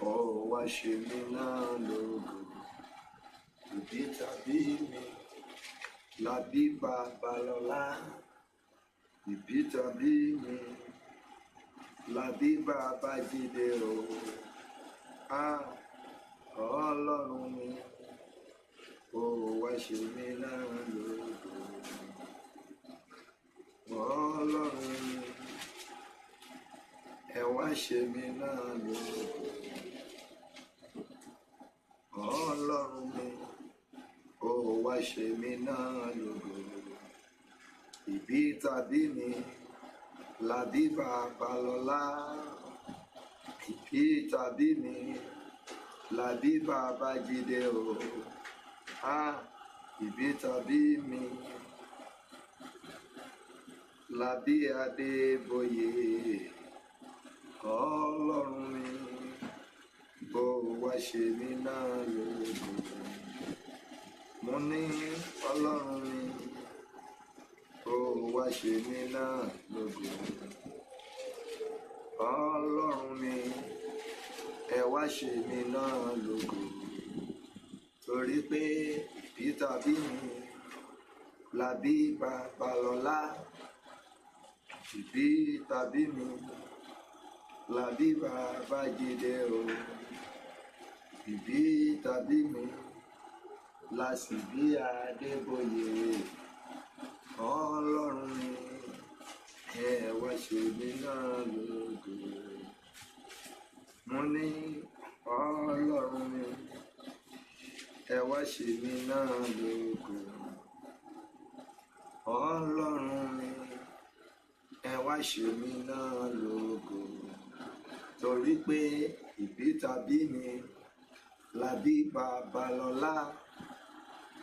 Oh, wá ṣe mí náà lógo, ìbí tàbí mi, làbí bàbá lọ́lá. Ìbí tàbí mi, làbí bàbá jíde o. Ọlọ́run mi, oh, wá ṣe mí náà lógo. Ọlọ́run mi, ẹ wá ṣe mí náà lógo. Ọlọ́run mi, oh, wá ṣe mí náà lógo. Ìbí tàbí mi, làbí bàbá lọ́lá. Ìbí tàbí mi, làbí bàbá jíde o. Ìbí tàbí mi, làbí Adébóyè. Ọlọ́run mi, bó wá ṣe mí náà lógo. Mo ní Ọlọ́run mi, bó wá ṣe mí náà lógo. Ọlọ́run mi, ẹ wá ṣe mí náà lógo. Torí pé ìbí tàbí mi, làbí bàbá lọ́lá. Ìbí tàbí mi, làbí bàbá jíde o. Ìbí tàbí mi, làsìbí Adébóyè. Ọlọ́run mi, ẹ wá ṣe mí náà lógo. Mo ní Ọlọ́run mi, ẹ wá ṣe mí náà lógo. Ọlọ́run mi, ẹ wá ṣe mí náà lógo. Torí pé ìbí tàbí mi, làbí bàbá lọ́lá.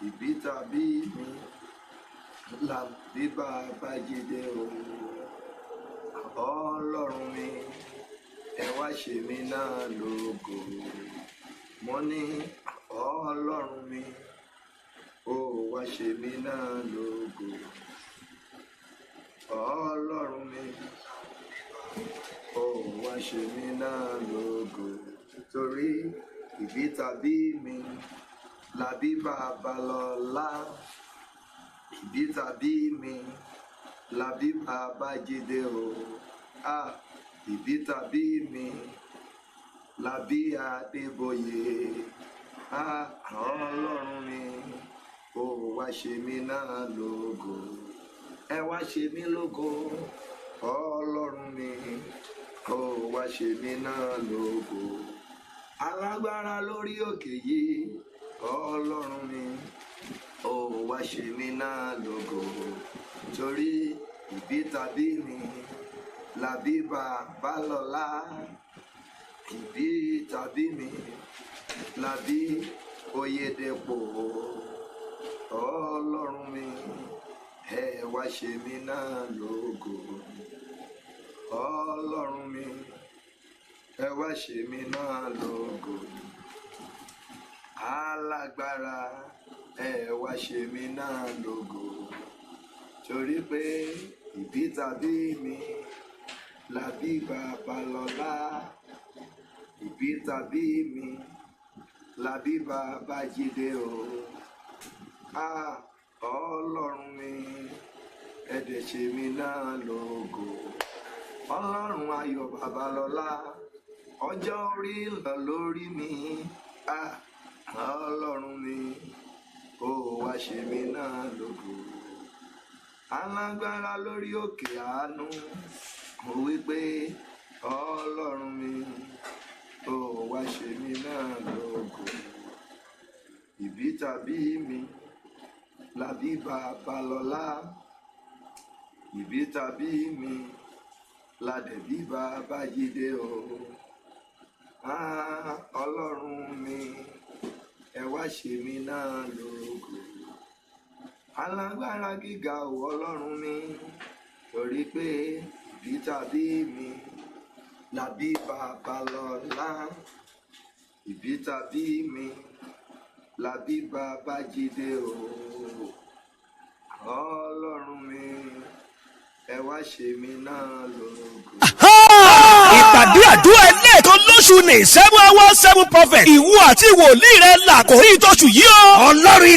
Ìbí tàbí mi, làbí bàbá jíde o. Ọlọ́run mi, ẹ wá ṣe mí náà lógo. Mo ní Ọlọ́run mi, ó wá ṣe mí náà lógo. Ọlọ́run mi, ó wá ṣe mí náà lógo. Torí ìbí tàbí mi, làbí bàbá lọ́lá. Ìbí tàbí mi, làbí bàbá jíde o. Ìbí tàbí mi, làbí Adébóyè. Ọlọ́run mi, ó wá ṣe mí náà lógo. Ẹ wá ṣe mí lógo. Ọlọ́run mi, ó wá ṣe mí náà lógo. Alágbára lórí òkè yìí. Ọlọ́run mi, ó wá ṣe mí náà lógo. Torí ìbí tàbí mi, làbí bàbá lọ́lá. Ìbí tàbí mi, làbí Oyèdèpọ̀. Ọlọ́run mi, ẹ wá ṣe mí náà lógo. Ọlọ́run mi, ẹ wá ṣe mí náà lógo. Alágbára, ẹ wá ṣe mí náà lógo. Torí pé ìbí tàbí mi, làbí bàbá lọ́lá. Ìbí tàbí mi, làbí bàbá jíde o. Ọlọ́run mi, ẹ dẹ̀ ṣe mí náà lógo. Ọlọ́run ayọ̀ bàbá lọ́lá, ọjọ́ orí lọ lórí mi. Ọlọ́run mi, ó wá ṣe mí náà lógo. Alágbára lórí òkè àánú, mo wí pé Ọlọ́run mi, ó wá ṣe mí náà lógo. Ìbí tàbí mi, làbí bàbá lọ́lá. Ìbí tàbí mi, làdẹ̀bí bàbá jíde o. Ọlọ́run mi, ẹ wá ṣe mí náà lógo. Alágbára gíga o Ọlọ́run mi. Torí pé ìbí tàbí mi, làbí bàbá lọ́lá. Ìbí tàbí mi, làbí bàbá jíde o. Ọlọ́run mi, ẹ wá ṣe mí náà lógo. ìpàdé àdúrà ẹlẹ́ẹ̀kan lóṣù ní 7 hours 7 prophet. ìwọ àti wòlíì rẹ̀ làkòrí ìtọ́sù yìí o. ọlọ́run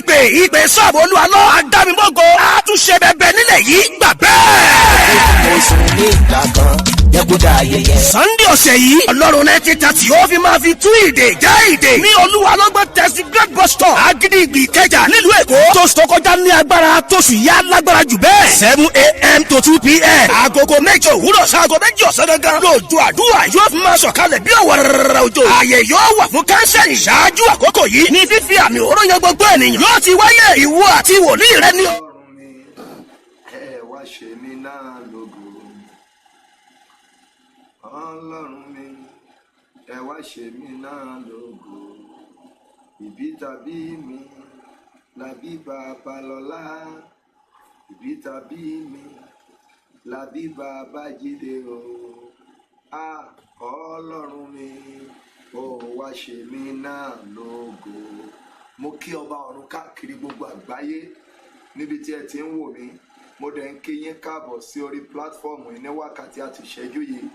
ìpè sọ́ọ̀bù olúwa lọ adámímọ́gò á tún ṣe bẹ̀bẹ̀ nílẹ̀ yìí gbà bẹ́ẹ̀. oṣù ní ìgbà kan jẹ́kúdà ayẹyẹ. Sunday ọ̀sẹ̀ yìí ọlọ́run náà ti ta tí ó fi máa fi tú ìdè já ìdè ní olúwa lọ́gbọ́n tẹ̀sí great bus stop Agídìgbì Ìkẹjà nílùú Èkó. tóṣù tó kọjá ní agbára tóṣù yá lágbára jù bẹ́ẹ̀. 7 a.m. to 2 p.m. agogo 8 òwúrọ̀ sáago 2 ọ̀sán gangan lójú àdúrà yóò fi máa sọ̀kalẹ̀ bí ọ̀wọ̀rọ̀rọ̀ òjò. ààyè yóò wà fún kánsẹ́lì ṣáájú àkókò yìí ní fífi àmì òró yan gbogbo ènìyàn. yóò ti wáyé ìwọ àti wòlíì rẹ ní. Ọlọ́run mi, ẹ wá ṣe mí náà lógo. Ọlọ́run mi, ẹ wá ṣe mí náà lógo. Ìbí tàbí mi, làbí bàbá lọ́lá. Ìbí tàbí mi, làbí bàbá jíde o. Ọlọ́run mi, ó wá ṣe mí náà lógo. Mo kí ọba ọ̀run káàkiri gbogbo àgbáyé níbi tí ẹ ti ń wò mí. Mo dẹ̀ ń kí yín káàbọ̀ sí orí pílátífọ́ọ̀mù yìí ní wákàtí àti ìṣẹ́jú yìí.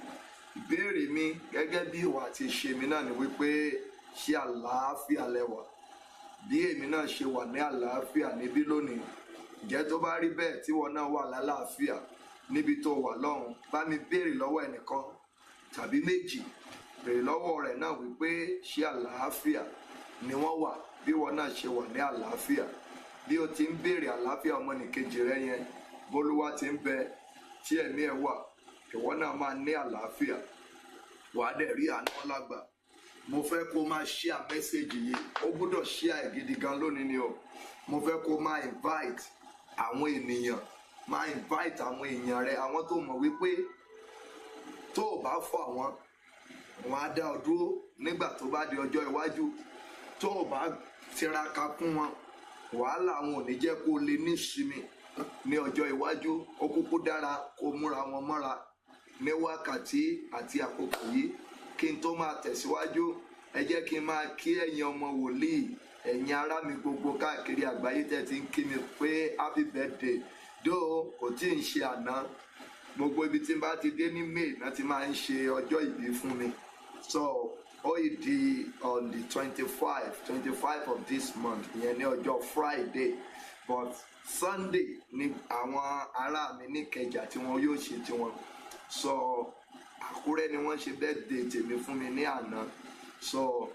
Ìbéèrè mi gẹ́gẹ́ bí ìwà àti ìṣe mi náà ni wípé ṣé àlàáfíà lẹ́wà? Bí èmi náà ṣe wà ní àlàáfíà níbí lónìí. Ǹjẹ́ tó bá rí bẹ́ẹ̀ tí wọn náà wà lálàáfíà níbi tó wà lọ́hùn, bá mi béèrè lọ́wọ́ ẹnìkan tàbí méjì. Béèrè lọ́wọ́ rẹ̀ náà wípé ṣé àlàáfíà ni wọ́n wà bí wọn náà ṣe wà ní àlàáfíà. Bí o ti ń béèrè àlàáfíà ọmọnìkejì rẹ yẹn, bólúwa ti ń bẹ tí ẹ̀mí ẹ̀ wà, ìwọ náà máa ní àlàáfíà. Wàá dẹ̀ rí àánú lágbà. Mo fẹ́ kó máa share mẹ́sẹ̀gì yìí. Ó gbọ́dọ̀ share gidi gan lónìí ni o. Mo fẹ́ kó máa invite àwọn ènìyàn. Máa invite àwọn èèyàn rẹ, àwọn tó mọ̀ wípé tó o bá fọ̀ wọ́n, wọ́n á dá ọ dúró nígbà tó bá di ọjọ́ iwájú. Tó o bá tiraka kún wọn, wàhálà wọn ò ní jẹ́ kó lè ní ìsinmi ní ọjọ́ iwájú. Ó kúkú dára kó múra wọn mọ́ra ní wákàtí àti àkókò yìí. Kí n tó máa tẹ̀síwájú, ẹ jẹ́ kí n máa kí ẹ̀yin ọmọ wòlíì, ẹ̀yin ará mi gbogbo káàkiri àgbáyé tẹ́ ti ń kí mi pé happy birthday. Dó kò tí ì ṣe àná. Gbogbo ibi tí n bá ti dé ní May náà ti máa ń ṣe ọjọ́ ìbí fún mi. So ó yìí di on the 25 of this month, ìyẹn ní ọjọ́ Friday. But Sunday ni àwọn ará mi ní Ìkẹjà tí wọn yóò ṣe tiwọn. So Àkúrẹ́ ni wọ́n ṣe birthday tèmi fún mi ní àná. So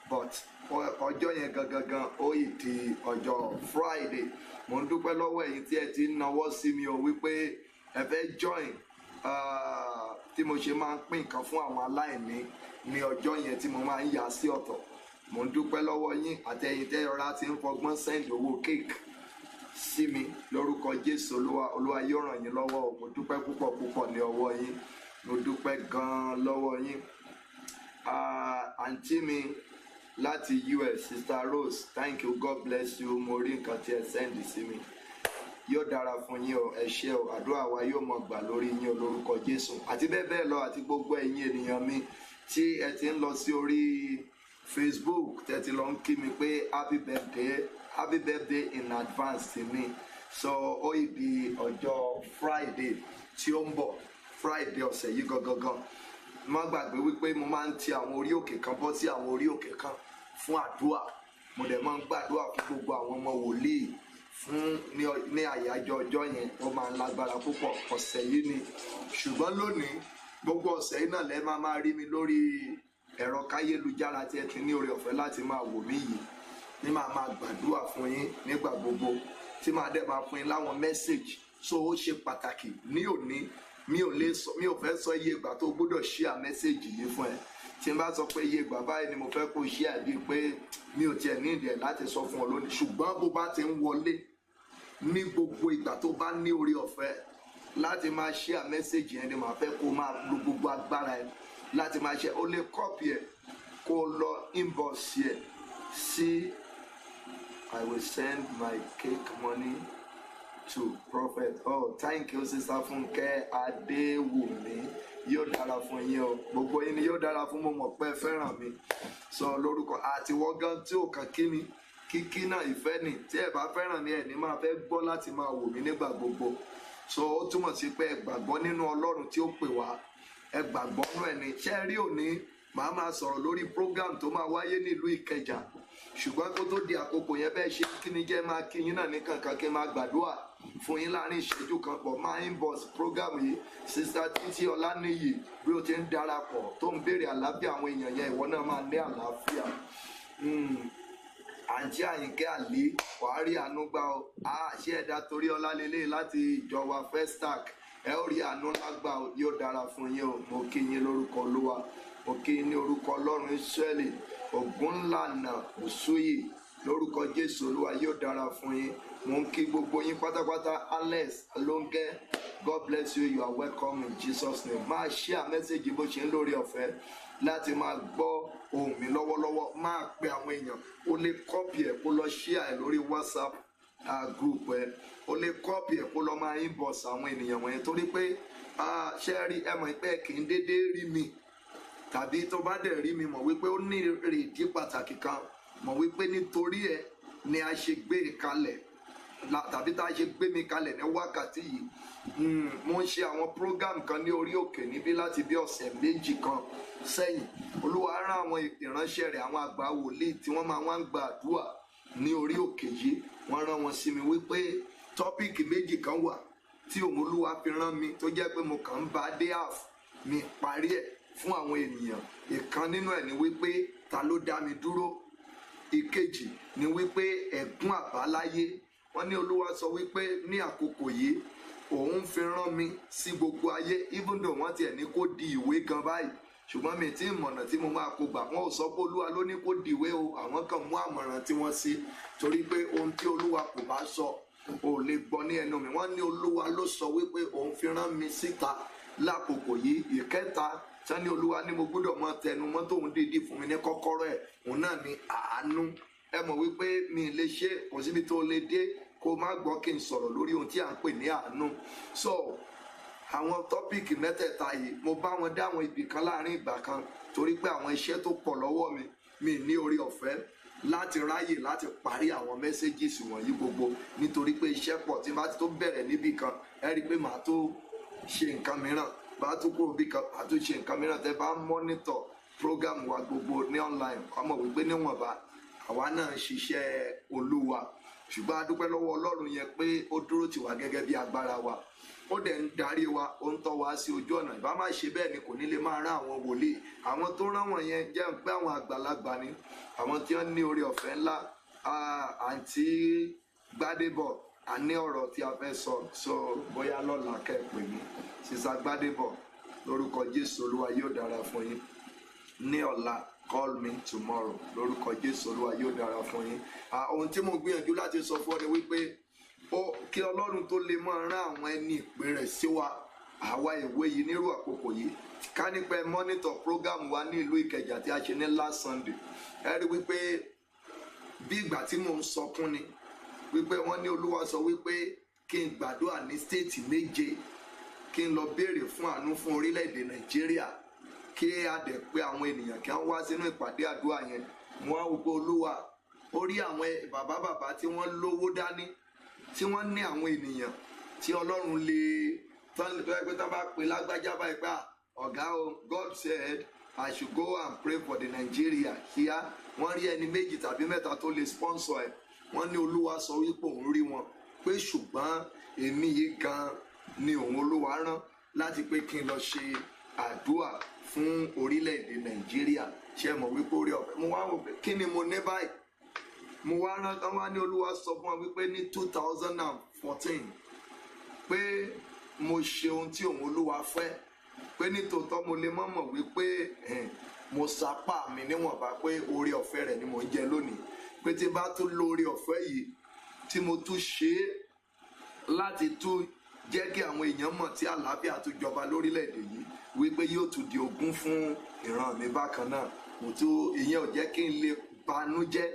but ọjọ́ yẹn gangan ó yìí di ọjọ́ Friday. Mo ń dúpẹ́ lọ́wọ́ ẹ̀yin tí ẹ ti ń nawọ́ sí mi o wípé ẹ fẹ́ join tí mo ṣe máa ń pín nǹkan fún àwọn aláìní ní ọjọ́ yẹn tí mo máa ń yà sí ọ̀tọ̀. Mo ń dúpẹ́ lọ́wọ́ yín àtẹ̀yin tẹ́ ọ̀rá ti ń fọgbọ́n send owó cake sí mi lórúkọ Jésù. Olúwa yóò ràn yín lọ́wọ́ o. Mo dúpẹ́ púpọ̀ ní ọwọ́ yín. Mo dúpẹ́ gan-an lọ́wọ́ yín. Àǹtí mi láti US, Sister Rose, thank you, God bless you. Mo rí nǹkan tí ẹ send sí mi. Yóò dára fún yín o, ẹ ṣé o. Àdúrà wa yóò mọ gbà lórí yín o lórúkọ Jésù. Àti bẹ́ẹ̀ bẹ́ẹ̀ lọ, àti gbogbo ẹ̀yin ènìyàn mi tí ẹ ti ń lọ sí orí Facebook tẹ́ ti lọ ń kí mi pé happy birthday in advance sí mi. So ó yìí di ọjọ́ Friday tí ó ń bọ̀, Friday ọ̀sẹ̀ yìí gangan. Má gbàgbé wípé mo máa ń ti àwọn orí òkè kan bọ́ sí àwọn orí òkè kan fún àdúrà. Mo dẹ̀ máa ń gbàdúrà fún gbogbo àwọn ọmọ wòlíì fún ní àyájọ́ ọjọ́ yẹn. Ó máa ń lágbára púpọ̀ ọ̀sẹ̀ yìí ni. Ṣùgbọ́n lónìí gbogbo ọ̀sẹ̀ yìí náà lẹ́ máa rí mi lórí ẹ̀rọ káyélujára tí ẹ ti ní oore ọ̀fẹ́ láti máa wò mí yìí. Ní máa gbàdúrà fún yín nígbà gbogbo, tí máa dẹ̀ máa fún yín láwọn mẹ́sẹ̀gì. So ó ṣe pàtàkì ní òní. Mi ò fẹ́ sọ iye ìgbà tó gbọ́dọ̀ share mẹ́sẹ̀gì yìí fún ẹ. Tí n bá sọ pé iye ìgbà báyìí ni mo fẹ́ kó share bíi pé mi ò tiẹ̀ ní ìdí ẹ̀ láti sọ fún ọ lónìí. Ṣùgbọ́n bó bá ti ń wọlé ní gbogbo ìgbà tó bá ní oore ọ̀fẹ́ láti máa share mẹ́sẹ̀gì yẹn ni màá fẹ́ kó máa lo gbogbo agbára ẹ láti máa share. O lè copy ẹ kó lọ inbox ẹ sí I will send my cake money to Prophet. Oh, thank you, Sister Funke Adewumi. Yóò dára fún yín o. Gbogbo yín ni yóò dára fún. Mo mọ̀ pé ẹ fẹ́ràn mi. Sọ lórúkọ àti wọ́n gan tí ò kàn kí mi. Kíkí náà ìfẹ́ ni. Tí ẹ bá fẹ́ràn mi, ẹ ní máa fẹ́ gbọ́ láti máa wò mí nígbà gbogbo. So ó túmọ̀ sí pé ẹ gbàgbọ́ nínú Ọlọ́run tí ó pè wá ẹ gbàgbọ́ nú ẹ̀ ní ṣẹ́ rí òní màá máa sọ̀rọ̀ lórí program tó máa wáyé nílùú Ìkẹjà ṣùgbọ́n kó tó di àkókò yẹn bẹ́ẹ̀ ṣe kí ni jẹ́ máa kí yín náà ní kankan kí n máa gbàdúrà fún yín láàrin ìṣẹ́jú kan pọ̀ máa inbox program yìí Sister Títí Ọláníyì bí ó ti ń darapọ̀ tó ń béèrè àlàáfíà àwọn èèyàn yẹn ìwọ náà máa ní àlàáfíà. Àǹtí Àyìnkẹ́ Àlí wàá rí àánú gbà ọ́ àṣẹ ẹ̀dá torí ọlá lélẹ̀ láti ìjọ wa Festac ẹ ó rí àánú lágbà ọ́ yóò dára fún yín o. Mo kí yín lórúkọ Olúwa, mo kí yín ní orúkọ Ọlọ́run Ísírẹ́lì Ògúnlànà Òṣùyì lórúkọ Jésù Olúwa yóò dára fún yín. Mo ń kí gbogbo yín pátápátá. Alex Alonge, God bless you, you are welcome in Jesus name. Máa share message bó ṣe ń lórí ọ̀fẹ́ láti máa gbọ́ ohùn mi lọ́wọ́lọ́wọ́. Máa pe àwọn èèyàn, o lè copy ẹ̀ kó lọ share ẹ̀ lórí WhatsApp group ẹ̀, o lè copy ẹ̀ kó lọ máa inbox àwọn ènìyàn wọ̀nyẹn torí pé ṣe rí ẹ mọ̀ pé kì í dédé rí mi tàbí tó bá dẹ̀ rí mi mọ̀ wípé ó ní èrèdí pàtàkì kan, mọ̀ wípé nítorí ẹ̀ ni a ṣe gbé e kalẹ̀ tàbí tá a ṣe gbé mi kalẹ̀ ní wákàtí yìí. Mo ń ṣe àwọn program kan ní orí òkè níbí láti bí ọ̀sẹ̀ méjì kan sẹ́yìn. Olúwa rán àwọn ìránṣẹ́ rẹ̀ àwọn àgbà wòlíì tí wọ́n máa wá ń gba àdúrà ní orí òkè yìí. Wọ́n rán wọn sí mi wípé tọ́pìkì méjì kan wà tí òun Olúwa fi rán mi tó jẹ́ pé mo kàn ń bá dé half mi parí ẹ̀ fún àwọn ènìyàn. Ìkan nínú ẹ̀ ni wípé ta ló dá mi dúró. Ìkejì ni wípé ẹ̀gún àbáláyé. Wọ́n ní Olúwa sọ wípé ní àkókò yìí òun fi rán mi sí gbogbo ayé even though wọ́n tiẹ̀ ní kó di ìwé gan báyìí ṣùgbọ́n mi tí ìmọ̀nà tí mo máa kó gbà wọ́n ò sọ pé Olúwa ló ní kó di ìwé o, àwọn kan mú àmọ̀ràn tí wọ́n sí torí pé ohun tí Olúwa kò bá sọ ò lè gbọ́ ní ẹnu mi. Wọ́n ní Olúwa ló sọ wípé òun fi rán mi síta lákòókò yìí. Ìkẹta sani Olúwa ní mo gbọ́dọ̀ mọ tẹnu mọ́ tóun dìídì fún mi ní kọ́kọ́rọ́ ẹ̀ òun náà ní àánú. Ẹ mọ̀ wípé mi lè ṣe kò síbi tó lè dé kó má gbọ́ kí n sọ̀rọ̀ lórí ohun tí à ń pè ní àánú. So àwọn tọ́pìkì mẹ́tẹ̀ẹ̀ta yìí mo bá wọn dá àwọn ibì kan láàrin ìgbà kan torí pé àwọn iṣẹ́ tó pọ̀ lọ́wọ́ mi ní orí ọ̀fẹ́ láti ráyè láti parí àwọn messages wọ̀nyí gbogbo nítorí pé iṣẹ́ pọ̀ tí bá ti tó bẹ̀rẹ̀ níbì kan ẹ rí i pé màá tó ṣe nǹkan mìíràn bá tó kúrò bí kan màá tó ṣe nǹkan mìíràn. Tẹ́ bá monitor program wa gbogbo ní online wàá mọ̀ wípé níwọ̀nba àwa náà ń ṣiṣẹ́ Olúwa ṣùgbọ́n a dúpẹ́ lọ́wọ́ Ọlọ́run yẹn pé ó dúró tì wá gẹ́gẹ́ bí agbára wa, ó dẹ̀ ń darí wa, ó ń tọ́ wa sí ojú ọ̀nà. Ìbá má ṣe bẹ́ẹ̀ ni kò ní lè máa rán àwọn wòlíì. Àwọn tó rán wọn yẹn jẹ́ pé àwọn àgbàlagbà ni, àwọn tí wọ́n ní oore ọ̀fẹ́ ńlá. Àǹtí Gbádébọ̀ a ní ọ̀rọ̀ tí a fẹ́ sọ so bóyá lọ́la kẹ́ ẹ pè mí. Sísá Gbádébọ̀ lórúkọ Jésù Olúwa yóò dára fún yín. Ní ọ̀la call me tomorrow lórúkọ Jésù Olúwa yóò dára fún yín. Ohun tí mo gbìyànjú láti sọ fún ọ ni wípé kí Ọlọ́run tó lè máa rán àwọn ẹni ìpè rẹ̀ sí wa àwa ìwé yìí nírú àkókò yìí. Ká nípa monitor program wa ní ìlú Ìkẹjà tí a ṣe ní last Sunday ẹ rí wípé bí ìgbà tí mò ń sọkún ni wípé wọ́n ní Olúwa sọ wípé kí n gbàdúrà ní stéètì méje kí n lọ béèrè fún àánú fún orílẹ̀-èdè Nàìjíríà kí a dẹ̀ pé àwọn ènìyàn kí wọ́n wá sínú ìpàdé àdúrà yẹn. Wọ́n á wò pé Olúwa ó rí àwọn bàbá tí wọ́n lówó dání tí wọ́n ní àwọn ènìyàn tí Ọlọ́run lè tán bá pè lágbájá báyìí pé ọ̀gá o God said I should go and pray for the Nigeria here. Wọ́n rí ẹni méjì tàbí mẹ́ta tó lè sponsor ẹ̀. Wọ́n ní Olúwa sọ wípé òun rí wọn pé ṣùgbọ́n èmi yìí gan ni òun Olúwa rán láti pé kí n lọ ṣe àdúrà fún orílẹ̀-èdè Nàìjíríà. Ṣé mọ̀ wípé orí ọ̀fẹ́ mo wá wò pé kí ni mo ní báyìí. Mo wá rán tán wá ní Olúwa sọ fún wa wípé ní 2014 pé mo ṣe ohun tí òun Olúwa fẹ́ pé nítòótọ́ mo lè mọ̀ wípé mo sapá mi níwọ̀nba pé orí ọ̀fẹ́ rẹ̀ ni mò ń jẹ lónìí pé tí bá tún lo orí ọ̀fẹ́ yìí tí mo tún ṣe é láti tún jẹ́ kí àwọn èèyàn mọ̀ tí àlàáfíà tún jọba lórílẹ̀‐èdè yìí wípé yóò tún di ogún fún ìran mi bákan náà. Ìyẹn ò jẹ́ kí n lè banújẹ́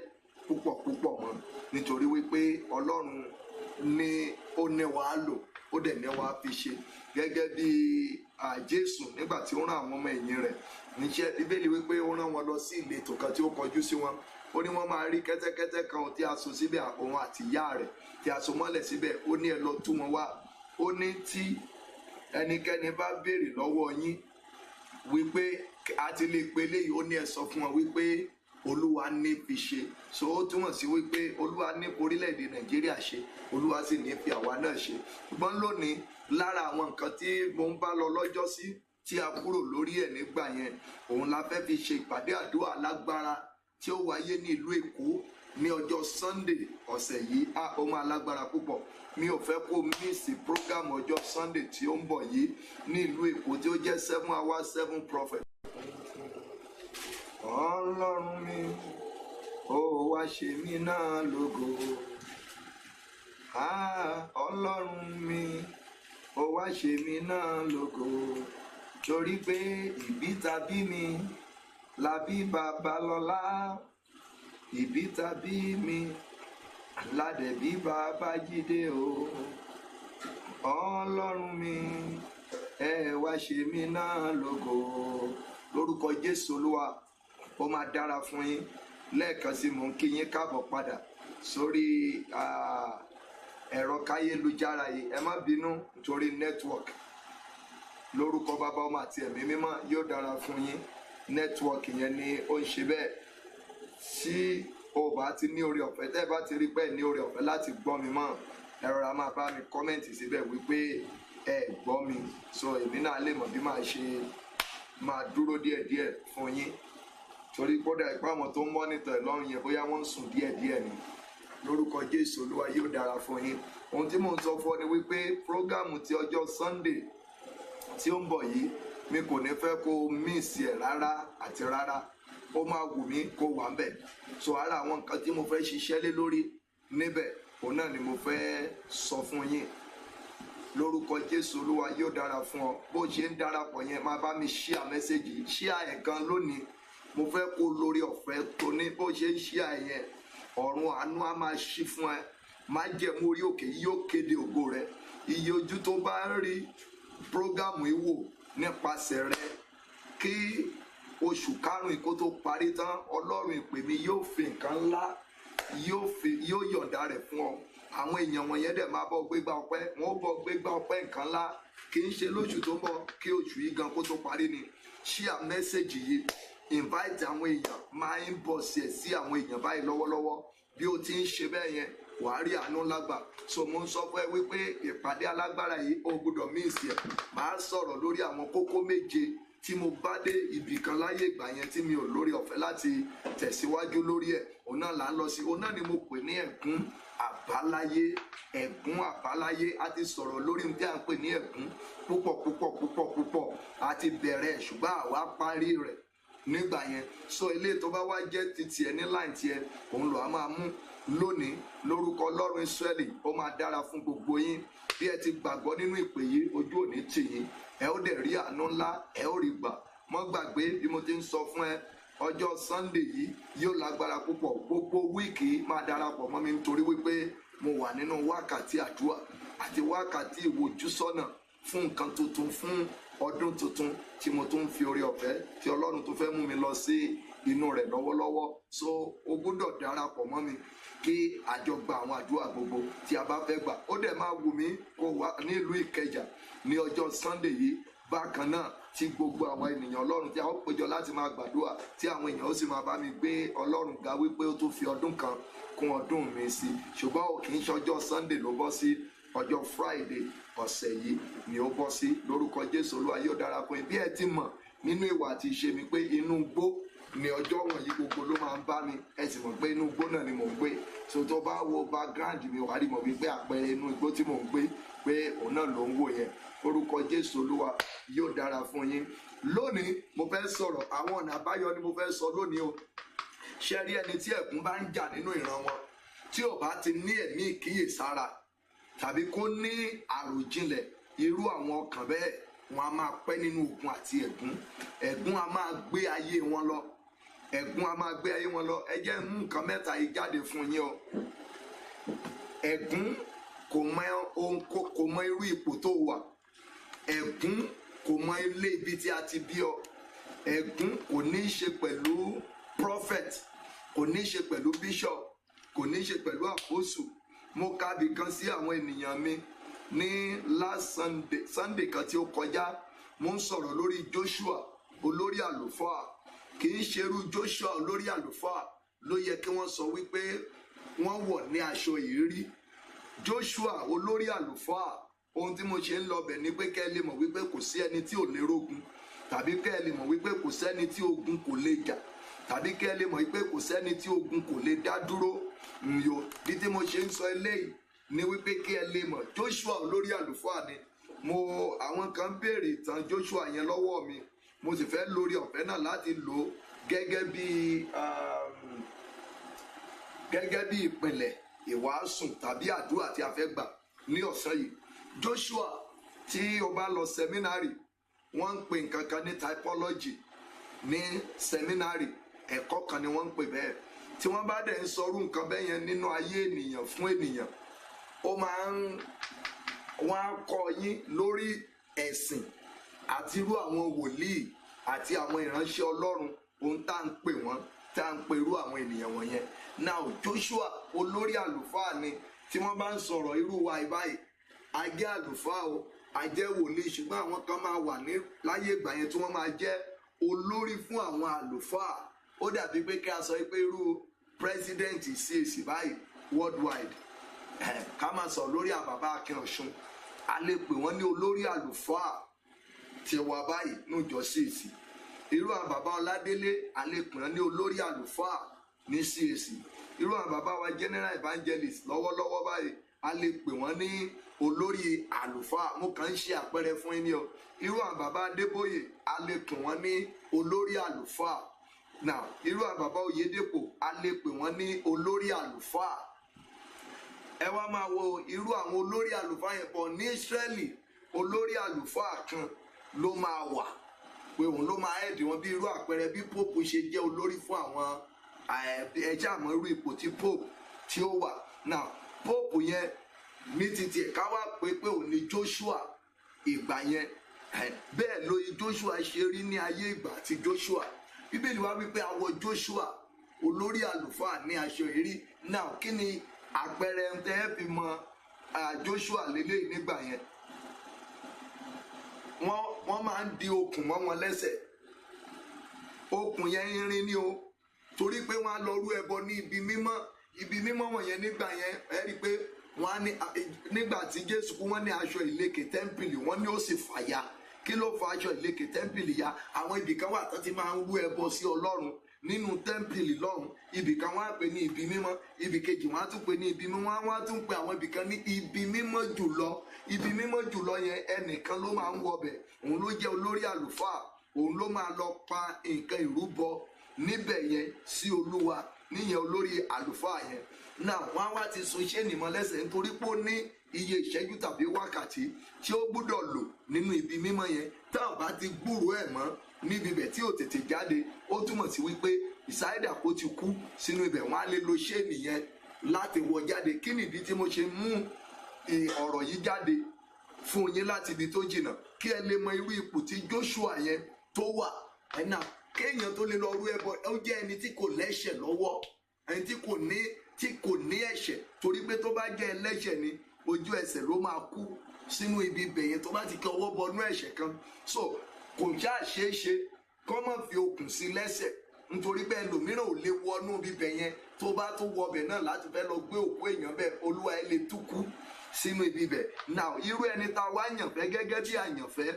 púpọ̀ mọ́ nítorí wípé Ọlọ́run ní ó ní wàá lò ó dẹ̀ ní wàá fi ṣe gẹ́gẹ́ bí Jésù nígbà tí ó rán àwọn ọmọ ẹ̀yìn rẹ̀ níṣẹ́ Bíbélì wípé ó rán wọn lọ sí ìletò kan tí ó kọjú sí wọn. Ó ní wọ́n máa rí kẹ́tẹ́kẹ́tẹ́ kan tí a so síbẹ̀ òun àti ìyá rẹ̀ tí a so mọ́lẹ̀ síbẹ̀. Ó ní ẹ lọ tú wọn wá. Ó ní tí ẹnikẹ́ni bá béèrè lọ́wọ́ yín wípé a ti lè pe léyìí ó ní ẹ sọ fún wọn wípé olúwa ní fi ṣe, so ó túmọ̀ sí wípé olúwa ní orílẹ̀-èdè nàìjíríà ṣe, olúwa sì ní fi àwa náà ṣe. ṣùgbọ́n lónìí lára àwọn nǹkan tí mo ń bá lọ lọ́jọ́ sí tí a kúrò lórí ẹ̀ nígbà yẹn, òun la fẹ́ fi ṣe ìpàdé àdúrà lágbára tí ó wáyé ní ìlú èkó ní ọjọ́ sunday ọ̀sẹ̀ yìí. Ó máa lágbára púpọ̀, mi ò fẹ́ kó mísì program ọjọ́ sunday tí ó ń bọ̀ yìí ní ìlú èkó tí ó jẹ́ 7 hours 7 prophet. Ọlọ́run mi ó wá ṣe mí náà lógo, Ọlọ́run mi ó wá ṣe mí náà lógo, torí pé ìbí tàbí mi làbí Babalọ́lá, ìbí tàbí mi ládẹ̀bí Babájídé o. Ọlọ́run mi ẹ wá ṣe mí náà lógo. Lórúkọ Jésù Olúwa, ó máa dára fún yín. Lẹ́ẹ̀kan sí mò ń kí yín káàbọ̀ padà sórí ẹ̀rọ káyélujára yìí. Ẹ má bínú nítorí network. Lórúkọ Bàbá, Ọmọ àti Ẹ̀mí Mímọ́, yóò dára fún yín. Network yẹn ni ó ń ṣe bẹ́ẹ̀. Tí o bá ti ní oore ọ̀fẹ́, tẹ́ ẹ bá ti rí pé ní oore ọ̀fẹ́ láti gbọ́ mi mọ́, ẹ rọra máa bá mi kọ́mẹ̀ntì síbẹ̀ wípé ẹ gbọ́ mi, so èmi náà lè mọ̀ bí màá ṣe máa dúró díẹ̀díẹ̀ fún yín. Torí kódà ipá àwọn tó ń mọ́nítọ̀ ẹ̀ lọ́rùn yẹn bóyá wọ́n ń sùn díẹ̀díẹ̀ ni. Lórúkọ Jésù Olúwa, yóò dára fún yín. Ohun tí mò ń sọ fún ọ ni wípé prógámù ti ọjọ́ Sunday tí ó ń bọ̀ yìí, mi kò ní fẹ́ kó míìsì ẹ̀ rárá àti rárá. Ó máa wù mí kó wà ń bẹ̀. So ara àwọn nǹkan tí mo fẹ́ ṣiṣẹ́ lé lórí níbẹ̀, òun náà ni mo fẹ́ sọ fún yín. Lórúkọ Jésù Olúwa, yóò dára fún ọ. Bó ṣe ń darapọ̀ yẹn, máa bá mi ṣíà mẹ́sẹ̀gì, ṣíà ẹ̀ gan lónìí. Mo fẹ́ kó lórí ọ̀fẹ́ tó ní bó ṣe ń ṣíà yẹn, ọ̀run àánú á máa ṣí fún ẹ. Má jẹ̀mú orí òkè yóò kéde ògo rẹ. Iye ojú tó bá ń rí prógámù ìwò nípasẹ̀ rẹ, kí oṣù karùn-ún kó tó parí tán, Ọlọ́run ìpè mi yóò fi nǹkan ńlá yóò yọ̀ǹda rẹ̀ fún ọ. Àwọn èèyàn wọ̀nyẹn dẹ̀ máa bọ́ gbégbá ọpẹ́, wọ́n bọ́ gbégbá ọpẹ́ nǹkan ńlá. Kì í ṣe lóṣù tó ń bọ̀, kí oṣù yìí gan kó tó parí ni. Share mẹ́sẹ̀gì yìí, invite àwọn èèyàn, máa ń bọ̀ sí àwọn èèyàn báyìí lọ́wọ́lọ́wọ́. Bí o ti ń ṣe bẹ́ẹ̀ yẹn, wàá rí àánú lágbà. So mo ń sọ fún ẹ wípé ìpàdé alágbára yìí ó gbọ́dọ̀ míìsì ẹ̀. Màá sọ̀rọ̀ lórí àwọn kókó méje tí mo bá dé ibì kan láyé ìgbà yẹn tí mi ò lórí ọ̀fẹ́ láti tẹ̀síwájú lórí ẹ̀. Òun náà là ń lọ sí, òun náà ni mo pè ní ẹ̀gún àbáláyé. Ẹ̀gún àbáláyé, a ti sọ̀rọ̀ lórí ohun tí a ń pè ní ẹ̀gún púpọ̀. A ti bẹ̀rẹ̀ ṣùgbọ́n àwa parí rẹ̀ nígbà yẹn. So ilé tó bá wá jẹ́ ti tiẹ̀ ní láì tiẹ̀, òun lọ a máa mú lónìí. Lórúkọ Ọlọ́run Ísírẹ́lì, ó máa dára fún gbogbo yín. Bí ẹ ti gbàgbọ́ nínú ìpè yìí, ojú ò ní tì yín. Ẹ ó dẹ̀ rí àánú ńlá, ẹ ó rí gbà. Mọ́ gbàgbé bí mo ti ń sọ fún ẹ, ọjọ́ Sunday yìí yóò lágbára púpọ̀. Gbogbo wíìkì máa darapọ̀ mọ́ mi nítorí wípé mo wà nínú wákàtí àdúrà àti wákàtí ìwòjúsọ́nà fún nǹkan tuntun, fún ọdún tuntun tí mo tún fi oore ọ̀fẹ́ tí Ọlọ́run tó fẹ́ mú mi lọ sí inú rẹ̀ lọ́wọ́lọ́wọ́. So o gbọ́dọ̀ darapọ̀ mọ́ mi kí a jọ gba àwọn àdúrà gbogbo tí a bá fẹ́ gbà. Ó dẹ̀ máa wù mí kó wá nílùú Ìkẹjà ní ọjọ́ Sunday yìí. Bákan náà tí gbogbo àwọn ènìyàn Ọlọ́run tí a ó péjọ láti máa gbàdúrà, tí àwọn èèyàn ó sì máa bá mi gbé Ọlọ́run ga wípé ó tún fi ọdún kan kún ọdún mi sí. Ṣùgbọ́n ò kì í ṣọjọ́ Sunday ló bọ́ sí, ọjọ́ Friday ọ̀sẹ̀ yìí ni ó bọ́ sí. Lórúkọ Jésù Olúwa, yóò dára fún yín. Bí ẹ ti mọ̀ nínú ìwà àti ìṣe mi pé inú igbó ní ọjọ́ wọ̀nyí gbogbo ló máa ń bá mi. Ẹ sì mọ̀ pé inú igbó náà ni mò ń gbé. So tó bá wo background mi, wàá rí mọ̀ wípé àpẹẹrẹ inú igbó tí mò ń gbé, pé òun náà ló ń wò yẹn. Orúkọ Jésù Olúwa, yóò dára fún yín. Lónìí mo fẹ́ sọ̀rọ̀ àwọn ọ̀nà àbáyọ ni mo fẹ́ sọ lónìí o. Ṣé rí ẹni tí ẹ̀gún bá ń jà nínú ìran wọn, tí ò bá ti ní ẹ̀mí ìkíyèsára tàbí kó ní àròjinlẹ̀, irú àwọn ọkàn bẹ́ẹ̀ wọn a máa pẹ́ nínú ogun àti ẹ̀gún. Ẹ̀gún a máa gbé ayé wọn lọ. Ẹ̀gún a máa gbé ayé wọn lọ. Ẹ jẹ́ mú nǹkan mẹ́ta yìí jáde fún yín o. Ẹ̀gún kò mọ irú ipò tó wà. Ẹ̀gún kò mọ ilé ibi tí a ti bí ọ. Ẹ̀gún kò ní í ṣe pẹ̀lú prophet, kò ní í ṣe pẹ̀lú bishop, kò ní í ṣe pẹ̀lú apostle. Mo ka bì kan sí àwọn ènìyàn mi ní last Sunday kan tí ó kọjá. Mo ń sọ̀rọ̀ lórí Joshua olórí àlùfáà, kì í ṣerú Joshua olórí àlùfáà ló yẹ kí wọ́n sọ wípé wọ́n wọ̀ ní aṣọ ìrírí. Joshua olórí àlùfáà, ohun tí mo ṣe ń lọ bẹ̀ ni pé kẹ́ ẹ lè mọ̀ wípé kò sí ẹni tí ò lè rógun, tàbí kẹ́ ẹ lè mọ̀ wípé kò sẹ́ni tí ogun kò lè jà, tàbí kẹ́ ẹ lè mọ̀ wípé kò sẹ́ni tí ogun kò lè dá dúró. Bí tí mo ṣe ń sọ eléyìí ni wípé kí ẹ lè mọ̀ Joshua olórí àlùfáà ni. Àwọn kan béèrè ìtàn Joshua yẹn lọ́wọ́ mi, mo sì fẹ́ lórí ọ̀fẹ́ náà láti lò ó gẹ́gẹ́ bí ìpìlẹ̀ ìwàásùn tàbí àdúrà tí a fẹ́ gbà ní ọ̀sán yìí. Joshua, tí o bá lọ sẹ́mínárì, wọ́n ń pè nǹkan kan ní typology ní sẹ́mínárì, ẹ̀kọ́ kan ni wọ́n ń pè bẹ́ẹ̀. Tí wọ́n bá dẹ̀ ń sọrú nǹkan bẹ́ẹ̀ yẹn nínú ayé ènìyàn fún ènìyàn, wọ́n á kọ́ yín lórí ẹ̀sìn àti irú àwọn wòlíì àti àwọn ìránṣẹ́ Ọlọ́run, ohun tá à ń pè wọ́n, tá à ń pe irú àwọn ènìyàn wọ̀nyẹn. Now Joshua olórí àlùfáà ni. Tí wọ́n bá ń sọ̀rọ̀ irú wa ìbáyìí, a jẹ́ àlùfáà o, a jẹ́ wòlíì, ṣùgbọ́n àwọn kan máa wà ní láyé ìgbà yẹn tí wọ́n máa jẹ́ olórí fún àwọn àlùfáà. Ó dàbí pé kí a sọ pé irú president CAC báyìí worldwide, ká máa sọ lórí àbàbá Akin Ọ̀ṣun, a lè pè wọ́n ní olórí àlùfáà tí wà báyìí níjọ CAC. Irú àbàbá Ọládélé, a lè pè wọ́n ní olórí àlùfáà ní CAC. Irú àbàbá wa general evangelist lọ́wọ́lọ́wọ́ báyìí, a lè pè wọ́n ní olórí àlùfáà. Mo kàn ń ṣe àpẹẹrẹ fún yín ni o. Irú àbàbá Adébóyè, a lè pè wọ́n ní olórí àlùfáà. Now irú àbàbá Oyèdépò, a lè pè wọ́n ní olórí àlùfáà. Ẹ wá máa wo irú àwọn olórí àlùfáà yẹn pọ̀ ní Ísírẹ́lì. Olórí àlùfáà kan ló máa wà pé òun ló máa ẹ̀dì wọn, bí irú àpẹẹrẹ bí Pope ṣe jẹ́ olórí fún àwọn ẹja àmọ́ irú ipò tí Pope tí ó wà. Now Pope yẹn ní títí ẹ̀ ká wá pé òun ni Joshua ìgbà yẹn. Bẹ́ẹ̀ ló Joshua ṣe rí ní ayé ìgbà tí Joshua. Bíbélì wá wípé a wọ Joshua olórí àlùfáà ní aṣọ ìrí. Now kí ni àpẹẹrẹ tẹ́ ẹ fi mọ Joshua lélẹ́yìn nígbà yẹn? Wọ́n máa ń di okùn mọ́ wọn lẹ́sẹ̀. Okùn yẹn irin ni o, torí pé wọ́n á lọ rú ẹbọ ní ibi mímọ́ wọ̀nyẹn nígbà yẹn. Ẹ rí i pé wọ́n á ní nígbà tí Jésù kú, wọ́n ní aṣọ ìlekè tẹ́ḿpìlì, wọ́n ní ó sì fàya. Kí ló fa aṣọ ìlekè tẹ́ḿpìlì ya? Àwọn ibì kan wà tó ti máa ń rú ẹbọ sí Ọlọ́run nínú tẹ́ḿpìlì lọ́hùn. Ibì kan wọ́n á pè ní ibi mímọ́, ibì kejì wọ́n á tún pè ní ibi mímọ́, wọ́n á tún pè àwọn ibì kan ní ibi mímọ́ jùlọ. Ibi mímọ́ jùlọ yẹn ẹnìkan ló máa ń wọbẹ̀, òun ló jẹ́ olórí àlùfáà, òun ló máa lọ pa nǹkan ìrúbọ níbẹ̀ yẹn sí Olúwa, níyẹn olórí àlùfáà yẹn. Náà wọ́n á wá ti so ṣéènì mọ́ lẹ́sẹ̀ nítorí pé ó ní iye ìṣẹ́jú tàbí wákàtí tí ó gbúdọ̀ lò nínú ibi mímọ́ yẹn. Táwọn bá ti gbúròó ẹ̀ mọ́ níbi ibẹ̀ tí ò tètè jáde, ó túmọ̀ sí wípé ìsáyédà kó ti kú sínú ibẹ̀. Wọ́n á lè lo ṣéènì yẹn láti wọ jáde. Kí nìdí tí mo ṣe mú ọ̀rọ̀ yìí jáde fún yín láti ibi tó jìnnà? Kí ẹ lè mọ irú ipò tí Joshua yẹn tó wà. Ẹ̀nà kéèyàn tó lè lọ rú ẹbọ, ó jẹ́ ẹni tí kò lẹ́ṣẹ̀ lọ́wọ́, ẹni tí kò ní ẹ̀ṣẹ̀, torí pé tó bá jẹ́ ẹlẹ́ṣẹ̀ ni ojú ẹsẹ̀ ló máa kú sínú ibi ibẹ̀ yẹn tó bá ti kí ọwọ́ bọnú ẹ̀ṣẹ̀ kan. So kò ṣáà ṣeé ṣe kọ́ mọ̀ fi okùn sí lẹ́sẹ̀, nítorí pé ẹlòmíràn ò lè wọnú ibẹ̀ yẹn. Tó bá tó wọ ọbẹ̀ náà láti fẹ́ lọ gbé òkú èèyàn bẹ́ẹ̀, Olúwa ẹ lè tún kú sínú ibi ibẹ̀. Now irú ẹni tá a wá yànfẹ́ gẹ́gẹ́ bí àyànfẹ́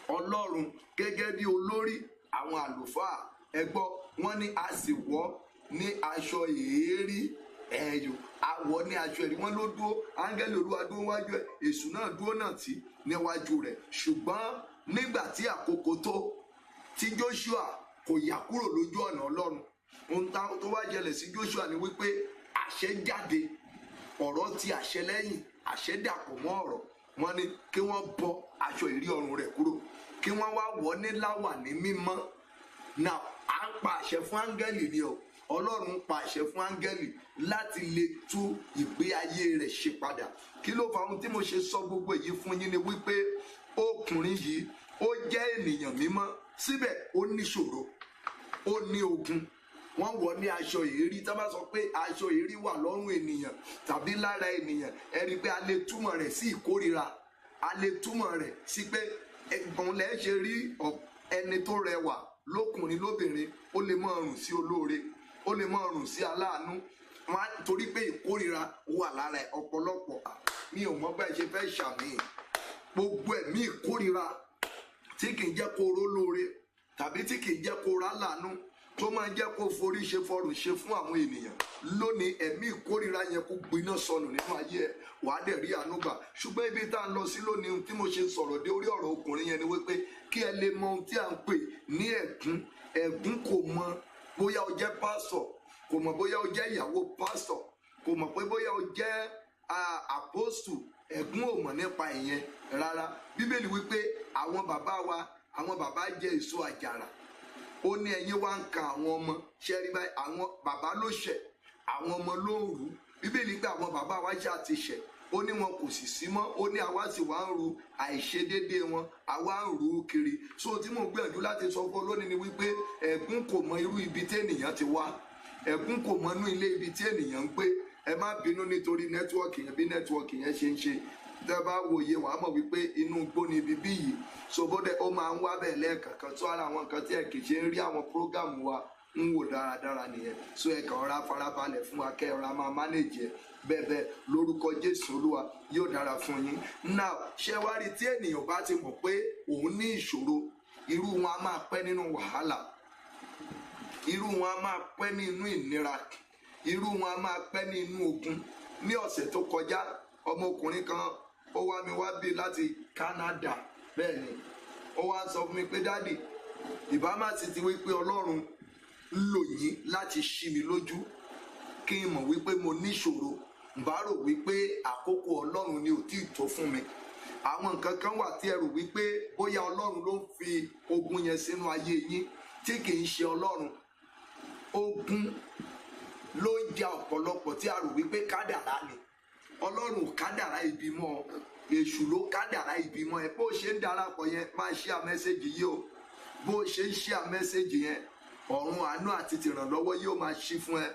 Ọlọ́run, gẹ́gẹ́ bí olórí àwọn àlùfáà, ẹ gbọ́, wọ́n ní a sì wọ̀ ní aṣọ èérí ẹ̀yọ̀, àwọ̀ ní aṣọ èérí. Wọ́n ló dúró, áńgẹ́lì Olúwa dúró wájú ẹ̀, èṣù náà dúró náà tì níwájú rẹ̀. Ṣùgbọ́n nígbà tí àkókò tó, tí Joshua kò yà kúrò lójú ọ̀nà Ọlọ́run, ohun tó wá jẹlẹ̀ sí Joshua ni wípé àṣẹ jáde, ọ̀rọ̀ ti àṣẹ lẹ́yìn, àṣẹ dàpọ̀ mọ́ ọ̀rọ̀. Wọ́n ní kí wọ́n bọ́ aṣọ ìrí ọrùn rẹ̀ kúrò, kí wọ́n wá wọ̀ ní láwàní mímọ́. Now à ń pa àṣẹ fún áńgẹ́lì ni o. Ọlọ́run pa àṣẹ fún áńgẹ́lì láti lè tú ìgbé ayé rẹ̀ ṣe padà. Kí ló fa ohun tí mo ṣe sọ gbogbo èyí fún yín ni wípé ọkùnrin yìí ó jẹ́ ènìyàn mímọ́, síbẹ̀ ó níṣòro, ó ní ogun. Wọ́n wọ̀ ní aṣọ ìrí. Tá bá sọ pé aṣọ ìrí wà lọ́rùn ènìyàn tàbí lára ènìyàn, ẹ rí i pé a lè túmọ̀ rẹ̀ sí ìkórira, a lè túmọ̀ rẹ̀ sí pé ẹ̀gbọ́n lẹ́ ṣe rí ẹni tó rẹwà lókùnrin lóbìnrin ó lè máa rùn sí olóore, ó lè máa rùn sí aláàánú, torí pé ìkórira wà lára ọ̀pọ̀lọpọ̀. Mi ò mọ̀ bá ẹ ṣe fẹ́ ṣàmì gbogbo ẹ̀mí ìkórira tí kì í jẹ́ kó ró lóore tàbí tí kì í jẹ́ kó rá láàánú, tó máa ń jẹ́ kó forí ṣe fọrùn ṣe fún àwọn ènìyàn. Lónìí ẹ̀mí ìkórira yẹn kó gbiná sọnù nínú ayé ẹ, wàá dẹ̀ rí àánú gbà. Ṣùgbọ́n ibi tá a lọ sí lónìí tí mo ṣe sọ̀rọ̀ dé orí ọ̀rọ̀ ọkùnrin yẹn ni wípé kí ẹ lè mọ ohun tí à ń pè ní ẹ̀gún. Ẹ̀gún kò mọ bóyá o jẹ́ pásítọ̀, kò mọ̀ bóyá o jẹ́ ìyàwó pásítọ̀, kò mọ̀ pé bóyá o jẹ́ àpọ́stù. Ẹ̀gún ò mọ̀ nípa ìyẹn rárá. Bíbélì wípé àwọn bàbá wa, àwọn bàbá jẹ èso àjàrà. Ó ní ẹ̀yin wá ń ka àwọn ọmọ, ṣe rí báyìí, àwọn bàbá ló ṣẹ̀, àwọn ọmọ ló ń rú. Bíbélì pé àwọn bàbá wa ṣáà ti ṣẹ̀, ó ní wọn kò sì sí mọ́, ó ní àwa sì wá ń ru àìṣedédé wọn, àwa ń rú kiri. So tí mo gbìyànjú láti sọ fún ọ lónìí ni wípé ẹ̀gún kò mọ irú ibi tí ènìyàn ti wá, ẹ̀gún kò mọ inú ilé ibi tí ènìyàn ń gbé. Ẹ má bínú nítorí nẹ́tíwọ́ọ̀kì yẹn bí nẹ́tíwọ́ọ̀kì yẹn ṣe ń ṣe. Tẹ́ bá wòye wàá mọ̀ wípé inú igbó ni ibi bí yìí, so bóde ó máa ń wá bẹ́ẹ̀ lẹ́ẹ̀kankan. tó ara àwọn nǹkan tí ẹ kì í ṣe ń rí àwọn prógámù wa ń wò dáradára nìyẹn. so ẹ kàn ọ̀rá farabalẹ̀ fún wa, kẹ́ ọ̀rá máa mánéjì ẹ bẹ́ẹ̀ lórúkọ Jésù Olúwa yóò dára fún yín. Now ṣé wá rí tí ènìyàn bá ti mọ̀ pé òun ní ìṣòro, irú wọn a máa pẹ́ nínú wàhálà, irú wọn a máa pẹ́ nínú ìnira, irú wọn a máa pẹ́ nínú ogun. Ní ọ̀sẹ̀ tó kọjá ọmọkùnrin kan ó wá mi wá bí láti Canada, bẹ́ẹ̀ ni ó wá sọ fún mi pé dádì, ìbámá sì ti wí pé Ọlọ́run lò yín láti ṣí mi lójú kí n mọ̀ wípé mo níṣòro, bá rò wípé àkókò Ọlọ́run ni ò tí ì tó fún mi. Àwọn nǹkan kan wà tí ẹ rò wípé bóyá Ọlọ́run ló ń fi ogun yẹn sínú ayé yín tí kì í ṣe Ọlọ́run. Ogun ló ń ja ọ̀pọ̀lọpọ̀ tí a rò wípé kádàrá ni. Ọlọ́run ò kádàrá ibi mọ́, èṣù ló kádàrá ibi mọ́ ẹ. Bó ṣe ń darapọ̀ yẹn máa ṣí à mẹ́sẹ̀gì yìí o, bó ṣe ń ṣí à mẹ́sẹ̀gì yẹn ọ̀run àánú àti tìrànlọ́wọ́ yóò máa ṣí fún ẹ.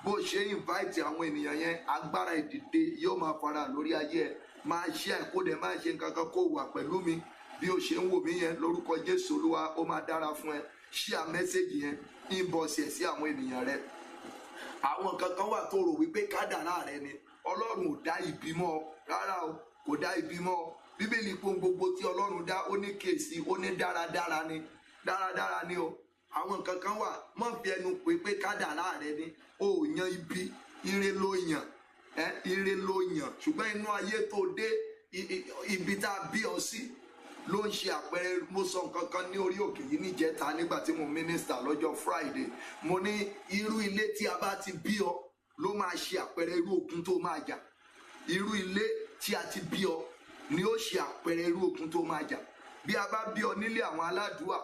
Bó ṣe invite àwọn ènìyàn yẹn agbára ìdìde yóò máa fara lórí ayé ẹ. Máa ṣí àìkódẹ máa ṣe nǹkan kan kó wà pẹ̀lú mi bí o ṣe ń wò mí yẹn lórúkọ Jésù Olúwa ó máa dára fún ẹ. Ṣí à mẹ́sẹ̀gì yẹn inbox ẹ̀ sí àwọn ènìyàn rẹ. Àwọn nǹkan kan wà tó rò wípé kádàrá rẹ ni. Ọlọ́run ò dá ibi mọ́ ọ rárá o, kò dá ibi mọ́ ọ. Bíbélì pé gbogbo tí Ọlọ́run dá ó ní kéèsì, ó ní dáradára ni, dáradára ni o. Àwọn nǹkan kan wà mọ́ fi ẹnu pé kádàrá rẹ ni. O ò yan ibi, ire ló yàn, ire ló yàn. Ṣùgbọ́n inú ayé tó dé, ibi tá a bí ọ sí ló ń ṣe àpẹẹrẹ. Mo sọ nǹkan kan ní orí òkè yìí níjẹta nígbà tí mo mínísítà lọ́jọ́ Friday. Mo ní irú ilé tí a bá ti bí ọ ló máa ṣe àpẹẹrẹ irú ogun tó máa jà. Irú ilé tí a ti bí ọ ni ó ṣe àpẹẹrẹ irú ogun tó máa jà. Bí a bá bí ọ nílé àwọn aládùúà,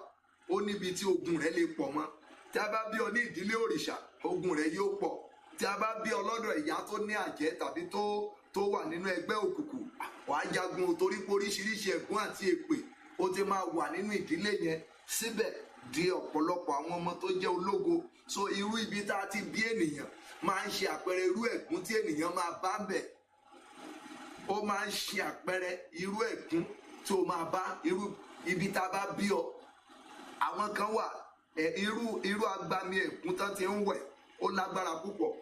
ó níbi tí ogun rẹ lè pọ̀ mọ́. Tí a bá bí ọ ní ìdílé òrìṣà, ogun rẹ yóò pọ̀. Tí a bá bí ọ lọ́dọ̀ ìyá tó ní àjẹ́ tàbí tó wà nínú ẹgbẹ́ òkùnkùn, wàá jagun torí pé oríṣiríṣi ẹ̀gún àti èpè ó ti máa wà nínú ìdílé yẹn. Síbẹ̀ di ọ̀pọ̀lọpọ̀ àwọn ọmọ tó jẹ́ ológo. So irú ibi tá a ti bí ènìyàn máa ń ṣe àpẹẹrẹ irú ẹ̀gún tí ènìyàn máa bá ń bẹ̀. Ó máa ń ṣe àpẹẹrẹ irú ẹ̀gún tí ó máa bá irú ibi tá a bá bí ọ. Àwọn kan wà irú agbami ẹ̀gún tán ti ń wẹ̀ ó lágbára púpọ̀.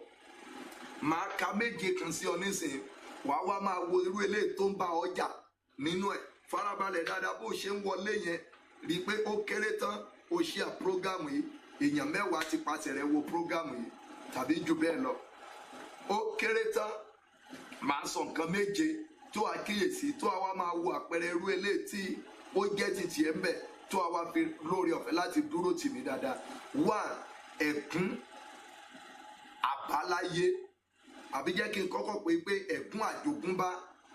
Màá ka méje kan sí ọ nísìnyí, wàá wá máa wo irú eléyìí tó ń bá ọjà nínú ẹ̀. Farabalẹ̀ dáadáa bó ṣe ń wọlé yẹn, rí i pé ó kéré tán ó ṣe à prógámù yìí, èèyàn 10 ti pàṣẹ rẹ̀ wo prógámù yìí tàbí jù bẹ́ẹ̀ lọ. Ó kéré tán màá sọ nǹkan méje tó àkíyèsí tó àwa máa wo àpẹẹrẹ irú eléyìí tí ó jẹ́ ti tiẹ̀ ń bẹ̀ tó àwa fi lórí ọ̀fẹ́ láti dúró tì mí dáadáa. 1. Ẹ̀gún àbáláyé, àbí jẹ́ kí n kọ́kọ́ pé ẹ̀gún àjogúnbá,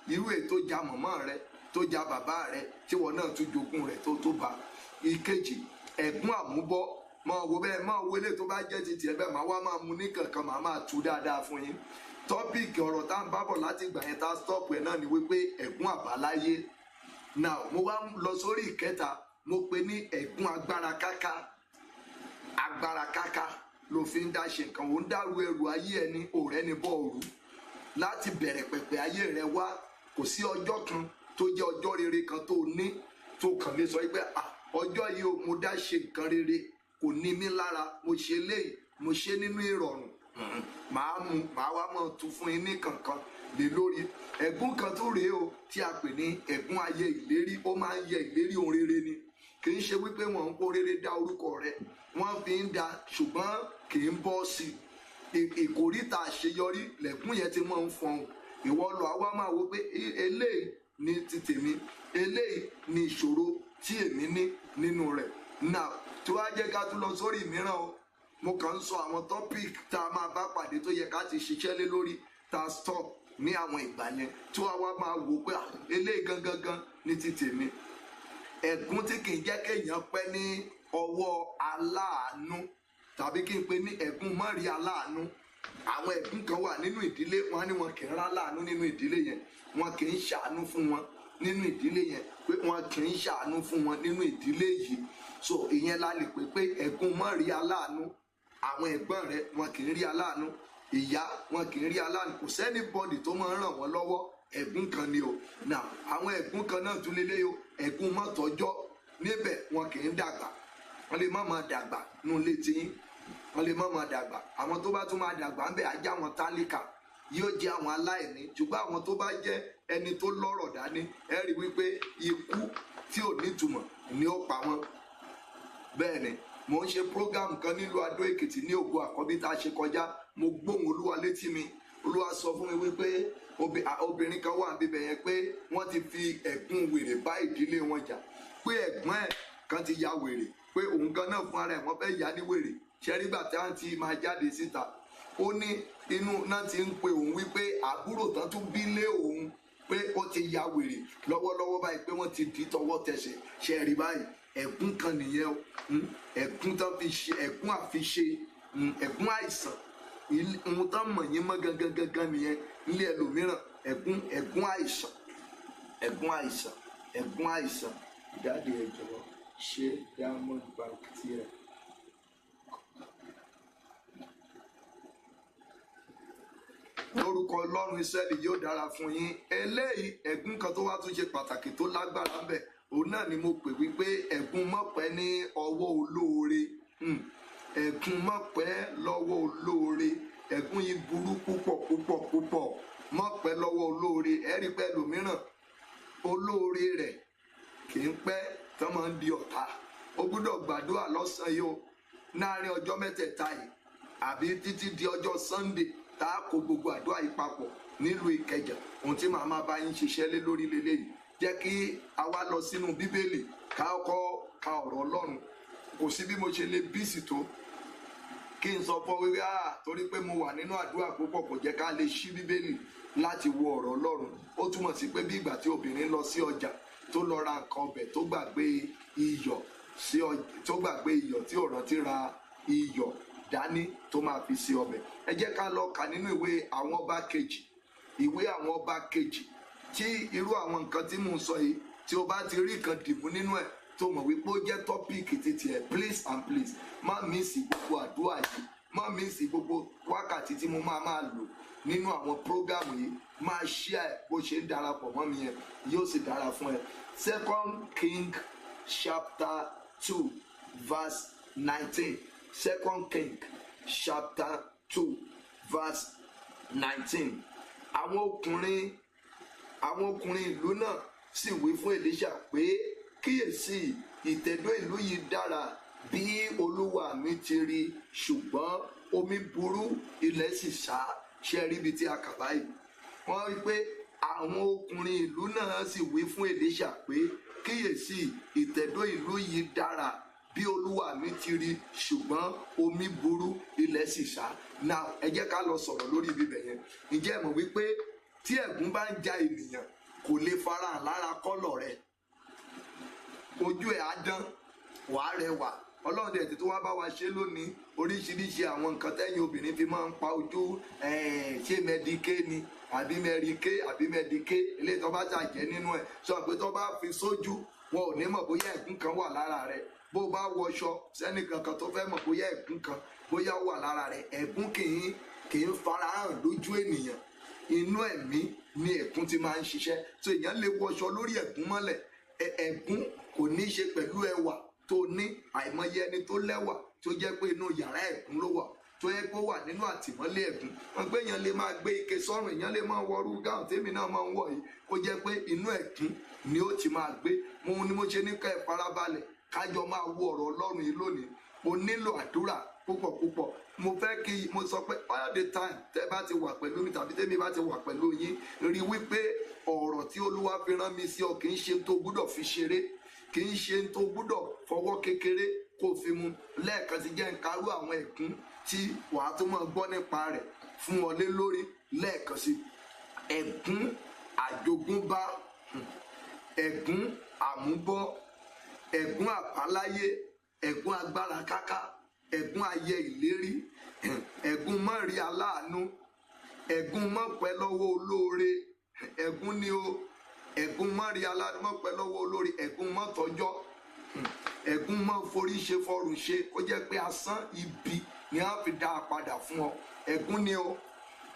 irú èyí tó ja mọ̀mọ́ rẹ tó ja bàbá rẹ tí wọn náà tún jogún rẹ tó bá. Ìkejì, ẹ̀gún àmúbọ́. Máa wo bẹ́ẹ̀, máa wo eléyìí tó bá jẹ́ ti tiẹ̀ bẹ́ẹ̀, máa wá máa mu ní kankan, máa tú dáadáa fún yín. Tọ́pìkì ọ̀rọ̀ tá à ń bábọ̀ láti ìgbà yẹn tá a stop ẹ̀ náà ni wípé ẹ̀gún àbáláyé. Now mo wá lọ sórí ìkẹta, mo pe ní ẹ̀gún agbára káká. Agbára káká ló fi ń dá ṣe nǹkan, ò ń dàrú ẹrù ayé ẹni, òrẹ́ ni bọ́ òru. Láti bẹ̀rẹ̀ pẹ̀pẹ̀ ayé rẹ wá, kò sí ọjọ́ kan tó jẹ́ ọjọ́ rere kan tó ní tó kàn lè sọ pé ọjọ́ yìí o mo dá ṣe nǹkan rere kò ní mí lára, mo ṣe léyìí mo ṣe nínú ìrọ̀rùn, màá wá mọ̀ tún fún yín ní kankan lé lórí. Ẹ̀gún kan tó rèé o tí a pè ní ẹ̀gún ayẹ ìlérí. Ó máa ń yẹ ìlérí ohun rere ni, kì í ṣe wípé wọ́n ń kó rere dá orúkọ rẹ̀, wọ́n fi ń da ṣùgbọ́n kì í bọ́ sí i. Ìkòríta àṣeyọrí lẹ̀gún yẹn ti máa ń fọhùn. Ìwọ lọ àwa máa wo pé eléyìí ni ti tèmi, eléyìí ni ìṣòro tí èmi ní nínú rẹ̀. Now tí wàá jẹ́ ká tún lọ sórí mìíràn o, mo kàn ń sọ àwọn topic tá a máa bá pàdé tó yẹ ká ti ṣiṣẹ́ lé lórí tá a stop ní àwọn ìgbà yẹn tí wàá wá máa wò pé eléyìí gangan ní ti tèmi. Ẹ̀gún tí kì í jẹ́ kéèyàn pẹ́ ní ọwọ́ aláàánú, tàbí kí n pe ní ẹ̀gún mọ́rí aláàánú. Àwọn ẹ̀gún kan wà nínú ìdílé, wọn ní wọn kì í rán láàánú nínú ìdílé yẹn, wọn kì í ṣàánú fún wọn nínú ìdílé yẹn, pé wọn kì í ṣàánú fún wọn nínú ìdílé yìí. So ìyẹn la lè pè pé ẹ̀gún mọ́rí aláàánú. Àwọn ẹ̀gbọ́n rẹ̀ wọn kì í rí aláàánú, ìyá wọn kì í rí aláàánú, kò sẹ́ni bọ́dì tó máa ń ràn wọ́n lọ́wọ́. Ẹ̀gún kan ni o. Now àwọn ẹ̀gún kan náà tún lélẹ́yìí o, ẹ̀gún mọ́tọ́jọ́. Níbẹ̀ wọn kì í dàgbà, wọ́n lè má máa dàgbà nínú ilé tí wọ́n lè má máa dàgbà. Àwọn tó bá tún máa dàgbà ń bẹ̀ ajá wọn tálíkà, yóò jẹ́ àwọn aláìní. Ṣùgbọ́n àwọn tó bá jẹ́ ẹni tó lọ́rọ̀ dání, ẹ rí wípé ikú tí ò nítumọ̀ ni ó pa wọ́n. Bẹ́ẹ̀ ni mo ń ṣe program kan nílùú Adó Èkìtì ní Ògo Àkọ́bí tá a ṣe kọjá. Mo gbóhùn Olúwa létí mi. Olúwa sọ fún mi wípé obìnrin kan wà níbẹ̀ yẹn pé wọ́n ti fi ẹ̀gún wèrè bá ìdílé wọn jà, pé ẹ̀gbọ́n ẹ̀ kan ti ya wèrè, pé òun gan náà fún ara ẹ̀ wọ́n fẹ́ yà ní wèrè. Ṣẹ́rígbà tí wọ́n ti máa jáde síta, ó ní inú náà ti ń pe òun wípé àbúrò tán tún bí lé òun pé ó ti ya wèrè lọ́wọ́lọ́wọ́ báyìí, pé wọ́n ti dì tọwọ́ tẹsẹ̀. Ṣẹ́rí báyìí ẹ̀gún kan nìyẹn o. Ẹ̀gún tán fi ṣe ẹ̀gún àfiṣe, ẹ̀gún àìsàn. Ohun tán mọ̀ yín mọ́ gangan nìyẹn nílé ẹlòmíràn. Ẹ̀gún àìsàn, ẹ̀gún àìsàn, ẹ̀gún àìsàn. Ìdáde ẹ jọ̀wọ́ ṣe Diamond Bank tirẹ̀. Lórúkọ Ọlọ́run Ísírẹ́lì yóò dára fún yín. Eléyìí ẹ̀gún kan tó wá tún ṣe pàtàkì tó lágbára ń bẹ, òun náà ni mo pè wípé ẹ̀gún mọ̀pẹ́ ní ọwọ́ olóore. Ẹ̀gún mọ̀pẹ́ lọ́wọ́ olóore. Ẹ̀gún yìí burú púpọ̀. Mọ̀pẹ́ lọ́wọ́ olóore. Ẹ rí pé ẹlòmíràn olóore rẹ̀ kì í pẹ́ tán máa ń di ọ̀tá. Ó gbọ́dọ̀ gbàdúrà lọ́sàn-án yìí o, láàrin ọjọ́ mẹ́tẹ̀ẹ̀ta yìí àbí títí di ọjọ́ Sunday tá a kó gbogbo àdúrà yìí papọ̀ nílùú Ìkẹjà. Ohun tí màá máa bá yín ṣiṣẹ́ lé lórí lélẹ́yìí. Jẹ́ kí a wá lọ sínú Bíbélì ká kọ́ ka ọ̀rọ̀ Ọlọ́run. Kò sí bí mo ṣe lè bísí tó kí n sọ fún wípé torí pé mo wà nínú àdúrà púpọ̀ kò jẹ́ ká lè ṣí Bíbélì láti wo ọ̀rọ̀ Ọlọ́run. Ó túmọ̀ sí pé bí ìgbà tí obìnrin lọ sí ọjà tó lọ ra nǹkan ọbẹ̀ tó gbàgbé iyọ̀ tí ò rántí ra iyọ̀ dání tó máa fi sí ọbẹ̀. Ẹ jẹ́ ká lọ kà nínú ìwé àwọn ọba kejì, ìwé àwọn ọba kejì. Tí irú àwọn nǹkan tí mò ń sọ yìí, tí o bá ti rí nǹkan dìbò nínú ẹ̀ tó mọ̀ wípé ó jẹ́ tọ́píìkì títí ẹ̀, please and please má mísì gbogbo àdúrà yìí, má mísì gbogbo wákàtí tí mo máa lò nínú àwọn prógámù yìí. Máa share bó ṣe ń darapọ̀ mọ́ mi yẹn, yóò sì dára fún ẹ. 2 King chapter 2 verse 19. 2 King chapter 2 verse 19. Àwọn ọkùnrin ìlú náà sì wí fún Èlíṣà pé kíyèsí ìtẹ̀dó ìlú yìí dára bí olúwa mi ti rí, ṣùgbọ́n omi burú ilẹ̀ sì ṣá. Ṣe rí ibi tí a kà báyìí. Wọ́n rí pé àwọn ọkùnrin ìlú náà sì wí fún Èlíṣà pé kíyèsí ìtẹ̀dó ìlú yìí dára bí olúwa mi ti rí, ṣùgbọ́n omi burú ilẹ̀ sì ṣá. Now ẹ jẹ́ ká lọ sọ̀rọ̀ lórí ibi bẹ̀ yẹn. Ǹjẹ́ ẹ mọ̀ wípé tí ẹ̀gún bá ń ja ènìyàn kò lè farahàn lára kọ́lọ̀ rẹ̀? Ojú ẹ̀ á dán, wàá rẹwà. Ọlọ́run dẹ̀ tó wá bá wa ṣe lónìí oríṣiríṣi àwọn nǹkan tẹ́yìn obìnrin fi máa ń pa ojú, ṣé mẹ́díké ni àbí mẹ́ríké àbí mẹ́díké, eléyìí tó bá ṣàjẹ́ nínú ẹ̀. Sọ pé tó bá fi sójú wọn ò ní mọ̀ bóyá ẹ̀gún kan wà lára rẹ̀. Bó bá wọṣọ sẹ́ni kankan tó fẹ́ mọ̀ bóyá ẹ̀gún kan bóyá wà lára rẹ̀. Ẹ̀gún kì í farahàn lójú ènìyàn. Inú ẹ̀mí ni ẹ̀gún ti máa ń ṣiṣẹ́. So èèyàn lè wọṣọ lórí ẹ̀gún mọ́lẹ̀. Ẹ̀gún kò ní í ṣe pẹ̀lú ẹwà, tó ní, àìmọye ẹni tó lẹ́wà tó jẹ́ pé inú yàrá ẹ̀gún ló wà, tó yẹ kó wà nínú àtìmọ́lé ẹ̀gún. Wọ́n gbé èèyàn lè máa gbé ike sọ́rùn, èèyàn lè máa wọrú gáùn tèmi náà máa ń wọ̀ yìí, kó jẹ́ pé inú ẹ̀gún ni ó ti máa gbé. Mo ní mo ṣe ní ká ẹ farabalẹ̀ kájọ máa wo ọ̀rọ̀ Ọlọ́run yìí lónìí. Mo nílò àdúrà púpọ̀. Mo fẹ́ kí mo sọ pé all the time tẹ́ bá ti wà pẹ̀lú mi tàbí tèmi bá ti wà pẹ̀lú yín, rí wípé ọ̀rọ̀ tí Olúwa fi rán mi sí ọ kì í ṣe tó gbúdọ̀ fi ṣeré, kì í ṣe tó gbúdọ̀ fọwọ́ kékeré kó fi mu. Lẹ́ẹ̀kan ti jẹ́ nkárú àwọn ẹ̀gún tí wàá tó máa gbọ́ nípa rẹ̀ fún ọ lé lórí lẹ́ẹ̀kan sí. Ẹ̀gún àjogúnbá, ẹ̀gún àmúbọ́, ẹ̀gún àbáláyé, ẹ̀gún agbára káká, ẹ̀gún ayẹ ìlérí, ẹ̀gún mọ́rí aláàánú, ẹ̀gún mọ́pẹ́ lọ́wọ́ olóore, ẹ̀gún ni o, ẹ̀gún mọ́rí aláàánú mọ́pẹ́ lọ́wọ́ olóore, ẹ̀gún mọ́tọ́jọ́, ẹ̀gún mọ́ forí ṣe fọrùn ṣe, kó jẹ́ pé asán ibi ni a fi dá a padà fún ọ. Ẹ̀gún ni o.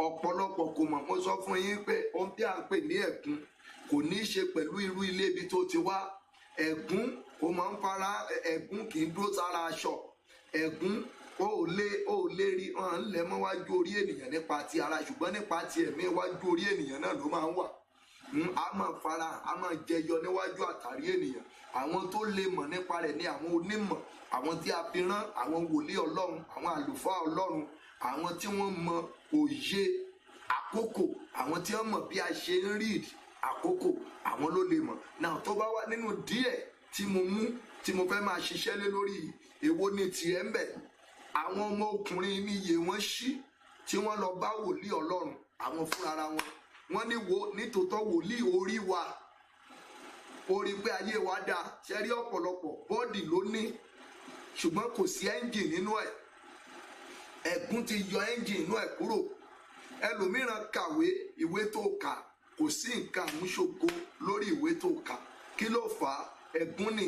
Ọ̀pọ̀lọpọ̀ kò mọ̀, mo sọ fún yín pé ohun tí a ń pè ní ẹ̀gún kò ní í ṣe pẹ̀lú irú ilé ibi tó ti wá. Ẹ̀gún ó máa ń fara, ẹ̀gún kì í dúró sára aṣọ. Ẹ̀gún ó lè rí hàn lẹ̀ mọ́ wájú orí ènìyàn nípa ti ara, ṣùgbọ́n nípa ti ẹ̀mí wájú orí ènìyàn náà ló máa ń wà. A máa fara, a máa jẹyọ níwájú àtàrí ènìyàn. Àwọn tó lè mọ̀ nípa rẹ̀ ni àwọn onímọ̀, àwọn tí a fi rán, àwọn wòlíì Ọlọ́run, àwọn àlùfáà Ọlọ́run, àwọn tí wọ́n mọ òye àkókò, àwọn tí wọ́n mọ̀ bí a ṣe ń read àkókò, àwọn ló lè mọ̀. Náà tó bá wà nínú díẹ̀ tí mo mú tí mo fẹ́ máa ṣiṣẹ́ lé lórí, èwo ni tiẹ̀ ń bẹ̀? Àwọn ọmọ ọkùnrin ní iye wọn ṣí tí wọ́n lọ bá wòlíì Ọlọ́run, àwọn fúnra wọn. Wọ́n ní nítòótọ́ wòlíì orí wa, orí pé ayé wa dáa, ṣẹ́rí ọ̀pọ̀lọpọ̀ bọ́ọ̀dì ló ní ṣùgbọ́n kò sí ẹ́ńjìn nínú ẹ̀. Ẹ̀gún ti yọ ẹ́ńjìn inú ẹ̀ kúrò. Ẹlòmíràn kàwé, ìwé tó kà kò sí nǹkan àmúṣogo lórí ìwé tó kà. Kí ló fà á? Ẹ̀gún ni.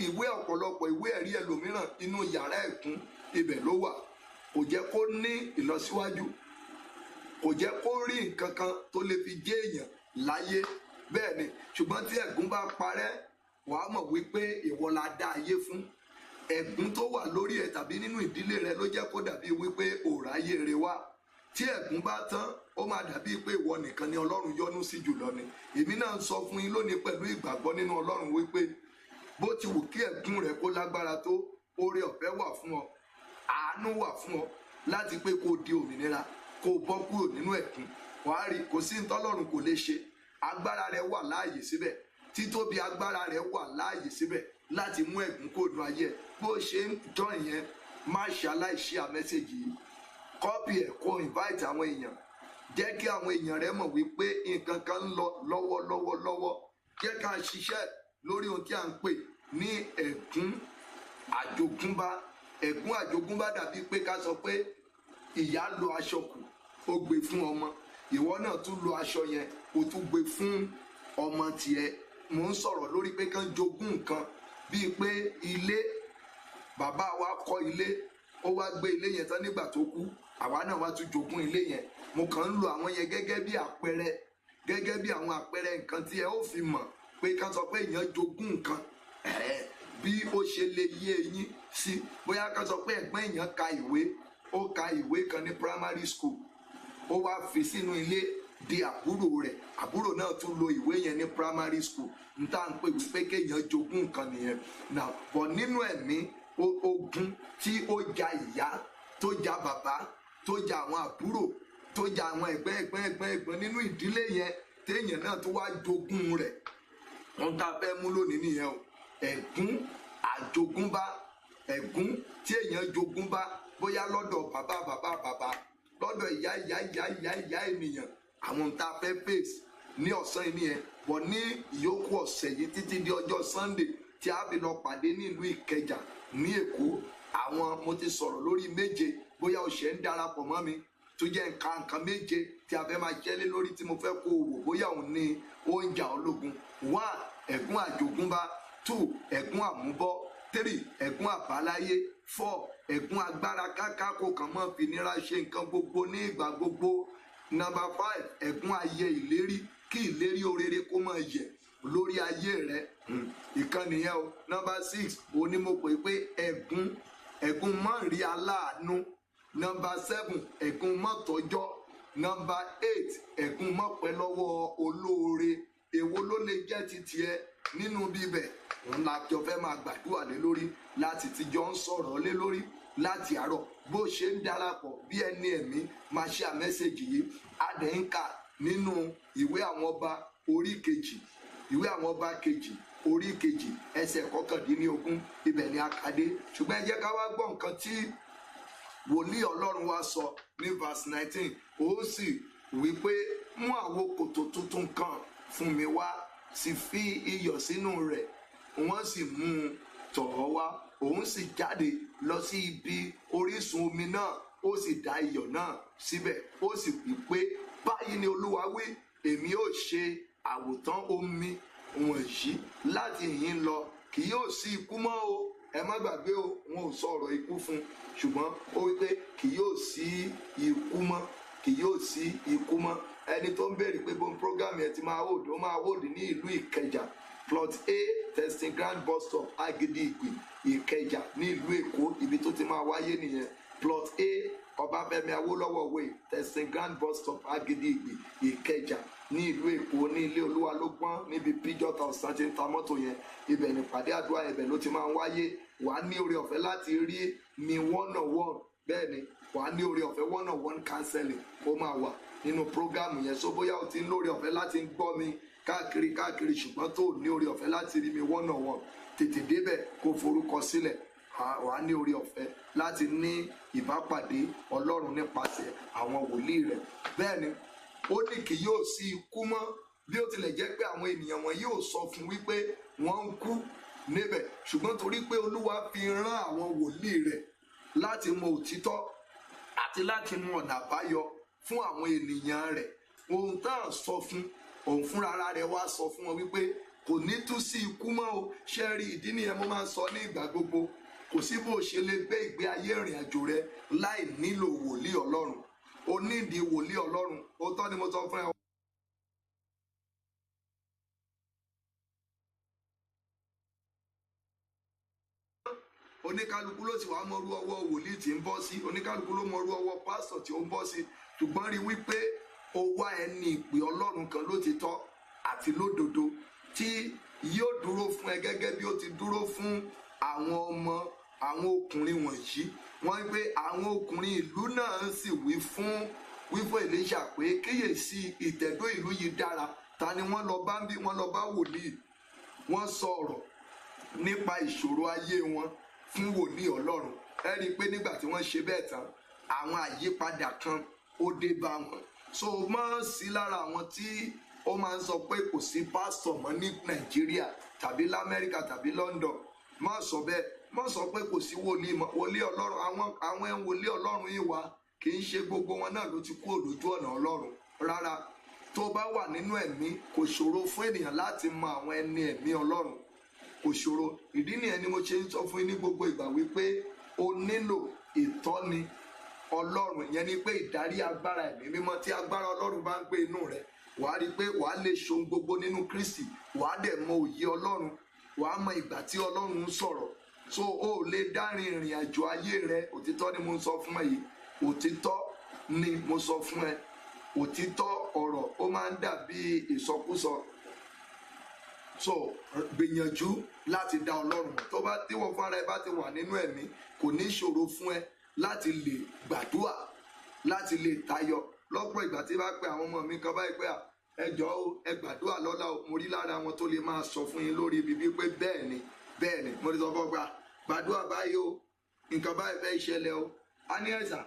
Ìwé ọ̀pọ̀lọpọ̀ ìwé ẹ̀rí ẹlòmíràn inú yàrá ẹ̀gún ibẹ̀ ló wà. Kò jẹ́ kó ní ìlọsíwájú, kò jẹ́ kó rí nǹkan kan tó lè fi jẹ́ èèyàn láyé. Bẹ́ẹ̀ ni, ṣùgbọ́n tí ẹ̀gún bá parẹ́, wàá mọ̀ wípé ìwọ la dá ayé fún. Ẹ̀gún tó wà lórí ẹ tàbí nínú ìdílé rẹ ló jẹ́ kó dàbí wípé òòráyé rẹ wá. Tí ẹ̀gún bá tán, ó máa dàbí pé ìwọ nìkan ni Ọlọ́run yọ́nú sí jùlọ ni. Èmi náà ń sọ fún yín lónìí pẹ̀lú ìgbàgbọ́ nínú Ọlọ́run wípé bó ti wù kí ẹ̀gún rẹ kó lágbára tó, oore ọ̀fẹ́ wà fún ọ, àánú wà fún ọ láti pé kó di òmìnira, kó bọ́ kúrò nínú ẹ̀gún. Wàá rí, kò sí ntọ́lọ́run kò lè ṣe. Agbára rẹ wà láàyè síbẹ̀, títóbi agbára rẹ wà láàyè síbẹ̀ láti mú ẹ̀gún kó nu ayé ẹ̀. Bó ṣe ń jọ ìyẹn, má ṣe aláìṣe àmẹ́sẹ̀gì yìí, kọ́pì ẹ̀ kó invite àwọn èèyàn, jẹ́ kí àwọn èèyàn rẹ mọ̀ wípé nǹkan kan ń lọ lọ́wọ́. Jẹ́ ká ṣiṣẹ́ lórí ohun tí a ń pè ní ẹ̀gún àjogúnbá. Ẹ̀gún àjogúnbá dàbí pé ká sọ pé ìyá lo aṣọ kù, ó gbé fún ọmọ, ìwọ náà tún lo aṣọ yẹn, ó tún gbé fún ọmọ tiẹ̀. Mò ń sọ̀rọ̀ lórí pé kán jogún nǹkan, bíi pé ilé, bàbá wa kọ́ ilé, ó wá gbé ilé yẹn tán nígbà tó kú, àwa náà wá tún jogún ilé yẹn. Mo kàn ń lo àwọn yẹn gẹ́gẹ́ bí àpẹẹrẹ, gẹ́gẹ́ bí àwọn àpẹẹrẹ nǹkan tí ẹ ó fi mọ̀ pé ká sọ pé èèyàn jogún nǹkan, bí ó ṣe lè yé yín sí. Bóyá ká sọ pé ẹ̀gbọ́n èèyàn ka ìwé, ó ka ìwé kan ní primary school, ó wá fi sínú ilé di àbúrò rẹ̀, àbúrò náà tún lo ìwé yẹn ní primary school. N tá à ń pè wípé kéèyàn jogún nǹkan nìyẹn. Now, bọ̀ nínú ẹ̀mí, ogun tí ó ja ìyá, tó ja bàbá, tó ja àwọn àbúrò, tó ja àwọn ẹ̀gbọ́n nínú ìdílé yẹn, téèyàn náà tó wá jogún rẹ̀. Wọ́n tá a fẹ́ mú lónìí nìyẹn o. Ẹ̀gún àjogúnbá, ẹ̀gún tí èèyàn jogúnbá, bóyá lọ́dọ̀ bàbá, lọ́dọ̀ ìyá ènìyàn. Àwọn tá a fẹ́ face ní ọ̀sán yìí nìyẹn. Bọ̀ ní ìyókù ọ̀sẹ̀ yìí títí di ọjọ́ Sunday tí a fi lọ pàdé nílùú Ìkẹjà ní Èkó. Àwọn mo ti sọ̀rọ̀ lórí méje, bóyá o ṣe ń darapọ̀ mọ́ mi, tó jẹ́ nǹkan méje tí a fẹ́ máa jẹ́lé lórí tí mo fẹ́ kó o wò bóyá òun ní oúnjẹ ológun. 1. Ẹ̀gún àjogúnbá. 2. Ẹ̀gún àmúbọ́. 3. Ẹ̀gún àbáláyé. 4. Ẹ̀gún agbára káká kó kàn mọ́ fìnira ṣe nǹkan gbogbo ní ìgbà gbogbo. 5. Ẹ̀gún ayẹ ìlérí, kí ìlérí orere kó máa yẹ̀ lórí ayé rẹ. Ìkan nìyẹn o. Number 6 òun ni mo pè pé ẹ̀gún má rí aláàánú. Number 7 ẹ̀gún má tọ́jọ́. Number 8 ẹ̀gún má pẹ́ lọ́wọ́ olóore. Èwo ló lè jẹ́ ti tiẹ̀ nínú bíbẹ̀? Òun la jọ fẹ́ máa gbàdúrà lé lórí, láti ti jọ ń sọ̀rọ̀ lé lórí láti àárọ̀. Bó ṣe ń darapọ̀ bí ẹni ẹ̀mí máa ṣe àmẹ́sẹ̀jì yìí, adẹ̀ ń kà nínú ìwé àwọn ọba orí kejì, ìwé àwọn ọba kejì orí kejì ẹsẹ̀ 19 ibẹ̀ ni a kà dé. Ṣùgbọ́n ẹ jẹ́ ká wá gbọ́ nǹkan tí wòlíì Ọlọ́run wa sọ ní verse 19. Ó sì wí pé mú àwo kòtò tuntun kan fún mi wá, sì fi iyọ̀ sínú rẹ̀. Wọ́n sì mú un tọ̀ ọ́ wá. Òun sì jáde lọ sí ibi orísun omi náà, ó sì dà iyọ̀ náà síbẹ̀. Ó sì wí pé báyìí ni Olúwa wí, èmi ó ṣe àwòtán omi wọ̀nyí láti ìhín lọ, kì yóò sí ikú mọ́ o. Ẹ má gbàgbé o, wọn ò sọ ọ̀rọ̀ ikú fún, ṣùgbọ́n ó wí pé kì yóò sí ikú mọ́, kì yóò sí ikú mọ́. Ẹni tó ń béèrè pé bóun program yẹn ti máa hold, ó máa hold ní ìlú Ìkẹjà, plot A, testing ground bus stop, Agidi Ìgbì, Ìkẹjà ní ìlú Èkó. Ibi tó ti máa wáyé nìyẹn. Plot A, Ọbáfẹ́mi Awólọ́wọ̀ way, testing ground bus stop, Agidi Ìgbì, Ìkẹjà ní ìlú Èkó, ní ilé Olúwa ló gbọ́n, níbi Pijot House ti ń ta mọ́tò yẹn. Ibẹ̀ ní ìpàdé àdúrà, ibẹ̀ ló ti máa ń wáyé. Wàá ní oore ọ̀fẹ́ láti rí mi one-on-one. Bẹ́ẹ̀ ni wàá ní oore ọ̀fẹ́ one-on-one counseling ó máa wà nínú program yẹn. So bóyá o ti ń lóore ọ̀fẹ́ láti gbọ́ mi káàkiri ṣùgbọ́n tó ní oore ọ̀fẹ́ láti rí mi one-on-one, tètè débẹ̀ kó forúkọ sílẹ̀. Wàá ní oore ọ̀fẹ́ láti ní ìbápàdé Ọlọ́run nípasẹ̀ àwọn wòlíì rẹ̀. Bẹ́ẹ̀ ni ó ní kì yóò sí ikú mọ́, bí ó tilẹ̀ jẹ́ pé àwọn ènìyàn wọn yóò sọ fún wípé wọ́n ń kú níbẹ̀, ṣùgbọ́n torí pé Olúwa fi rán àwọn wòlíì rẹ̀ láti mọ òtítọ́ àti láti mọ ọ̀nà àbáyọ fún àwọn ènìyàn rẹ̀. Ohun tá à ń sọ fún òun fúnra rẹ̀ wá sọ fún wọn wípé kò ní tún sí ikú mọ́ o. Ṣé rí ìdí nìyẹn mo máa ń sọ ní ìgbà gbogbo, kò sí bó ṣe lè gbé ìgbé ayé ìrìn àjò rẹ láì nílò wòlíì Ọlọ́run. O nídìí wòlíì Ọlọ́run. Òótọ́ ni mo sọ fún ẹ. Oníkálukú ló sì wá mọrú ọwọ́ wòlíì tí ń bọ́ sí, oníkálukú ló mọrú ọwọ́ pásítọ̀ tí ó ń bọ́ sí. Ṣùgbọ́n rí wípé ó wá ẹni ìpè Ọlọ́run kan lótìtọ́ àti lódodo tí yóò dúró fún ẹ gẹ́gẹ́ bí ó ti dúró fún àwọn ọkùnrin wọ̀nyí. Wọ́n pé àwọn ọkùnrin ìlú náà sì wí fún Èlíṣà pé kíyèsí ìtẹ̀dó ìlú yìí dára. Ta ni wọ́n lọ bá ń bí? Wọ́n lọ bá wòlíì. Wọ́n sọ̀rọ̀ nípa ìṣòro ayé wọn fún wòlíì Ọlọ́run. Ẹ rí i pé nígbà tí wọ́n ṣe bẹ́ẹ̀ tán, àwọn àyípadà kan ó dé bá wọn. So máa ń sí lára àwọn tí ó máa ń sọ pé kò sí pásítọ̀ mọ́ ní Nàìjíríà tàbí l'Amẹ́ríkà tàbí London. Má sọ bẹ́ẹ̀. Má sọ pé kò sí wòlíì Ọlọ́run. Àwọn wòlíì Ọlọ́run yìí wà, kì í ṣe gbogbo wọn náà ló ti kúrò lójú ọ̀nà Ọlọ́run. Rárá, tó bá wà nínú ẹ̀mí kò ṣòro fún ènìyàn láti mọ àwọn ẹni ẹ̀mí Ọlọ́run. Kò ṣòro. Ìdí nìyẹn ni mo ṣe ń sọ fún yín ní gbogbo ìgbà wípé o nílò ìtọ́ni Ọlọ́run. Ìyẹn ni pé ìdarí agbára ẹ̀mí mímọ́. Tí agbára Ọlọ́run bá ń gbé inú rẹ̀, wàá rí i pé wàá lè ṣohun gbogbo nínú Kristi. Wàá dẹ̀ mọ òye Ọlọ́run. Wàá mọ ìgbà tí Ọlọ́run ń sọ̀rọ̀. So o lè dárin ìrìn àjò ayé rẹ. Òtítọ́ ni mo sọ fún ẹ yìí. Òtítọ́ ni mo sọ fún ẹ. Òtítọ́ ọ̀rọ̀ ó máa ń dàbí ìsọkúsọ. So gbìyànjú láti dá Ọlọ́run mọ̀. Tó bá tí wọ́n fúnra ẹ bá ti wà nínú ẹ̀mí, kò ní ṣòro fún ẹ láti lè gbàdúrà, láti lè tayọ. Lọ́pọ̀ ìgbà tí bá pe àwọn ọmọ mi kan báyìí pé ẹ jọ̀ọ́ o, ẹ gbàdúrà lọ́la o, mo rí lára wọn tó lè máa sọ fún yín lórí ibi wípé bẹ́ẹ̀ ni mo ti sọ fún ọgbà gbàdúrà báyìí o, nǹkan báyìí fẹ́ ṣẹlẹ̀ o. A ní ẹ̀sà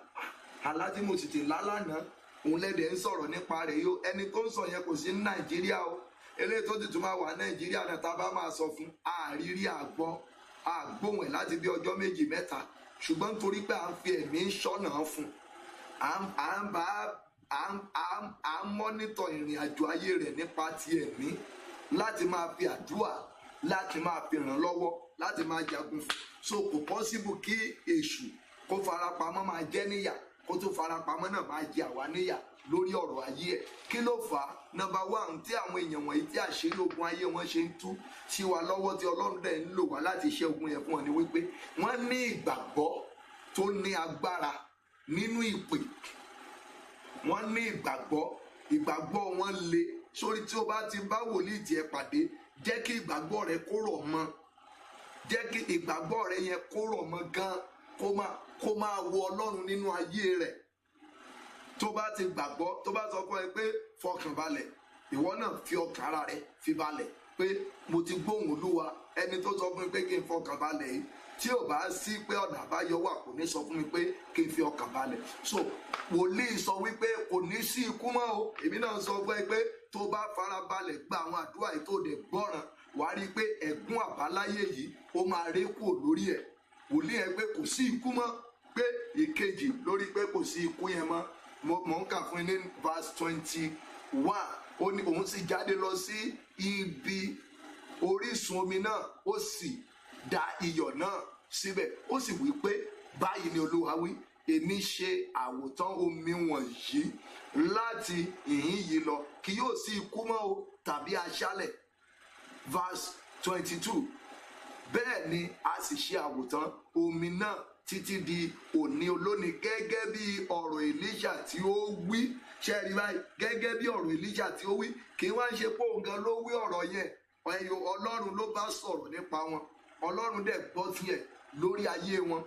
àlá tí mo sì ti lá lánàá, òun lẹ́dẹ̀ ń sọ̀rọ̀ nípa rẹ̀ yìí o. Ẹni tó ń sọ yẹn kò sí ní Nàìjíríà o. Eléyìí tó ti tún máa wà Nàìjíríà náà tá a bá máa sọ fún àrírí àgbóhùn ẹ̀ láti bí ọjọ́ 2-3. Ṣùgbọ́n nítorí pé à ń fi ẹ̀mí ṣọ́nà fún, à ń mọ́nítọ̀ ìrìn àjò ayé rẹ̀ nípa ti ẹ̀mí, láti máa fi àdúrà, láti máa fi ràn lọ́wọ́, láti máa jagun fún. So kò pọ́síbù kí èṣù kó farapamọ́ máa jẹ́ níyà kó tó farapamọ́ náà máa jẹ àwa níyà lórí ọ̀rọ̀ ayé ẹ̀. Kí ló fà á? Number one, tí àwọn èèyàn wọ̀nyí tí àṣírí ogun ayé wọn ṣe ń tú sí wa lọ́wọ́ tí Ọlọ́run dẹ̀ ń lò wá láti ṣe ogun yẹn fún wọn ni wípé wọ́n ní ìgbàgbọ́ tó ní agbára nínú ìpè. Wọ́n ní ìgbàgbọ́ wọn le. Sórí tí o bá ti bá wòlíì tiẹ̀ pàdé, jẹ́ kí ìgbàgbọ́ rẹ kó rọ̀ mọ́, jẹ́ kí ìgbàgbọ́ rẹ yẹn kó rọ̀ mọ́ gan, kó máa wo Ọlọ́run nínú ayé rẹ̀. Tó bá ti gbàgbọ́, tó bá sọ fún ẹ pé fọkàn balẹ̀, ìwọ náà fi ọkàn ara rẹ fi balẹ̀ pé mo ti gbóhùn Olúwa. Ẹni tó sọ fún mi pé kí n fọkàn balẹ̀ yìí, tí ò bá sí pé ọ̀nà àbáyọ wà, kò ní sọ fún mi pé kí n fi ọkàn balẹ̀. So wòlíì sọ wípé kò ní sí ikú mọ́ o. Èmi náà sọ fún ẹ pé tó bá farabalẹ̀ gba àwọn àdúrà yìí tó dẹ̀ gbọ́ràn, wàá rí i pé ẹ̀gún àbáláyé yìí ó máa ré kúrò lórí ẹ̀. Wòlíì ẹ pé kò sí ikú mọ́, pé ìkejì lórí pé kò sí ikú yẹn mọ́. Mo ń kà fún yín ní verse 21. Ó ní òun sì jáde lọ sí ibi orísun omi náà, ó sì da iyọ̀ náà síbẹ̀. Ó sì wí pé báyìí ni Olúwa wí, èmi ṣe àwòtán omi wọ̀nyí láti ìhín yìí lọ, kì yóò sí ikú mọ́ o tàbí aṣálẹ̀. Verse 22. Bẹ́ẹ̀ ni a sì ṣe àwòtán omi náà títí di òní olónìí, gẹ́gẹ́ bí ọ̀rọ̀ Èlíṣà tí ó wí. Ṣé rí báyìí? Gẹ́gẹ́ bí ọ̀rọ̀ Èlíṣà tí ó wí. Kì í wá ṣe pé òun gan ló wí ọ̀rọ̀ yẹn, Ọlọ́run ló bá sọ̀rọ̀ nípa wọn. Ọlọ́run dẹ̀ gbọ́ tiẹ̀ lórí ayé wọn.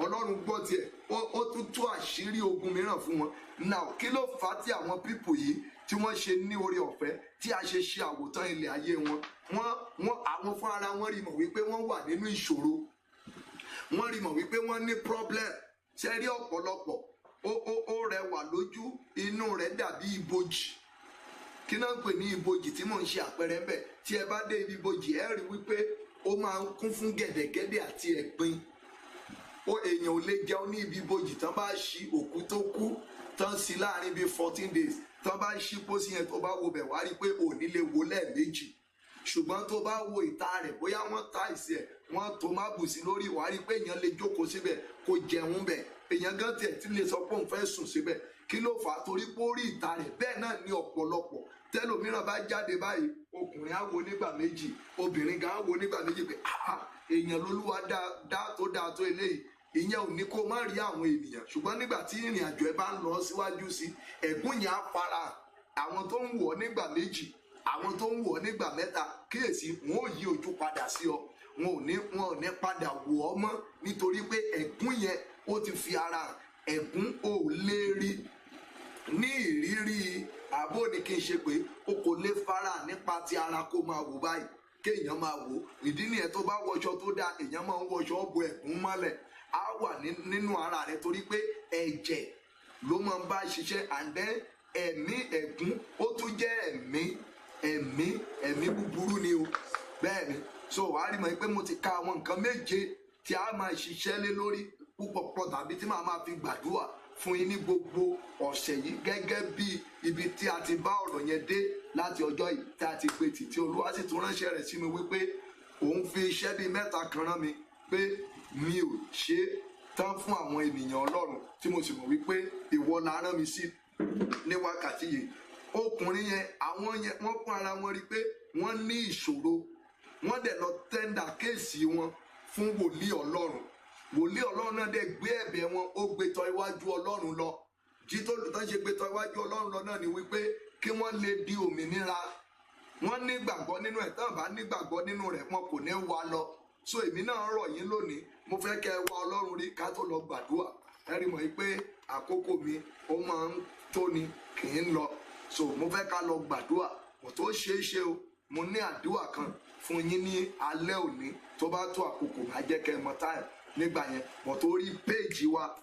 Ọlọ́run gbọ́ tiẹ̀, ó tún tú àṣírí ogun mìíràn fún wọn. Now kí ló fà á tí àwọn pípù yìí tí wọ́n ṣe ní oore ọ̀fẹ́ tí a ṣe àwòtán ilẹ̀ ayé wọn? Àwọn fún ara wọn rí mọ̀ wípé wọ́n wà nínú ìṣòro. Wọ́n rí mọ̀ wípé wọ́n ní problem. Ṣé rí ọ̀pọ̀lọpọ̀ ó rẹwà lójú, inú rẹ̀ dàbí ibojì. Kí náà ń pè ní ibojì tí mò ń ṣe àpẹẹrẹ ńbẹ̀? Tí ẹ bá dé ibi ibojì, ẹ rí wípé ó máa ń kún fún gẹ̀dẹ̀gẹ̀dẹ̀ àti ẹ̀gbin. Èèyàn ò lè jẹun ní ibi ibojì tán bá ṣí òkú tó kú tán sí láàrin bíi 14 days. Tán bá ṣí pósí yẹn, tó bá wo bẹ̀ wá rí pé ò ní lè wo lẹ́ẹ̀mejì. Ṣùgbọ́n tó bá wo ìta rẹ̀, bóyá wọ́n táìsì ẹ̀, wọ́n tó má bù sí lórí, wàá rí pé èèyàn lè jókòó síbẹ̀ kó jẹun bẹ̀. Èèyàn gan tiẹ̀ tí lè sọ pé òun fẹ́ sùn síbẹ̀. Kí ló fà á? Torí pé ó rí ìta rẹ̀. Bẹ́ẹ̀ náà ní ọ̀pọ̀lọpọ̀. Tẹ́lòmíràn bá jáde báyìí, ọkùnrin á wo nígbà méjì, obìnrin gan á wo nígbà méjì pé èèyàn lolúwa dá tó eléyìí. Ìyẹn ò ní kó má rí àwọn ènìyàn. Ṣùgbọ́n nígbà tí ìrìn àjò ẹ bá ń lọ síwájú sí, ẹ̀gún yẹn á fara. Àwọn tó ń wọ̀ nígbà méjì, àwọn tó ń wọ̀ nígbà mẹ́ta, kíyèsí, wọn ò yí ojú padà sí ọ. Wọn ò ní padà wò ọ mọ́, nítorí pé ẹ̀gún yẹn ó ti fi ara hàn. Ẹ̀gún ò lè rí ní ìrírí àbó ni kí n ṣe pé o kò lè fara nípa ti ara kó máa wò báyìí, kéèyàn máa wò. Ìdí nìyẹn tó bá wọṣọ tó dáa, èèyàn máa ń wọṣọ bo ẹ̀gún mọ́lẹ̀. Á wà nínú ara rẹ torí pé ẹ̀jẹ̀ ló máa ń bá ṣiṣẹ́. And then ẹ̀mí ẹ̀gún ó tún jẹ́ ẹ̀mí búburú ni o. Bẹ́ẹ̀ ni, so wàá rí mọ̀ pé mo ti ka àwọn nǹkan méje tí a máa ṣiṣẹ́ lé lórí púpọ̀ tàbí tí màá máa fi gbàdúrà fún yín ní gbogbo ọ̀sẹ̀ yìí, gẹ́gẹ́ bí ibi tí a ti bá ọ̀rọ̀ yẹn dé láti ọjọ́ yìí tí a ti pe títí Olúwa sì tún ránṣẹ́ rẹ̀ sí mi wípé òun fi iṣẹ́ bíi mẹ́ta kan rán mi pé mi ò ṣe tán fún àwọn ènìyàn Ọlọ́run, tí mo sì mọ̀ wípé ìwọ la rán mi sí ní wákàtí yìí. Ọkùnrin yẹn, àwọn yẹn, wọ́n fún ara wọn rí pé wọ́n ní ìṣòro. Wọ́n dẹ̀ lọ tẹ́ndà kéèsì wọn fún wòlíì Ọlọ́run. Wòlíì Ọlọ́run náà dẹ̀ gbé ẹ̀bẹ̀ wọn, ó gbé tọ̀ iwájú Ọlọ́run lọ. Jí tó tán ṣe gbé tọ̀ iwájú Ọlọ́run lọ náà ni wípé kí wọ́n lè di òmìnira. Wọ́n nígbàgbọ́ nínú ẹ̀, tán bá nígbàgbọ́ nínú rẹ̀, wọn kò ní wá lọ. So èmi náà rọ̀ yín lónìí, mo fẹ́ kẹ́ ẹ wá Ọlọ́run rí ká tó lọ gbàdúrà. Ẹ rí mọ̀ pé àkókò mi ó máa ń tóni, kì í lọ. So mo fẹ́ ká lọ gbàdúrà. Kò tó ṣeé ṣe o, mo ní àdúrà kan fún yín ní alẹ́ òní. Tó bá tó àkókò, máa jẹ́ kẹ́ ẹ mọ táyà nígbà yẹn. But orí péèjì wa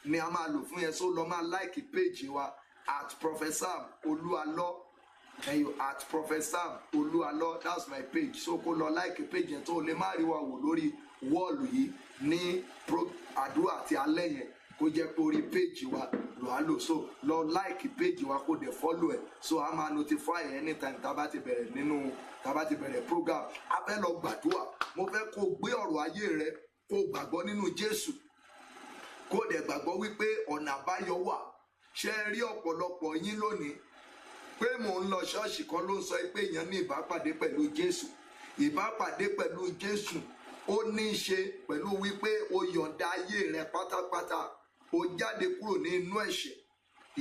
ni a máa lò fún yẹn. So lọ máa láìkì péèjì wa at Prophet Sam Olualo. At Prophet Sam Olualo, that's my page. So kó lọ láìkì péèjì yẹn tó lè má rí wa wò lórí wọ́ọ̀lù yìí ní àdúrà àti alẹ́ yẹn. Kó jẹ́ pé orí péèjì wa lò á lò. So lọ láìkì péèjì wa kó dẹ̀ fọ́lù ẹ̀. So a máa notify anytime tá bá ti bẹ̀rẹ̀ program. A fẹ́ lọ gbàdúrà. Mo fẹ́ kó gbé ọ̀rọ̀ ayé rẹ, kó gbàgbọ́ nínú Jésù. kó dẹ̀ gbàgbọ́ wípé ọ̀nà àbáyọ wà. Ṣé ẹ rí ọ̀pọ̀lọpọ̀ yín lónìí pé mò ń lọ ṣọ́ọ̀ṣì kan ló ń sọ pé èèyàn ní ìbápàdé pẹ̀lú Jésù. Ìbápàdé pẹ̀lú Jésù ó ní í ṣe pẹ̀lú wípé o yọ̀ǹda ayé rẹ pátápátá, o jáde kúrò ní inú ẹ̀ṣẹ̀.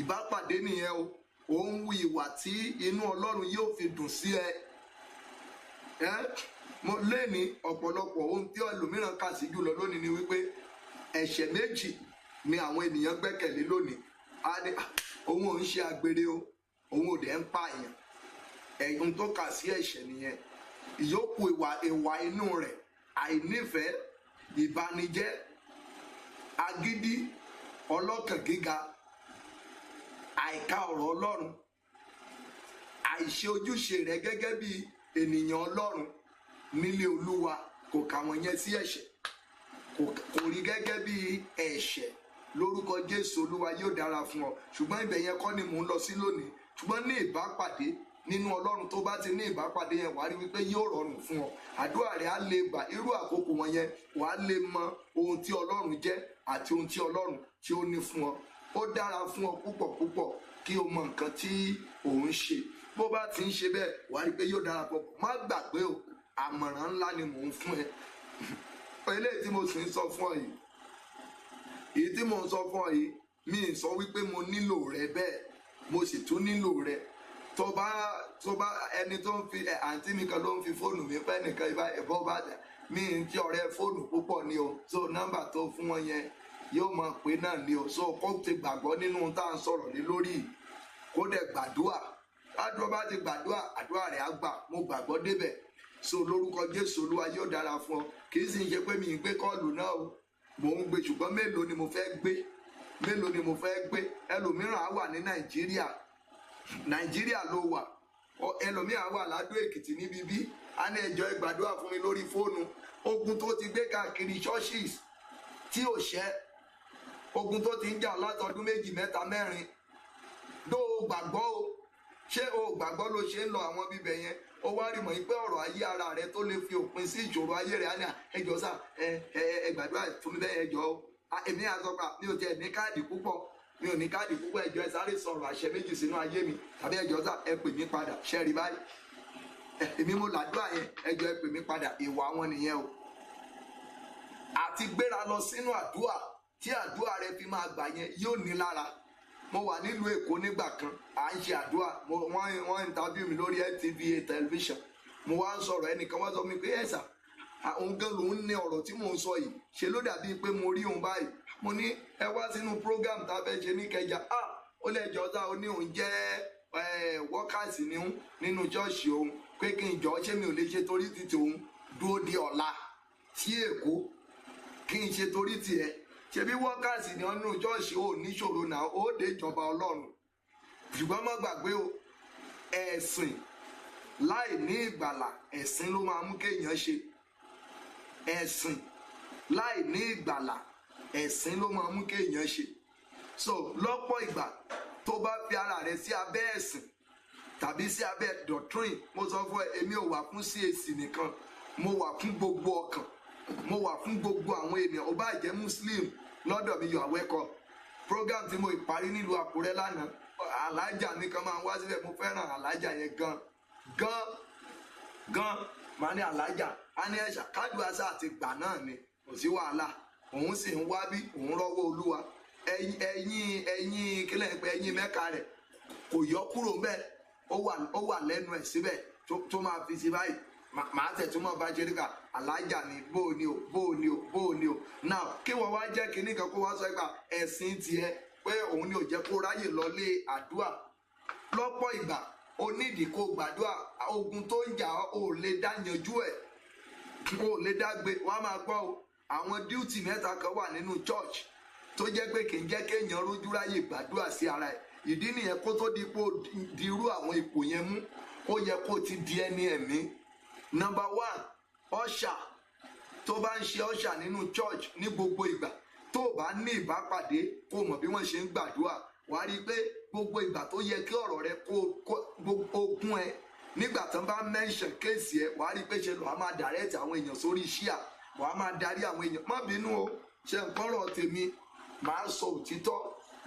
Ìbápàdé nìyẹn o. Ó ń wu ìwà tí inú Ọlọ́run yóò fi dùn sí ẹ. Mo lé ní ọ̀pọ̀lọpọ̀ ohun tí ẹlòmíràn kà sí jùlọ lónìí ni wípé ẹ̀ṣẹ̀ méjì ni àwọn ènìyàn gbẹ́kẹ̀lé lónìí. Òun ò ń ṣe àgbèrè o, òun ò dẹ̀ ń pààyàn. Ẹ̀yìn tó kà sí ẹ̀ṣẹ̀ nìyẹn. Ìyókù ìwà inú rẹ̀, àìnífẹ̀ẹ́, ìbanijẹ́, agídí, ọlọ́kàn gíga, àìka ọ̀rọ̀ Ọlọ́run, àìṣe ojúṣe rẹ̀ gẹ́gẹ́ bí ènìyàn Ọlọ́run nílé Olúwa, kò kà wọ́n yẹn sí ẹ̀ṣẹ̀, kò rí gẹ́gẹ́ bí ẹ̀ṣẹ̀. Lórúkọ Jésù Olúwa yóò dára fún ọ. Ṣùgbọ́n ibẹ̀ yẹn kọ́ ni mò ń lọ sí lónìí. Ṣùgbọ́n ní ìbápàdé nínú Ọlọ́run, tó bá ti ní ìbápàdé yẹn, wàá rí wípé yóò rọrùn fún ọ. Àdúrà rẹ̀ á lè gbà. Irú àkókò wọn yẹn wàá lè mọ ohun tí Ọlọ́run jẹ́ àti ohun tí Ọlọ́run tí ó ní fún ọ. Ó dára fún ọ púpọ̀ púpọ̀ kí o mọ nǹkan tí ò ń ṣe. Bó bá ti ń ṣe bẹ́ẹ̀, wàá rí pé yóò dára pọ̀. Má gbàgbé o, àmọ̀ràn ńlá ni mò ń fún ẹ. Eléyìí tí mo sì ń sọ fún ọ yìí, èyí tí mò ń sọ fún ọ yìí, mi ì sọ wípé mo nílò rẹ bẹ́ẹ̀, mo sì tún nílò rẹ. Tó bá ẹni tó ń fi àǹtí mi kan ló ń fi fóònù mi pẹ́ nìkan ìbọn bá dà, mi ì ti ọ̀rẹ́ fóònù púpọ̀ ni o. So nọ́mbà tó fún wọn yẹn yóò mọ̀ pé náà ni o. So kó ti gbàgbọ́ nínú tá à ń sọ̀rọ̀ lé lórí, kó dẹ̀ gbàdúrà. Ládùúgbò bá ti gbàdúrà, àdúrà rẹ̀ á gbà. Mo gbàgbọ́ débẹ̀. So lórúkọ Jésù Olúwa yóò dára fún ọ. Kì í sì ń ṣe pé mi ì gbé kọ́ọ̀lù náà o, mò ń gbé, ṣùgbọ́n mélòó ni mo fẹ́ gbé? Mélòó ni mo fẹ́ gbé? Ẹlòmíràn á wà ní Nàìjíríà ló wà. Ẹlòmíràn á wà Ládó Èkìtì níbi bí. A ní ẹjọ́ ẹ gbàdúrà fún mi lórí fóònù. Ogun tó ti gbé káàkiri churches tí ò ṣẹ́, ogun tó ti ń jà látọdún 2, 3, 4. Dó o gbàgbọ́ o. Ṣé o gbàgbọ́ ló ṣe ń lọ àwọn bíbẹ̀ yẹn? Ó wá rí mọ̀ pé ọ̀rọ̀ ayé ara rẹ tó lè fi òpin sí ìṣòro ayé rẹ á ní ẹjọ́ sà ẹ gbàdúrà fún mi bẹ́ẹ̀ ẹjọ́ o. Èmi àsọpà mi ò tiẹ̀ ní káàdì púpọ̀, mi ò ní káàdì púpọ̀, ẹjọ́ ẹ sáré sọ̀rọ̀ àṣẹ méjì sínú ayé mi, tàbí ẹjọ́ sà ẹ pè mí padà, ṣẹ́ẹ̀rí báyìí. Èmi mo làdúrà yẹn, ẹjọ́ ẹ pè mí padà. Ìwà wọn nìyẹn o. Àti gbéra lọ sínú àdúrà tí àdúrà rẹ fi máa gbà yẹn yóò ní lára. Mo wà nílùú Èkó nígbà kan, à ń ṣe àdúrà, wọ́n interview mi lórí NTA television. Mo wá ń sọ̀rọ̀, ẹnìkan wá sọ mi pé ẹ̀sà òun gan lòun ní ọ̀rọ̀ tí mò ń sọ yìí, ṣe ló dàbí pé mo rí òun báyìí. Mo ní ẹ wá sínú program tá a fẹ́ ṣe ní Ìkẹjà. Ó lẹ́jọ́ sá, ó ní òun jẹ́ workers nínú ṣọ́ọ̀ṣì òun, pé kí n jọ ṣé mi ò lè ṣe torí ti tòun dúró di ọ̀la sí Èkó, kí n ṣe torí tiẹ̀. Ṣebí wọ́kàsì ní ọdún ṣọ́ọ̀ṣì ò níṣòro náà, ó dé ìjọba Ọlọ́run. Ṣùgbọ́n má gbàgbé o, ẹ̀sìn láì ní ìgbàlà, ẹ̀sìn ló máa mú kéèyàn ṣe. Ẹ̀sìn láì ní ìgbàlà, ẹ̀sìn ló máa mú kéèyàn ṣe. So lọ́pọ̀ ìgbà tó bá fi ara rẹ̀ sí abẹ́ ẹ̀sìn tàbí sí abẹ́ doctrine, mo sọ fún ẹ, èmi ò wà fún CAC nìkan, mo wà fún gbogbo ọkàn, mo wà fún gbogbo àwọn ènìyàn. Ó bá jẹ́ Muslim lọ́dọ̀ mi, you are welcome. Program tí mo parí nílùú Àkúrẹ́ lánàá, alájà mi kan máa ń wá síbẹ̀, mo fẹ́ràn alájà yẹn gan. Màá ní alájà, a ní ẹ̀ṣà kájú àṣà àti gbà náà ni, kò sí wàhálà. Òun sì ń wá bí, òun rọ́wọ́ Olúwa. Ẹ̀yin kílẹ̀ ń pẹ́, ẹ̀yin mẹ́ka rẹ̀ kò yọ kúrò ńbẹ̀, ó wà lẹ́nu ẹ̀ síbẹ̀ tó máa fi sí báyìí. Màá tẹ̀túmọ̀ bá ṣe níkà, alájà ni bóòní o. Now kí wọ́n wá jẹ́ kinní kan kó wá sọ pé ẹ̀sìn tiẹ̀ pé òun ni ò jẹ́ kó ráyè lọlé àdúrà. Lọ́pọ̀ ìgbà ó nídìí kó gbàdúrà. Ogun tó ń jà ò lè dá yanjú ẹ̀, ò lè dá gbé. Wọ́n á máa gbọ́ o, àwọn díútì mẹ́ta kan wà nínú church tó jẹ́ pé kì í jẹ́ kéèyàn rójú ráyè gbàdúrà sí ara ẹ̀. Ìdí nìyẹn kó tó di pé ó di irú àwọn ipò yẹn mú, ó yẹ kó ti di ẹni ẹ̀mí. Number 1, ọ̀ṣà. Tó bá ń ṣe ọ̀ṣà nínú church ní gbogbo ìgbà, tó bá ní ìbápàdé kó mọ̀ bí wọ́n ṣe ń gbàdúrà, wàá rí i pé gbogbo ìgbà tó yẹ kí ọ̀rọ̀ rẹ kó gún ẹ, nígbà tán bá mention kéèsì ẹ, wàá rí i pé ṣe lọ́ọ́ máa direct àwọn èèyàn sórí ṣíà, wàá máa darí àwọn èèyàn. Má bínú o, ṣe nǹkan ọ̀rọ̀ tèmi màá sọ òtítọ́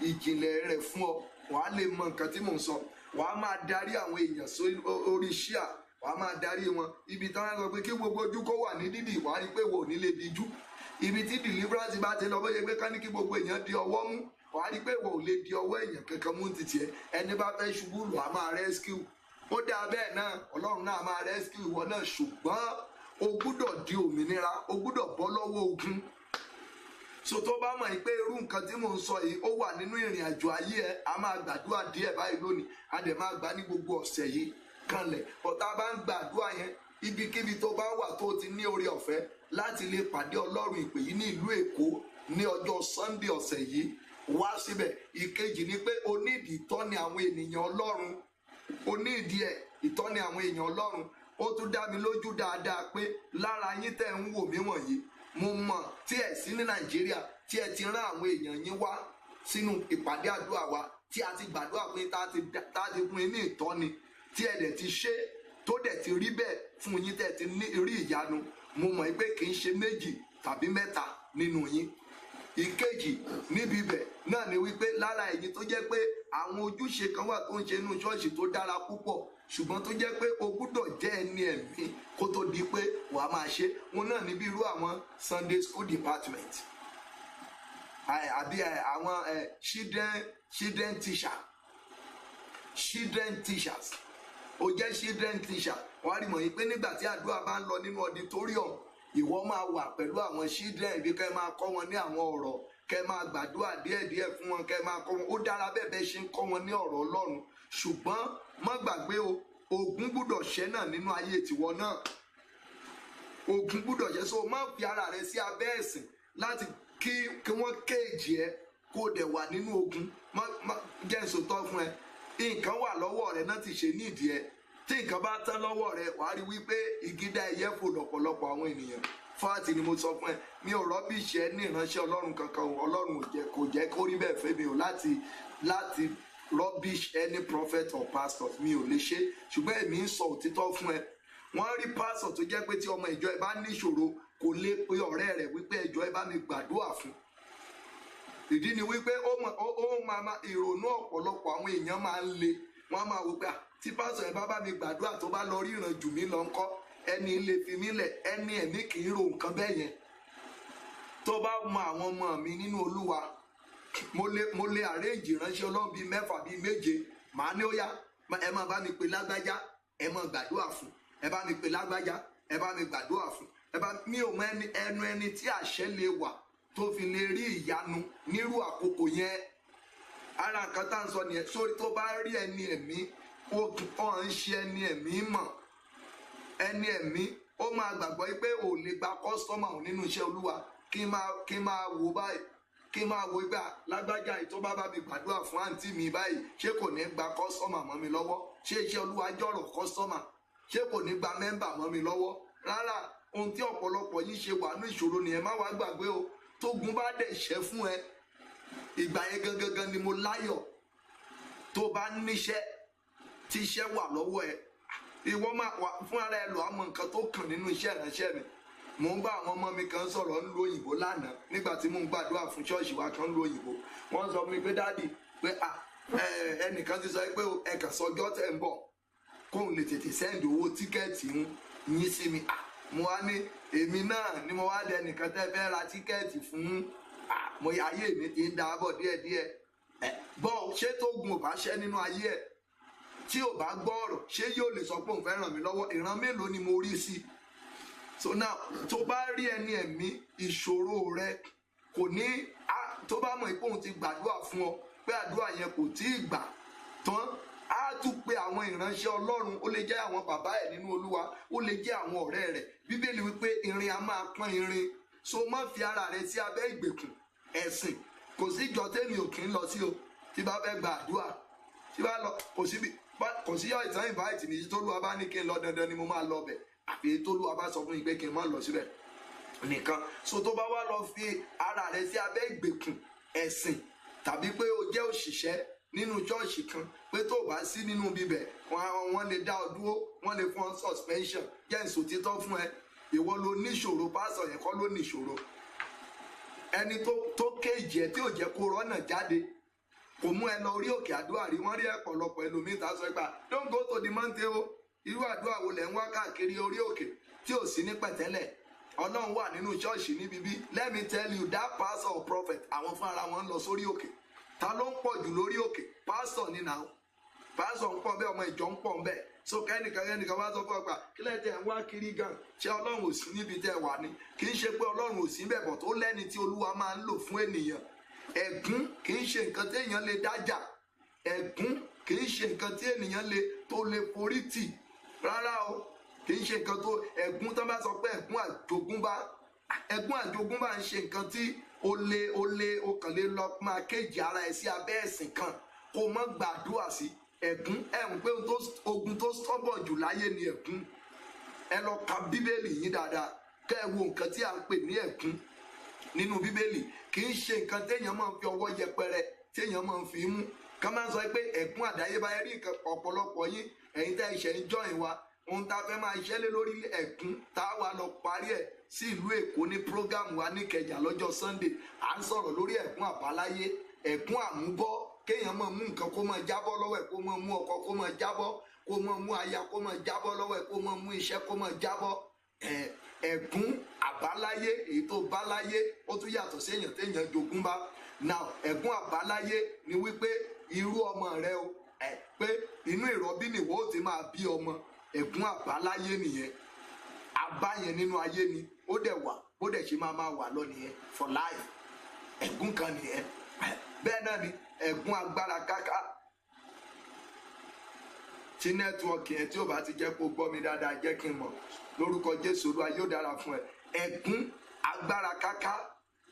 ìjìnlẹ̀ rẹ̀ fún ọ, wàá lè mọ nǹkan tí mò ń sọ. Wàá máa darí àwọn èèyàn orí ṣíà, wàá máa darí wọn ibi tí wọ́n sọ pé kí gbogbo ojú kó wà ní dídì, wàá rí pé wò ní lè díjú. Ibi tí deliverance bá ti lọ bóyá pé ká ní kí gbogbo èèyàn di ọwọ́ mú, wàá rí pé wò ò lè di ọwọ́ èèyàn kankan mú títì ẹ. Ẹni bá fẹ́ ṣubú lù á máa rescue. Ó dáa bẹ́ẹ̀ náà, Ọlọ́run náà máa rescue ìwọ náà, ṣùgbọ́n o gbúdọ̀ di òmìnira, o gbúdọ̀ bọ́ lọ́wọ́ ogun. So tó bá mọ̀ pé irú nǹkan tí mò ń sọ yìí ó wà nínú ìrìn àjò ayé ẹ, a máa gbàdúrà díẹ̀ báyìí lónìí, a dẹ̀ máa gbà ní gbogbo ọ̀sẹ̀ yìí kanlẹ̀. Ọ̀tá bá ń gbàdúrà yẹn ibikíbi tó bá wà tó ti ní oore ọ̀fẹ́ láti lè pàdé Ọlọ́run ìpè yìí ní ìlú Èkó ní ọjọ́ Sunday ọ̀sẹ̀ yìí, wá síbẹ̀. Ìkejì ni pé o ní ìdí ìtọ́ni àwọn ènìyàn Ọlọ́run, o ní ìdí ìtọ́ni àwọn èèyàn Ọlọ́run. Ó tún dá mi lójú dáadáa pé lára yín tẹ́ ń wò mí wọ̀nyí, mo mọ̀ tí ẹ sí ní Nàìjíríà tí ẹ ti rán àwọn èèyàn yín wá sínú ìpàdé àdúrà wa, tí a ti gbàdúrà pé tá a ti fún yín ní ìtọ́ni, tí ẹ dẹ̀ ti ṣe tó dẹ̀ ti rí bẹ́ẹ̀ fún yín, tẹ́ ti rí ìyanu. Mo mọ̀ pé kì í ṣe méjì tàbí mẹ́ta nínú yín. Ìkejì níbi ibẹ̀ náà ni wípé lára èyí tó jẹ́ pé àwọn ojúṣe kan wà tó ń ṣe inú ṣọ́ọ̀ṣì tó dára púpọ̀, ṣùgbọ́n tó jẹ́ pé o gbúdọ̀ jẹ́ ẹni ẹ̀mí kó tó di pé wàá máa ṣe. Wọn náà níbi irú àwọn Sunday school department àbí àwọn children teachers. O jẹ́ children teacher, wàá rí mọ̀ yìí pé nígbà tí àdúrà bá ń lọ nínú auditorium, ìwọ máa wà pẹ̀lú àwọn children bí kẹ́ máa kọ́ wọn ní àwọn ọ̀rọ̀, kẹ́ máa gbàdúrà díẹ̀díẹ̀ fún wọn, kẹ́ máa kọ́ wọn. Ó dára bẹ́ẹ̀ bẹ́ẹ̀ ṣe ń kọ́ wọn ní ọ̀rọ̀ Ọlọ́run, ṣùgbọ́n má gbàgbé o, ogun gbúdọ̀ ṣẹ́ náà nínú ayé tiwọn náà. Ogun gbúdọ̀ ṣẹ́, so má fi ara rẹ sí abẹ́ ẹ̀sìn láti kí wọ́n kéèjì ẹ kó dẹ̀ wà nínú ogun. Jẹ́ ìsòtọ́ fún ẹ, nǹkan wà lọ́wọ́ rẹ náà ti ṣe nídìí ẹ. Tí nǹkan bá tán lọ́wọ́ rẹ, wàá rí wípé ìgídá ẹyẹ fò lọ́pọ̀lọpọ̀ àwọn ènìyàn. Fáàtì ni mo sọ fún ẹ, mi ò rọ́bìṣì ẹ ní ìránṣẹ́ Ọlọ́run kankan o. Ọlọ́run kò jẹ́ kó rí bẹ́ẹ̀ fẹ́ mi o láti rubbish any prophet or pastor, mi ò lè ṣe. Ṣùgbọ́n èmi ń sọ òtítọ́ fún ẹ. Wọ́n rí pastor tó jẹ́ pé tí ọmọ ìjọ ẹ bá ní ìṣòro, kò lè pe ọ̀rẹ́ rẹ̀ wípé ẹjọ́ ẹ bá mi gbàdúrà fún. Ìdí ni wípé ó máa ìrònú ọ̀pọ̀lọpọ̀ àwọn èèyàn máa ń le. Wọ́n máa wò pé tí pásọ̀ ẹ bá mi gbàdúrà tó bá lọ ríran jù mí lọ ńkọ́, ẹni lè fi mí lẹ̀, ẹni ẹ̀mí kì í ro nǹkan bẹ́ẹ̀ yẹn. Tó bá mọ àwọn ọmọ mi nínú Olúwa, mo lè arrange ìránṣẹ́ Ọlọ́run bíi 6 bíi 7. Màá ní ó yá, ẹ máa bá mi pe lágbájá, ẹ máa gbàdúrà fún. Ẹ bá mi pe lágbájá, ẹ bá mi gbàdúrà fún. Mi ò mọ ẹni tí àṣẹ lè wà tó fi lè rí ìyanu nírú àkókò yẹn. Ara nǹkan tá à ń sọ nìyẹn. Sórí tó bá rí ẹni ẹ̀mí, ó ń ṣe ẹni ẹ̀mí mọ̀. Ẹni ẹ̀mí ó máa gbàgbọ́ pé ò lè gba kọ́sítọ́mà nínú iṣẹ́ Olúwa. Kí máa wò báyìí, kí máa wo ìgbà lágbájá yìí tó bá mi gbàdúrà fún àǹtí mi báyìí, ṣé kò ní gba kọ́sítọ́mà mọ́ mi lọ́wọ́? Ṣé iṣẹ́ Olúwa jọ̀rọ̀ kọ́sítọ́mà? Ṣé kò ní gba mẹ́mbà mọ́ mi lọ́wọ́? Rárá, ohun tí ọ̀pọ̀lọpọ̀ yìí ṣe wà ní ìṣòro nìyẹn. Má wá gbàgbé o, tógun bá dẹ̀ ṣẹ́ fún ẹ, ìgbà yẹn gangan ni mo láyọ̀. Tó bá níṣẹ́ tí iṣẹ́ wà lọ́wọ́ ẹ, ìwọ máa wà fún ara ẹ lọ àmọ́ nǹkan tó kàn nínú iṣẹ́ ìránṣẹ́ mi. Mo ń bá àwọn ọmọ mi kan sọ̀rọ̀ ń lo òyìnbó lánàá nígbà tí mo ń gbàdúrà fún ṣọ́ọ̀ṣì wa kan ń lo òyìnbó. Wọ́n sọ fún mi pé dáàdì pé ẹnìkan ti sọ pé ẹ̀kan sọjọ́ tẹ̀ ń bọ̀ kóun lè tètè sẹ́ǹdì owó tíkẹ́ẹ̀tì yín sí mi. Mo wá ní èmi náà ni mo wá dẹ nìkan tẹ́ fẹ́ ra tíkẹ́ẹ̀tì fún. Mo ayé mi ti ń da bọ̀ díẹ̀díẹ̀. Bọ́ ṣé tó gun ò bá ṣẹ́ nínú ayé ẹ̀, tí ò bá gbọ́ ọ̀rọ̀, ṣé yóò lè sọ pé òun fẹ́ ràn mí lọ́wọ́? Ìran mélòó ni mo rí sí? So now tó bá rí ẹni ẹ̀mí, ìṣòro rẹ kò ní, tó bá mọ̀ pé òun ti gbàdúrà fún ọ pé àdúrà yẹn kò tí ì gbà tán, á tún pe àwọn ìránṣẹ́ Ọlọ́run. Ó lè jẹ́ àwọn bàbá ẹ̀ nínú Olúwa, ó lè jẹ́ àwọn ọ̀rẹ́ rẹ̀. Bíbélì wípé irin a máa pọ́n irin. So má fi ara rẹ sí abẹ́ ìgbèkùn ẹ̀sìn. Kò sí ìjọ tèmi ò kí ń lọ sí o tí bá fẹ́ gba àdúrà. Tí bá lọ kò sí ìtàn invite mi tó Olúwa bá ní kí n lọ, dandan ni mo máa lọ bẹ̀. Àfi tó Olúwa bá sọ fún mi pé kí n má lọ síbẹ̀ nìkan. So tó bá wá lọ fi ara rẹ sí abẹ́ ìgbèkùn ẹ̀sìn, tàbí pé o jẹ́ òṣìṣẹ́ nínú ṣọ́ọ̀ṣì kan, pé tó bá sí nínú bíbẹ̀ wọ́n lè dá ọ dúró, wọ́n lè fún ọ suspension. Jẹ́ ìsòtítọ́ fún ẹ, ìwọ ló níṣòro, pásọ̀ yẹn kọ́ ló níṣòro. ẹni tó kéèjì ẹ tí ò jẹ́ kó rọ́nà jáde kò mú ẹ lọ orí òkè àdúrà rí. wọ́n rí ọ̀pọ̀lọpọ̀ ẹlòmíín tá a sọ pé don't go to the mountain o. irú àdúrà wo lẹ̀ ń wá káàkiri orí òkè tí ò sí ní pẹ̀tẹ́lẹ̀? Ọlọ́run wà nínú ṣọ́ọ̀ṣì níbi bí. Let me tell you that pastor or prophet àwọn fún ara wọn ń lọ sórí òkè. Ta ló ń pọ̀ jù lórí òkè? Pastor ni now. Pastor ń pọ̀ bẹ́ẹ̀, ọmọ ìjọ ń pọ̀ bẹ́ẹ̀. So kẹ́nìkan wá sọ fún ọgbà kí lẹ́ẹ̀ tẹ̀ ń wá kiri gan. Ṣé Ọlọ́run ò sí níbi tẹ́ wà ni? Kì í ṣe pé Ọlọ́run ò sí bẹ̀ bọ̀ tó lẹ́ni tí Olúwa máa ń lò fún ènìyàn. Ẹ̀gún kì í ṣe nǹkan tí èèyàn lè dájà. Ẹ̀gún kì í ṣe nǹkan tí ènìyàn tó lè forí tì. Rárá o, kì í ṣe nǹkan tó ẹ̀gún tó bá sọ pé ẹ̀gún àjogúnbá ń ṣe nǹkan tí o kàn lè lọ máa kéjì ara ẹ sí abẹ́ ẹ̀sìn kan kó má gbàdúrà sí. Ẹ̀gún ẹ̀hún pé ogun tó sọ́bọ̀ jù láyé ni ẹ̀gún. Ẹ lọ ka bíbélì yín dáadáa kẹ́ ẹ wo nǹkan tí a ń pè ní ẹ̀gún nínú bíbélì. Kì í ṣe nǹkan téèyàn máa ń fi ọwọ́ yẹpẹrẹ téèyàn máa ń fi mú. Ká máa ń sọ pé ẹ̀gún àdáyébá ẹ rí nǹkan ọ̀pọ̀lọpọ̀ yín ẹ̀yin tẹ́ ìṣẹ̀ ń jọyìn wa ohun tá a fẹ́ máa ṣẹlẹ̀ lórí ẹ̀gún tá a wà lọ parí ẹ̀ sí ìlú Èkó ní prógámù wa ní Ìkẹjà lọ́jọ́ Sunday. À ń sọ̀rọ̀ lórí ẹ̀gún àbáláyé, ẹ̀gún àmúbọ́. Kéèyàn máa mú nǹkan kó máa jábọ́ lọ́wọ́ ẹ̀, kó máa mú ọkọ kó máa jábọ́, kó máa mú aya kó máa jábọ́ lọ́wọ́ ẹ̀, kó máa mú iṣẹ́ kó máa jábọ́. Ẹ̀gún àbáláyé èyí tó bá láyé ó tún yàtọ̀ sí èèyàn téèyàn jogún bá. Now ẹ̀gún àbáláyé ni wípé irú ọmọ rẹ o pé inú ìrọbí nìwọ ó ti máa bí ọmọ. Ẹ̀gún àbáláyé nìyẹn. Àbá yẹn nínú ayé ni ó dẹ̀ wà ó dẹ̀ ṣe máa wà lọ nìyẹn for life. Ẹ̀gún kan nìyẹn. Bẹ́ẹ̀ náà ni ẹ̀gún agbára káká. Tí nẹ́tíwọ̀kì yẹn tí ó bá ti jẹ́ kó gbọ́ mi dáadáa jẹ́ kí n mọ̀. Lórúkọ Jésù Olúwa yóò dára fún ẹ. Ẹ̀gún agbára káká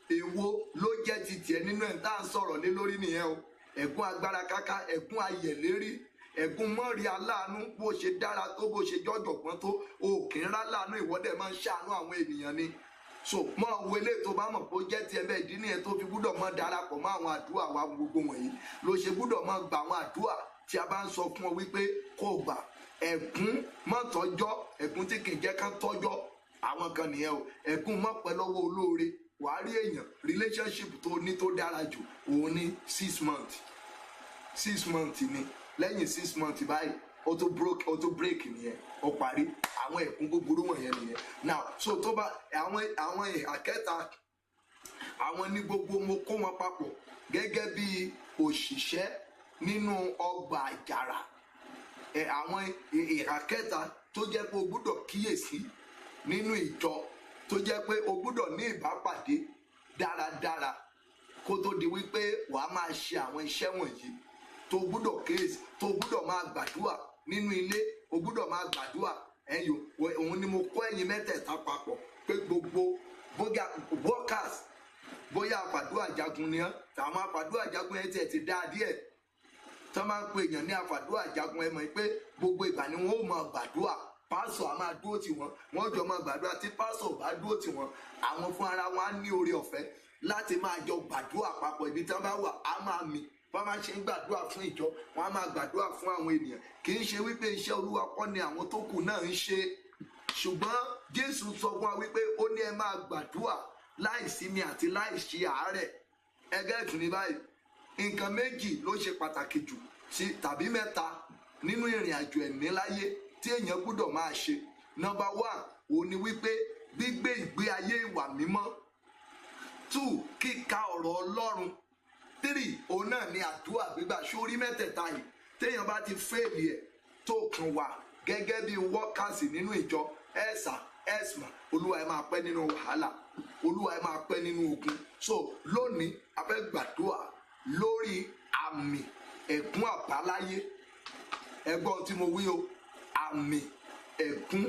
èwo ló jẹ́ ti tiẹ̀ nínú ẹ̀ tá à ń sọ̀rọ̀ lé lórí nìyẹn o. Ẹ̀gún agbára káká, ẹ̀gún ayẹ̀lérí, ẹ̀gún mọ́rí aláàánú. Bó ṣe dára tó, bó ṣe jọ́jọ̀gbọ́n tó, o kì í rá láàánú, ìwọ́dẹ̀ máa ń ṣàánú àwọn ènìyàn ni. So mọ wo eléyìí tó bá mọ̀ pé ó jẹ́ tiẹ̀ bẹ́ẹ̀ ìdí nìyẹn tó fi gbúdọ̀ mọ́ darapọ̀ mọ́ àwọn àdúrà wa gbogbo wọ̀nyí. Ló ṣe gbúdọ̀ mọ́ gba àwọn àdúrà tí a bá ń sọ fún ọ wípé kó gbà. Ẹ̀gún mọ́ tọ́jọ́, ẹ̀gún tí kì í jẹ́ ká tọ́jọ́ àwọn kan nìyẹn o. Ẹ̀gún mọ́ pẹ́ lọ́wọ́ olóore. Wàá rí èèyàn relationship tó ní tó dára jù òun ní 6 months. 6 months ni lẹ́yìn 6 months báyìí ó tó break nìyẹn ó parí. Àwọn ẹ̀gún búburú wọ̀nyẹn nìyẹn. Now so tó bá àwọn àkẹta àwọn ní gbogbo mo kó wọn papọ̀ gẹ́gẹ́ bí òṣìṣẹ́ nínú ọgbà àjàrà. Àwọn àkẹta tó jẹ́ pé o gbúdọ̀ kíyèsí nínú ìjọ tó jẹ́ pé o gbúdọ̀ ní ìbápàdé dáradára kó tó di wípé wàá máa ṣe àwọn iṣẹ́ wọ̀nyí. Tó gbúdọ̀ kíyèsí, tó gbúdọ̀ máa gbàdúrà nínú ilé, o gbúdọ̀ máa gbàdúrà. Òun ni mo kọ́ ẹ̀yin mẹ́tẹ̀ẹ̀ta papọ̀ pé gbogbo workers bóyá àfàdúrà jagun ni ọ́, àwọn àfàdúrà jagun yẹn tiẹ̀ ti dá díẹ̀. Tó máa ń pe èèyàn ní àfàdúrà jagun ẹ mọ̀ pé gbogbo ìgbà ni wọ́n ó máa gbàdúrà. Pásọ̀ á máa dúró tì wọ́n, wọ́n jọ máa gbàdúrà. Tí pásọ̀ ò bá dúró tì wọ́n, àwọn fún ara wọn á ní oore ọ̀fẹ́ láti máa jọ gbàdúrà papọ̀. Ibi tí wọ́n bá wà á máa mì. Wọ́n máa ṣe ń gbàdúrà fún ìjọ, wọ́n á máa gbàdúrà fún àwọn ènìyàn. Kì í ṣe wípé iṣẹ́ Olúwa kọ́ ni àwọn tó kù náà ń ṣe. Ṣùgbọ́n Jésù sọ fún wa wípé ó ní ẹ máa gbàdúrà láìsinmi àti láìṣe àárẹ̀. Ẹgẹ́ ìtùnú báyìí nǹkan méjì ló ṣe pàtàkì jù tàbí mẹ́ta nínú ìrìn àjò ẹ̀mí láyé tí èèyàn gbúdọ̀ máa ṣe. Number 1 òun ni wípé gbígbé ìgbé ayé ìwà mímọ́. 2 kíka ọ̀rọ̀ Ọlọ́run. 3 òun náà ni àdúrà gbígbà. Sórí mẹ́tẹ̀ẹ̀ta yìí téèyàn bá ti fẹ́ẹ̀lì ẹ̀ tó kàn wá gẹ́gẹ́ bí workers nínú ìjọ ẹ̀sà Olúwa ẹ máa pẹ́ nínú wàhálà, Olúwa ẹ máa pẹ́ nínú ogun. So lónìí a fẹ́ gbàdúrà lórí àmì ẹ̀gún àbáláyé. Ẹgbọ́n tí mo wí o, àmì ẹ̀gún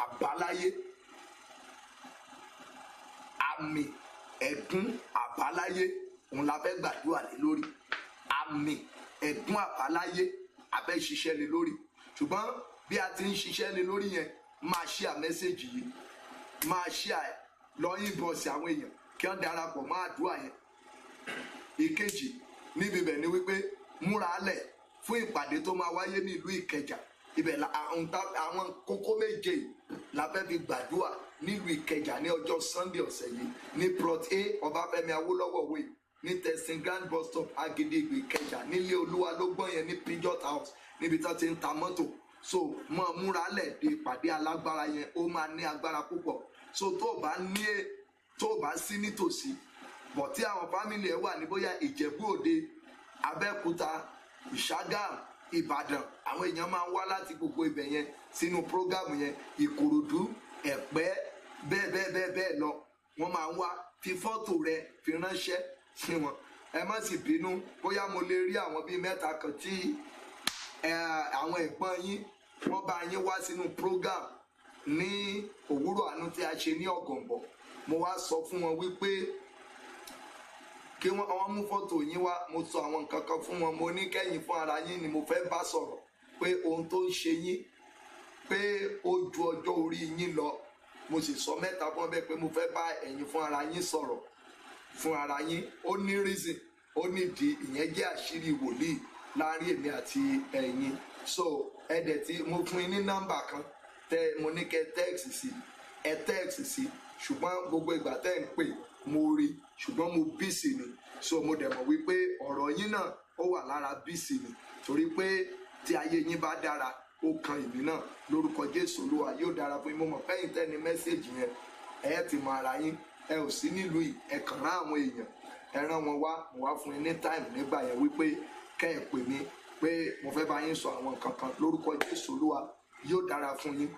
àbáláyé. Àmì ẹ̀gún àbáláyé òun la fẹ́ gbàdúrà lé lórí. Àmì ẹ̀gún àbáláyé a fẹ́ ṣiṣẹ́ lé lórí. Ṣùgbọ́n bí a ti ń ṣiṣẹ́ lé lórí yẹn, máa share mẹ́sẹ̀gì yìí, máa share lọ inbox àwọn èèyàn kí wọ́n darapọ̀ mọ́ àdúrà yẹn. Ìkejì níbi bẹ̀ ni wípé múra lẹ̀ fún ìpàdé tó máa wáyé ní ìlú Ìkẹjà. ibẹ̀ àwọn kókó méje la fẹ́ fi gbàdúrà nílùú Ìkẹjà ní ọjọ́ Sunday ọ̀sẹ̀ yìí ní plot A Ọbáfẹ́mi Awólọ́wọ̀ way ní testing grand bus stop Agídìgbì Ìkẹjà nílé Olúwa ló gbọ́n yẹn ní Pidgeot house níbi tí wọ́n ti ń ta mọ́tò. So mọ múra lẹ̀ de ìpàdé alágbára yẹn, ó máa ní agbára púpọ̀. So tó o bá sí nítòsí bọ̀ tí àwọn fámìlì ẹ̀ wà ní bóyá Ìjẹ̀bú Òde, Abẹ́òkúta, Ìṣàgámù, Ìbàdàn, àwọn èèyàn máa ń wá láti gbogbo ibẹ̀ yẹn sínú prógámù yẹn. Ìkòròdú, Ẹ̀pẹ́, bẹ́ẹ̀ lọ wọ́n máa ń wá. Fi fọ́tò rẹ fi ránṣẹ́ sí wọn. Ẹ má sì bínú bóyá mo lè rí àwọn bíi mẹ́ta kan tí àwọn ẹ̀gbọ́n yín wọ́n bá yín wá sínú prógámù ní òwúrọ̀ àánú tí a ṣe ní Ọ̀gànbọ̀. Mo wá sọ fún wọn wípé kí wọ́n mú fọ́tò yín wá. Mo sọ àwọn nǹkan kan fún wọn. Mo ní kẹ́yìn fún ara yín ni mo fẹ́ bá sọ̀rọ̀ pé ohun tó ń ṣe yín pé ó ju ọjọ́ orí yín lọ. Mo sì sọ mẹ́ta fún ọ bẹ́ẹ̀ pé mo fẹ́ bá ẹ̀yin fún ara yín sọ̀rọ̀ fún ara yín. Ó ní reason, ó nídìí, ìyẹn jẹ́ àṣírí wòlíì láàrin èmi àti ẹ̀yin. So ẹ̀dẹ̀ tí mo fún yín ní nọ́mbà kan mo ní kẹ́ text sí, ẹ text sí, ṣùgbọ́n gbogbo ìgbà tẹ́ ń pè mo rí ṣùgbọ́n mo busy ni. So mo dẹ̀ mọ̀ wípé ọ̀rọ̀ yín náà ó wà lára busy ni, torí pé tí ayé yín bá dára ó kan èmi náà. Lórúkọ Jésù Olúwa yóò dára fún yín. Mo mọ̀ pẹ́yìn tẹ́ni mẹ́sẹ̀gì yẹn ẹ ti mọ ara yín, ẹ ò sí nílùú yìí, ẹ kàn rán àwọn èèyàn, ẹ rán wọn wá. Mo wá fún yín ní time nígbà yẹn wípé kẹ́ ẹ pè mí pé mo fẹ́ bá yín sọ àwọn nǹkan kan. Lórúkọ Jésù Olúwa yóò dára fún yín.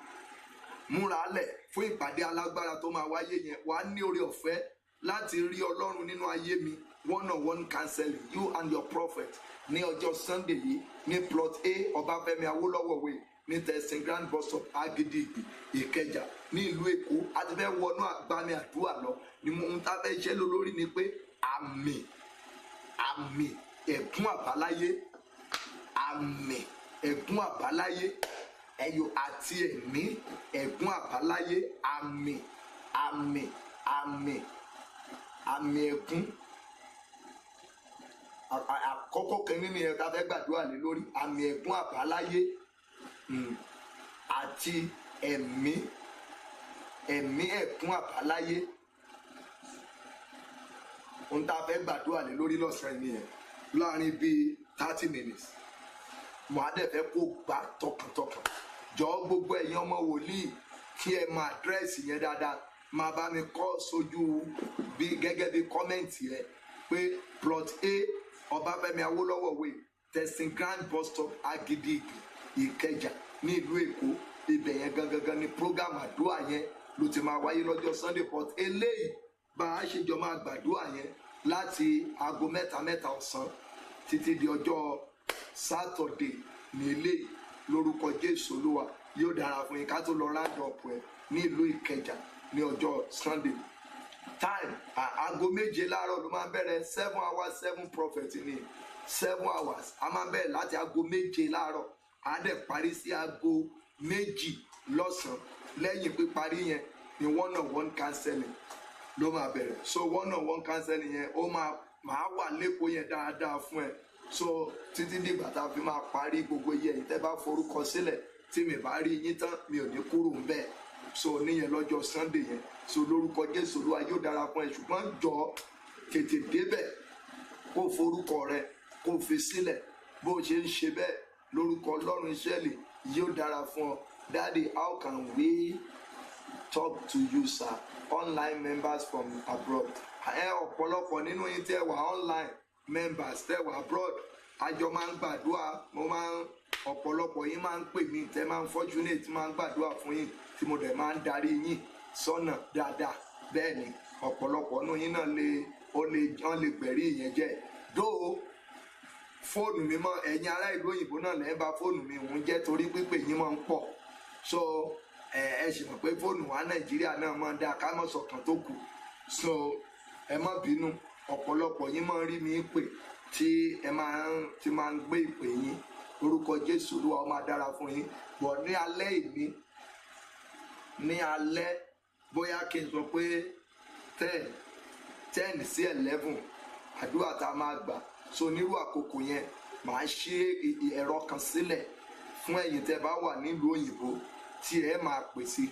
Múra lẹ̀ fún ìpàdé alágbára tó máa wáyé yẹn. Wàá ní oore ọ̀fẹ́ láti rí Ọlọ́run nínú ayé mi, one-on-one counseling, you and your prophet, ní ọjọ́ Sunday yìí ní plot A Ọbáfẹ́mi Awólọ́wọ̀ way ní testing grand bus stop Agídìgbì Ìkẹjà ní ìlú Èkó. A ti fẹ́ wọnú àgbámi àdúrà lọ ni mo ń ta fẹ́ ṣe lórí ni pé àmì ẹ̀gún àbáláyé, àmì ẹ̀gún àbáláyé ẹyọ àti ẹ̀mí ẹ̀gún àbáláyé, àmì ẹ̀gún. Àkọ́kọ́ kẹ́ni ni ẹ̀ka fẹ́ gbàdúrà lé lórí àmì ẹ̀gún àbáláyé àti ẹ̀mí ẹ̀gún àbáláyé. Ohun tá a fẹ́ gbàdúrà lé lórí lọ́sàn-án nìyẹn láàrin bíi 30 minutes. Mo á dẹ̀ fẹ́ kó gbà tọkàntọkàn. Jọ̀ọ́ gbogbo ẹ̀yin ọmọ wòlíì kí ẹ mọ àdírẹ́sì yẹn dáadáa. Máa bá mi kọ sójú gẹ́gẹ́ bí kọ́mẹ́ǹtì rẹ pé plot A Ọbáfẹ́mi Awólọ́wọ̀ way testing grand bus stop Agídìgbì Ìkẹjà ní ìlú Èkó. Ibẹ̀ yẹn gangan ni program àdúrà yẹn ló ti máa wáyé lọ́jọ́ Sunday. But eléyìí bá a ṣe jọ máa gbàdúrà yẹn láti aago mẹ́ta ọ̀sán títí di ọjọ́ Saturday ní eléyìí. Lórúkọ Jésù Olúwa yóò dára fún yín. Ká tó lọ round up ẹ ní ìlú Ìkẹjà ní ọjọ́ Sunday. Time aago 7 láàárọ̀ ló máa ń bẹ̀rẹ̀ 7 hours 7 prophet ni 7 hours. A máa ń bẹ̀rẹ̀ láti aago 7 láàárọ̀ a dẹ̀ parí sí aago 2 lọ́sàn-án. Lẹ́yìn píparí yẹn ni one-on-one counseling ló máa bẹ̀rẹ̀. So one-on-one counseling yẹn ó máa wà lẹ́kọ̀ọ́ yẹn dáadáa fún ẹ. So títí dìgbà tá a fi máa parí gbogbo yẹ yìí tẹ́ bá forúkọ sílẹ̀ tí mi bá rí yín tán mi ò ní kúrò ń bẹ́ẹ̀. So níyẹn lọ́jọ́ Sunday yẹn. So lórúkọ Jésù Olúwa yóò dára fún ẹ, ṣùgbọ́n jọ tètè débẹ̀ kó forúkọ rẹ kó fi sílẹ̀. Bó ṣe ń ṣe bẹ́ẹ̀ lórúkọ Ọlọ́run Ísírẹ́lì yóò dára fún ọ. Daddy, how can we talk to you, sir? Online members from abroad. Ọ̀pọ̀lọpọ̀ nínú yín tẹ́ wà online members tẹ́ wà abroad. Àjọ máa ń gbàdúrà, ọ̀pọ̀lọpọ̀ yín máa ń pè mí, tẹ́ máa ń fortunate, máa ń gbàdúrà fún yín tí mo dẹ̀ máa ń darí yín sọ́nà dáadáa. Bẹ́ẹ̀ ni ọ̀pọ̀lọpọ̀ nínú yín náà wọ́n lè gbẹ̀rí ìyẹn jẹ́. Dóò fóònù mi mọ́ ẹ̀yin ará ìlú òyìnbó náà lẹ́ẹ̀ bá fóònù mi òun jẹ́ torí pípé yín máa ń pọ̀. So ẹ sì mọ̀ pé fóònù wa Nàìjíríà náà máa ń dá ká mọ̀ sọ̀kan tó kù. So ẹ má bínú, ọ̀pọ̀lọpọ̀ yín máa ń rí mi pè tí ẹ máa ń gbé ìpè yín. Orúkọ Jésù Olúwa ó máa dára fún yín. Bọ̀ ní alẹ́ ìní ní alẹ́ bóyá kí n sọ pé 10 sí 11 àdúrà tá a máa gbà. So nírú àkókò yẹn màá ṣe ẹ̀rọ kan sílẹ̀ fún ẹ̀yin tẹ́ bá wà nílùú òyìnbó tí ẹ máa pèsè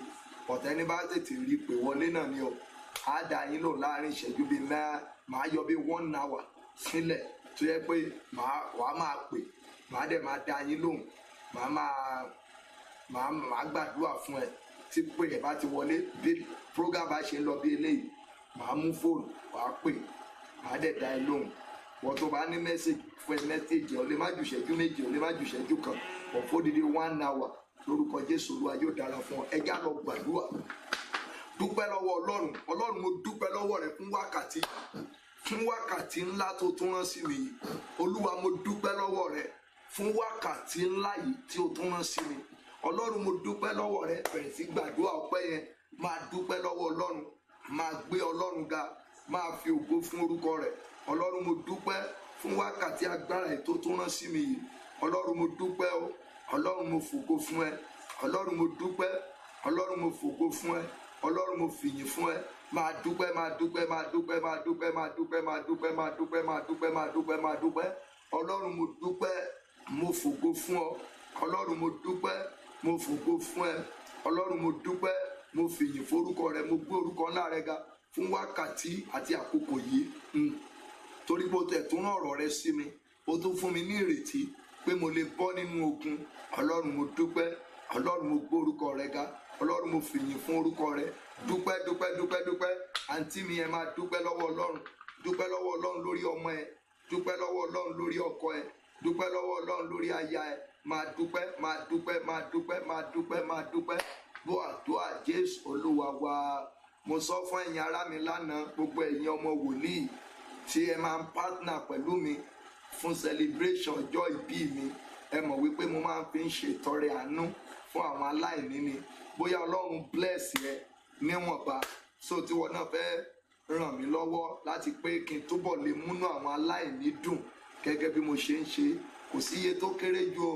ọ̀tẹ́ni bá tètè rí pé wọlé náà ni o á dá yín lò láàrin ìṣẹ́jú bíi máa yọ bíi 1 hour sílẹ̀ tó yẹ pé wàá máa pè màá dẹ̀ máa dá yín lóhùn màá gbàdúrà fún ẹ tí pé ẹ bá ti wọlé bí program bá ṣe ń lọ bí eléyìí màá mú fóònù wàá pè màá dẹ̀ dá ẹ lóhùn wọ́n tó bá ní mẹ́sẹ̀gì fún ẹ mẹ́sẹ̀gì ọ lè má ju ìṣẹ́jú méjì ọ lè má ju ìṣẹ́jú kan wọ́n fódìdí 1 hour lórúkọ Jésù Olúwa yóò dára fún ọ ẹjá lọ gbàdúrà dúpẹ́ lọ́wọ́ Ọlọ́run mo dúpẹ́ lọ́wọ́ rẹ fún wákàtí ńlá tó tún rán sí mi yìí Olúwa mo dúpẹ́ lọ́wọ́ rẹ fún wákàtí ńlá yìí tí o tún rán sí mi Ọlọ́run mo dúpẹ́ lọ́wọ́ rẹ bẹ̀rẹ̀ sí gbàdúrà ọpẹ́ yẹn máa dúpẹ́ lọ́wọ́ Ọlọ́run máa gbé Ọlọ́run ga máa fi ògo fún orúkọ rẹ Ọlọ́run mo dúpẹ́ fún wákàtí agbára yìí tó tún rán sí mi yìí Ọlọ́run mo dúpẹ́ o Ọlọ́run mo fògo fún ẹ Ọlọ́run mo dúpẹ́ Ọlọ́run mo fògo fún ẹ Ọlọ́run mo fìyìn fún ẹ máa dúpẹ́ máa dúpẹ́ máa dúpẹ́ máa dúpẹ́ máa dúpẹ́ máa dúpẹ́ máa dúpẹ́ máa dúpẹ́ máa dúpẹ́ máa dúpẹ́ Ọlọ́run mo dúpẹ́ mo fògo fún ọ Ọlọ́run mo dúpẹ́ mo fògo fún ẹ Ọlọ́run mo dúpẹ́ mo fìyìn forúkọ rẹ mo gbé orúkọ ńlá rẹ ga fún wákàtí àti àkókò yìí torí bó tẹ̀ tún rán ọ̀rọ̀ rẹ sí mi ó tún fún mi ní ìrètí pé mo lè bọ́ nínú ogun Ọlọ́run mo dúpẹ́ Ọlọ́run mo gbé orúkọ rẹ ga Ọlọ́run mo fìyìn fún orúkọ rẹ dúpẹ́ dúpẹ́ dúpẹ́ dúpẹ́ àǹtí mi ẹ máa dúpẹ́ lọ́wọ́ Ọlọ́run dúpẹ́ lọ́wọ́ Ọlọ́run lórí ọmọ ẹ dúpẹ́ lọ́wọ́ Ọlọ́run lórí ọkọ ẹ dúpẹ́ lọ́wọ́ Ọlọ́run lórí aya ẹ máa dúpẹ́ máa dúpẹ́ máa dúpẹ́ máa dúpẹ́ máa dúpẹ́ bó àdúrà Jésù Olúwa wa mo sọ fún ẹ̀yin ará mi lánàá gbogbo ẹ̀yin ọmọ wòlíì tí ẹ máa ń partner pẹ̀lú mi fún celebration ọjọ́ ìbí mi ẹ mọ̀ wípé mo máa ń fi ń ṣètọrẹ àánú fún àwọn aláìní ni bóyá Ọlọ́run bless ẹ níwọ̀nba so tí wọn náà fẹ́ ràn mí lọ́wọ́ láti pé kí n túbọ̀ lè múnú àwọn aláìní dùn gẹ́gẹ́ bí mo ṣe ń ṣe kò sí iye tó kéré jù o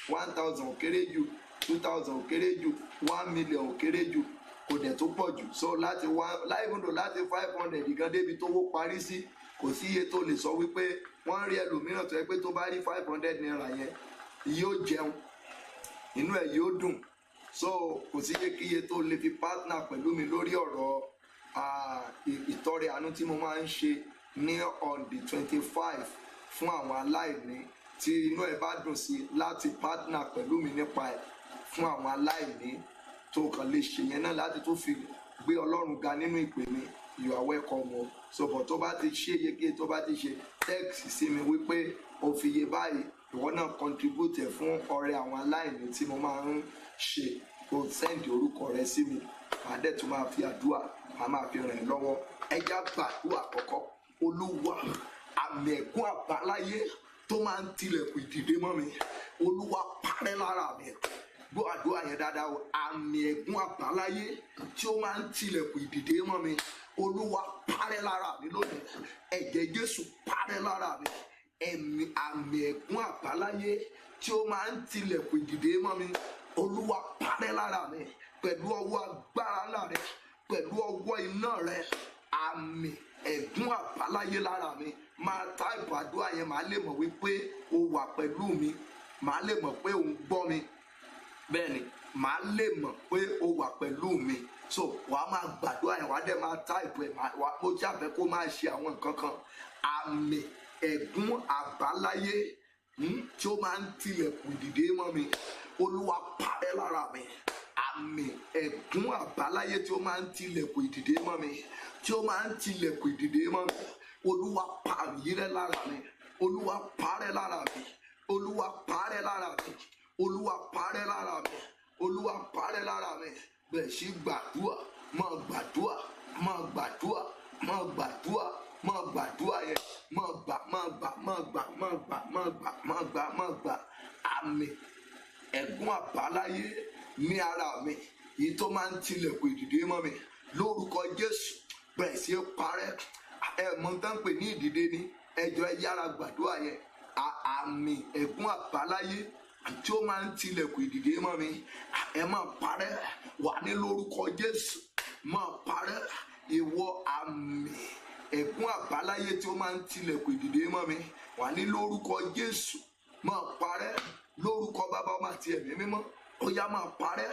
1000 ò kéré jù 2000 ò kéré jù 1 million ò kéré jù kò dẹ̀ tó pọ̀ jù so láti 500 gan débi tó wó parí sí kò sí iye tó lè sọ wípé wọ́n rí ẹlòmíràn tó yẹ pé tó bá rí 500 naira yẹn yóò jẹun inú ẹ̀ yóò dùn so kò sí iye tó lè fi partner pẹ̀lú mi lórí ọ̀rọ̀ ìtọrẹ àánú tí mo máa ń ṣe ní on the 25 fún àwọn aláìní tí inú ẹ̀ bá dùn sí láti partner pẹ̀lú mi nípa ẹ̀ fún àwọn aláìní tó kàn lè ṣe yẹn náà láti tó fi gbé Ọlọ́run ga nínú ìpè mi you are welcome o so but tó bá ti ṣe yege tó bá ti ṣe text sí mi wípé o fi iye báyìí ìwọ náà contribute fún ọrẹ àwọn aláìní tí mo máa ń ṣe kó send orúkọ rẹ sí mi màá dẹ̀ tún máa fi àdúrà màá máa fi ràn ẹ́ lọ́wọ́ ẹjá gbàdúrà àkọ́kọ́ Olúwa àmì ẹ̀gún àbáláyé tó máa ń tilẹ̀kùn ìdìde mọ́ mi Olúwa parẹ́ lára mi gbọ́ àdúrà yẹn dáadáa o àmì ẹ̀gún àbáláyé tí ó máa ń tilẹ̀kùn ìdìde mọ́ mi Olúwa parẹ́ lára mi lónìí ẹ̀jẹ̀ Jésù parẹ́ lára mi àmì ẹ̀gún àbáláyé tí ó máa ń tilẹ̀kùn ìdìde mọ́ mi Olúwa parẹ́ lára mi pẹ̀lú ọwọ́ agbára ńlá rẹ pẹ̀lú ọwọ́ iná rẹ àmì ẹ̀gún àbáláyé lára mi máa táìpù àdúrà yẹn màá lè mọ̀ wípé o wà pẹ̀lú mi màá lè mọ̀ pé o ń gbọ́ mi bẹ́ẹ̀ni màá lè mọ̀ pé o wà pẹ̀lú mi so wàá máa gbàdúrà yẹn wàá dẹ̀ máa táìpù ẹ̀ mo jábẹ́ kó máa ṣe àwọn nǹkan kan àmì ẹ̀gún àbáláyé tí ó máa ń tilẹ̀kùn ìdìde mọ́ mi Olúwa parẹ́ lára mi àmì ẹ̀gún àbáláyé tí ó máa ń tilẹ̀kùn ìdìde mọ́ mi tí ó máa ń tilẹ̀kùn ìdìde mọ́ mi Olúwa parẹ́ lára mi Olúwa parẹ́ lára mi Olúwa parẹ́ lára mi Olúwa parẹ́ lára mi Olúwa parẹ́ lára mi bẹ́ẹ̀ sí gbàdúrà máa gbàdúrà máa gbàdúrà máa gbàdúrà máa gbàdúrà yẹn máa gbà àmì ẹ̀gún àbáláyé ní ara mi èyí tó máa ń tilẹ̀kùn ìdìde mọ́ mi lórúkọ Jésù bẹ́ẹ̀ sí parẹ́ mọ̀ tán pè ní ìdìde ni ẹjọ́ ẹ yára gbàdúrà yẹn àmì ẹ̀gún àbáláyé tí ó máa ń tilẹ̀kùn ìdìde mọ́ mi ẹ máa parẹ́ wà ní lórúkọ Jésù máa parẹ́ ìwọ àmì ẹ̀gún àbáláyé tí ó máa ń tilẹ̀kùn ìdìde mọ́ mi wà ní lórúkọ Jésù máa parẹ́ lórúkọ bàbá ọmọ àti ẹ̀mí mímọ́ ó yá máa parẹ́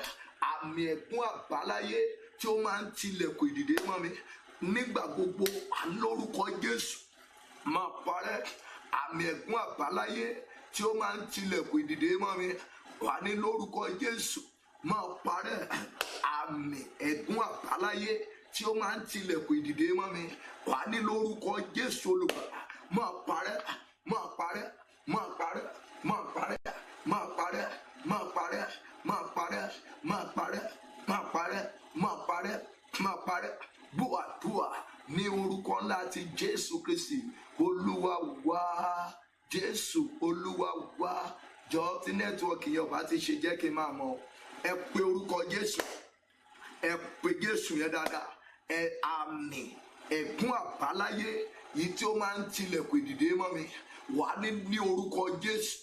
àmì ẹ̀gún àbáláyé tí ó máa ń tilẹ̀kùn ìdìde mọ́ mi nígbà gbogbo lórúkọ Jésù máa parẹ́ àmì ẹ̀gún àbáláyé tí ó máa ń tilẹ̀kùn ìdìde mọ́ mi wà ní lórúkọ Jésù máa parẹ́ àmì ẹ̀gún àbáláyé tí ó máa ń tilẹ̀kùn ìdìde mọ́ mi wà ní lórúkọ Jésù olùgbàlà máa parẹ́ máa parẹ́ máa parẹ́ máa parẹ́ máa parẹ́ máa parẹ́ máa parẹ́ máa parẹ́ máa parẹ́ máa parẹ́ máa parẹ́ búwàdúà ní orúkọ ńlá ti Jésù Kristi Olúwa wá Jésù Olúwa wá jọ tí nẹ́tíwọ́ọ̀kì yẹn ò bá ti ṣe jẹ́ kí n máa mọ̀ ẹ pé orúkọ Jésù ẹ pé Jésù yẹn dáadáa ẹ àmì ẹ̀gún àbáláyé yìí tí ó máa ń tilẹ̀kùn ìdìde mọ́ mi wà ní orúkọ Jésù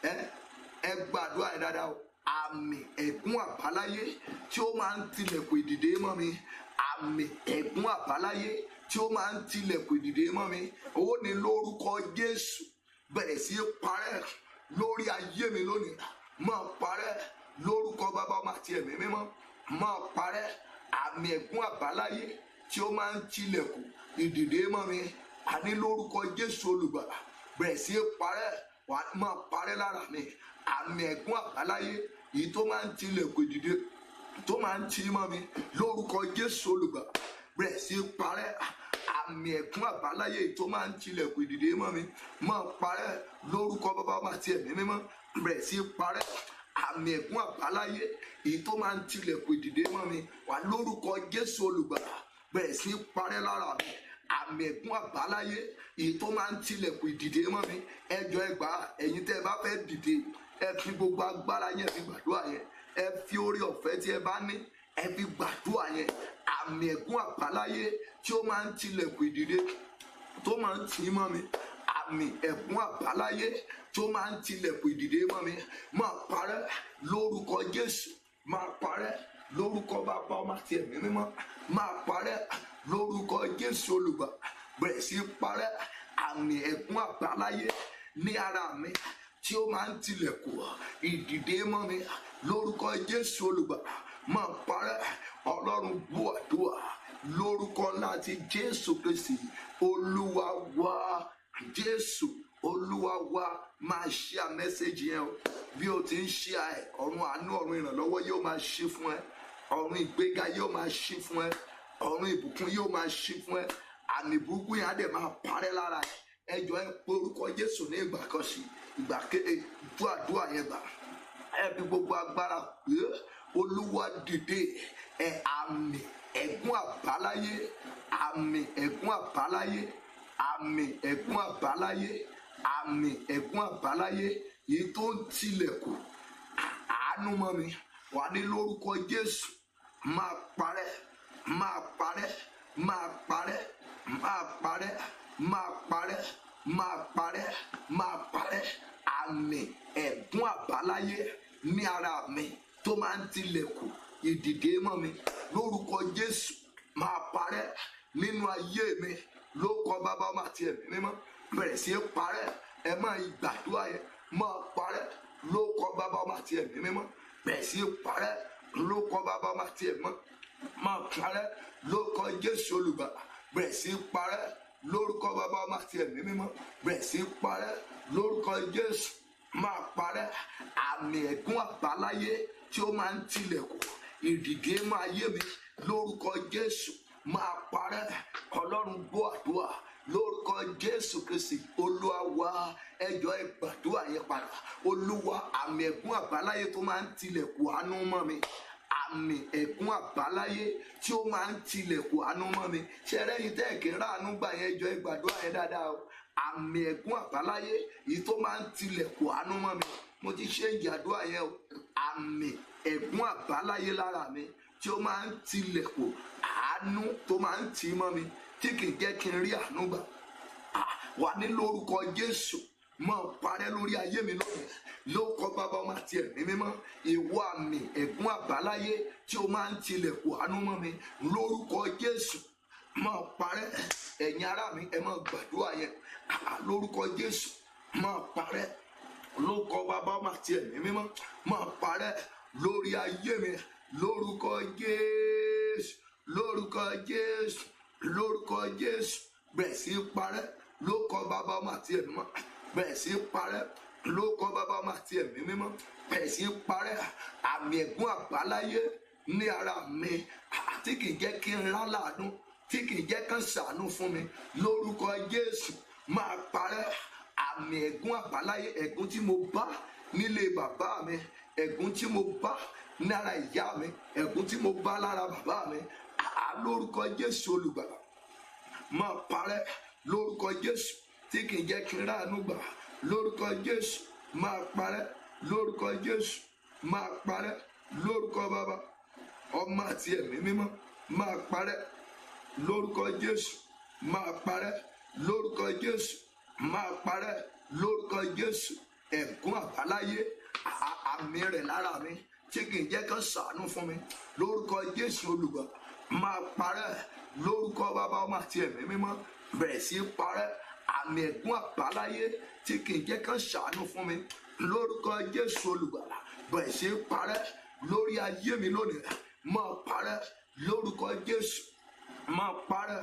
ẹ gbàdúrà yẹn dáadáa o àmì ẹ̀gún àbáláyé tí ó máa ń tilẹ̀kùn ìdìde mọ́ mi àmì ẹ̀gún àbáláyé tí ó máa ń tilẹ̀kùn ìdìde mọ́ mi ó ní lórúkọ Jésù bẹ̀rẹ̀ sí í parẹ́ lórí ayé mi lónìí máa parẹ́ lórúkọ bàbá ọmọ àti ẹ̀mí mímọ́ máa parẹ́ àmì ẹ̀gún àbáláyé tí ó máa ń tilẹ̀kùn ìdìde mọ́ mi àní lórúkọ Jésù olùgbàlà bẹ̀rẹ̀ sí í parẹ́ wà máa parẹ́ lára mi àmì ẹ̀gún àbáláyé yìí tó máa ń tilẹ̀kùn ìdìde tó máa ń tì mọ́ mi lórúkọ Jésù olùgbàlà bẹ̀rẹ̀ sí í parẹ́ àmì ẹ̀gún àbáláyé yìí tó máa ń tilẹ̀kùn ìdìde mọ́ mi máa parẹ́ lórúkọ bàbá ọmọ àti ẹ̀mí mímọ́ bẹ̀rẹ̀ sí í parẹ́ àmì ẹ̀gún àbáláyé èyí tó máa ń tilẹ̀kùn ìdìde mọ́ mi wà lórúkọ Jésù olùgbàlà bẹ̀rẹ̀ sí í parẹ́ lára mi àmì ẹ̀gún àbáláyé èyí tó máa ń tilẹ̀kùn ìdìde mọ́ mi ẹjọ́ ẹgbà ẹ̀yin tẹ́ ẹ bá fẹ́ dìde ẹ fi gbogbo agbára yẹn fi gbàdúrà yẹn ẹ fi orí ọ̀fẹ́ tí ẹ bá ní ẹ fi gbàdúrà yẹn àmì ẹ̀gún àbáláyé tí ó máa ń tilẹ̀kùn ìdìde tó máa ń tì mọ́ mi àmì ẹ̀gún àbáláyé tó máa ń tilẹ̀kùn ìdìde mọ́ mi máa parẹ́ lórúkọ Jésù máa parẹ́ lórúkọ bàbá ọmọ àti ẹ̀mí mímọ́ máa parẹ́ lórúkọ Jésù olùgbàlà bẹ̀rẹ̀ sí parẹ́ àmì ẹ̀gún àbáláyé ní ara mi tí ó máa ń tilẹ̀kùn ìdìde mọ́ mi lórúkọ Jésù olùgbàlà máa parẹ́ Ọlọ́run gbọ́ àdúrà lórúkọ láti Jésù Kristi Olúwa wá Jésù Olúwa wá máa ṣíà mẹ́sẹ̀gì yẹn o bí o ti ń ṣíà ẹ̀ ọ̀run àánú ọ̀run ìrànlọ́wọ́ yóò máa ṣí fún ẹ ọ̀run ìgbéga yóò máa ṣí fún ẹ ọ̀run ìbùkún yóò máa ṣí fún ẹ àmì burúkú yẹn á dẹ̀ máa parẹ́ lára ẹ jọ̀ọ́ ẹ pé orúkọ Jésù ní ìgbà kan sí ìgbà kéde àdúrà yẹn gbà ẹ fi gbogbo agbára pé Olúwa dìde ẹ àmì ẹ̀gún àbáláyé àmì ẹ̀gún àbáláyé àmì ẹ̀gún àbáláyé àmì ẹ̀gún àbáláyé yìí tó ń tilẹ̀kùn àánú mọ́ mi wà ní lórúkọ Jésù máa parẹ́ máa parẹ́ máa parẹ́ máa parẹ́ máa parẹ́ máa parẹ́ máa parẹ́ àmì ẹ̀gún àbáláyé ní ara mi tó máa ń tilẹ̀kùn ìdìde mọ́ mi lórúkọ Jésù máa parẹ́ nínú ayé mi lórúkọ bàbá ọmọ àti ẹ̀mí mímọ́ bẹ̀rẹ̀ sí í parẹ́ ẹ máa gbàdúrà yẹn máa parẹ́ lórúkọ bàbá ọmọ àti ẹ̀mí mímọ́ bẹ̀rẹ̀ sí í parẹ́ lórúkọ bàbá ọmọ àti ẹ̀mí mímọ́ máa parẹ́ lórúkọ Jésù olùgbàlà bẹ̀rẹ̀ sí í parẹ́ lórúkọ bàbá ọmọ àti ẹ̀mí mímọ́ bẹ̀rẹ̀ sí í parẹ́ lórúkọ Jésù máa parẹ́ àmì ẹ̀gún àbáláyé tí ó máa ń tilẹ̀kùn ìdìde máa yé mi lórúkọ Jésù máa parẹ́ Ọlọ́run gbọ́ àdúrà lórúkọ Jésù Kristi Olúwa wá ẹjọ́ ìgbàdúrà yẹn padà Olúwa àmì ẹ̀gún àbáláyé tó máa ń tilẹ̀kùn àánú mọ́ mi àmì ẹ̀gún àbáláyé tí ó máa ń tilẹ̀kùn àánú mọ́ mi ṣẹlẹ́yìn tẹ́ẹ̀kì ráàánú gbà yẹn ẹjọ́ ìgbàdúrà yẹn dáadáa o àmì ẹ̀gún àbáláyé yìí tó máa ń tilẹ̀kùn àánú mọ́ mi mo ti ṣe ìjàdúrà yẹn o àmì ẹ̀gún àbáláyé lára mi tí ó máa ń tilẹ̀kùn àánú tó máa ń tì mọ́ mi tí kì í jẹ́ kí n rí àánú gbà wà ní lórúkọ Jésù máa parẹ́ lórí ayé mi lónìí lórúkọ bàbá ọmọ àti ẹ̀mí mímọ́ ìwọ àmì ẹ̀gún àbáláyé tí ó máa ń tilẹ̀kùn àánú mọ́ mi lórúkọ Jésù máa parẹ́ ẹ̀yin ará mi ẹ máa gbàdúrà yẹn lórúkọ Jésù máa parẹ́ lórúkọ bàbá ọmọ àti ẹ̀mí mímọ́ máa parẹ́ lórí ayé mi lórúkọ Jésù lórúkọ Jésù lórúkọ Jésù bẹ̀rẹ̀ sí parẹ́ lórúkọ bàbá ọmọ àti ẹ̀mí mímọ́ bẹ̀rẹ̀ sí parẹ́ lórúkọ bàbá ọmọ àti ẹ̀mí mímọ́ bẹ̀rẹ̀ sí parẹ́ àmì ẹ̀gún àbáláyé ní ara mi tí kì í jẹ́ kí n rá láàánú tí kì í jẹ́ kán ṣàánú fún mi lórúkọ Jésù máa parẹ́ àmì ẹ̀gún àbáláyé ẹ̀gún tí mo bá nílé bàbá mi ẹ̀gún tí mo bá lára ìyá mi ẹ̀gún tí mo bá lára bàbá mi lórúkọ Jésù olùgbàlà máa parẹ́ lórúkọ Jésù tí kì í jẹ́ kí n ráàánú gbà lórúkọ Jésù máa parẹ́ lórúkọ Jésù máa parẹ́ lórúkọ bàbá ọmọ àti ẹ̀mí mímọ́ máa parẹ́ lórúkọ Jésù máa parẹ́ lórúkọ Jésù máa parẹ́ lórúkọ Jésù ẹ̀gún àbáláyé àmì rẹ̀ lára mi tí kì í jẹ́ kán ṣàánú fún mi lórúkọ Jésù olùgbà máa parẹ́ lórúkọ bàbá ọmọ àti ẹ̀mí mímọ́ bẹ̀rẹ̀ sí parẹ́ àmì ẹ̀gún àbáláyé tí kì í jẹ́ kán ṣàánú fún mi lórúkọ Jésù olùgbàlà bẹ̀rẹ̀ sí parẹ́ lórí ayé mi lónìí máa parẹ́ lórúkọ Jésù máa parẹ́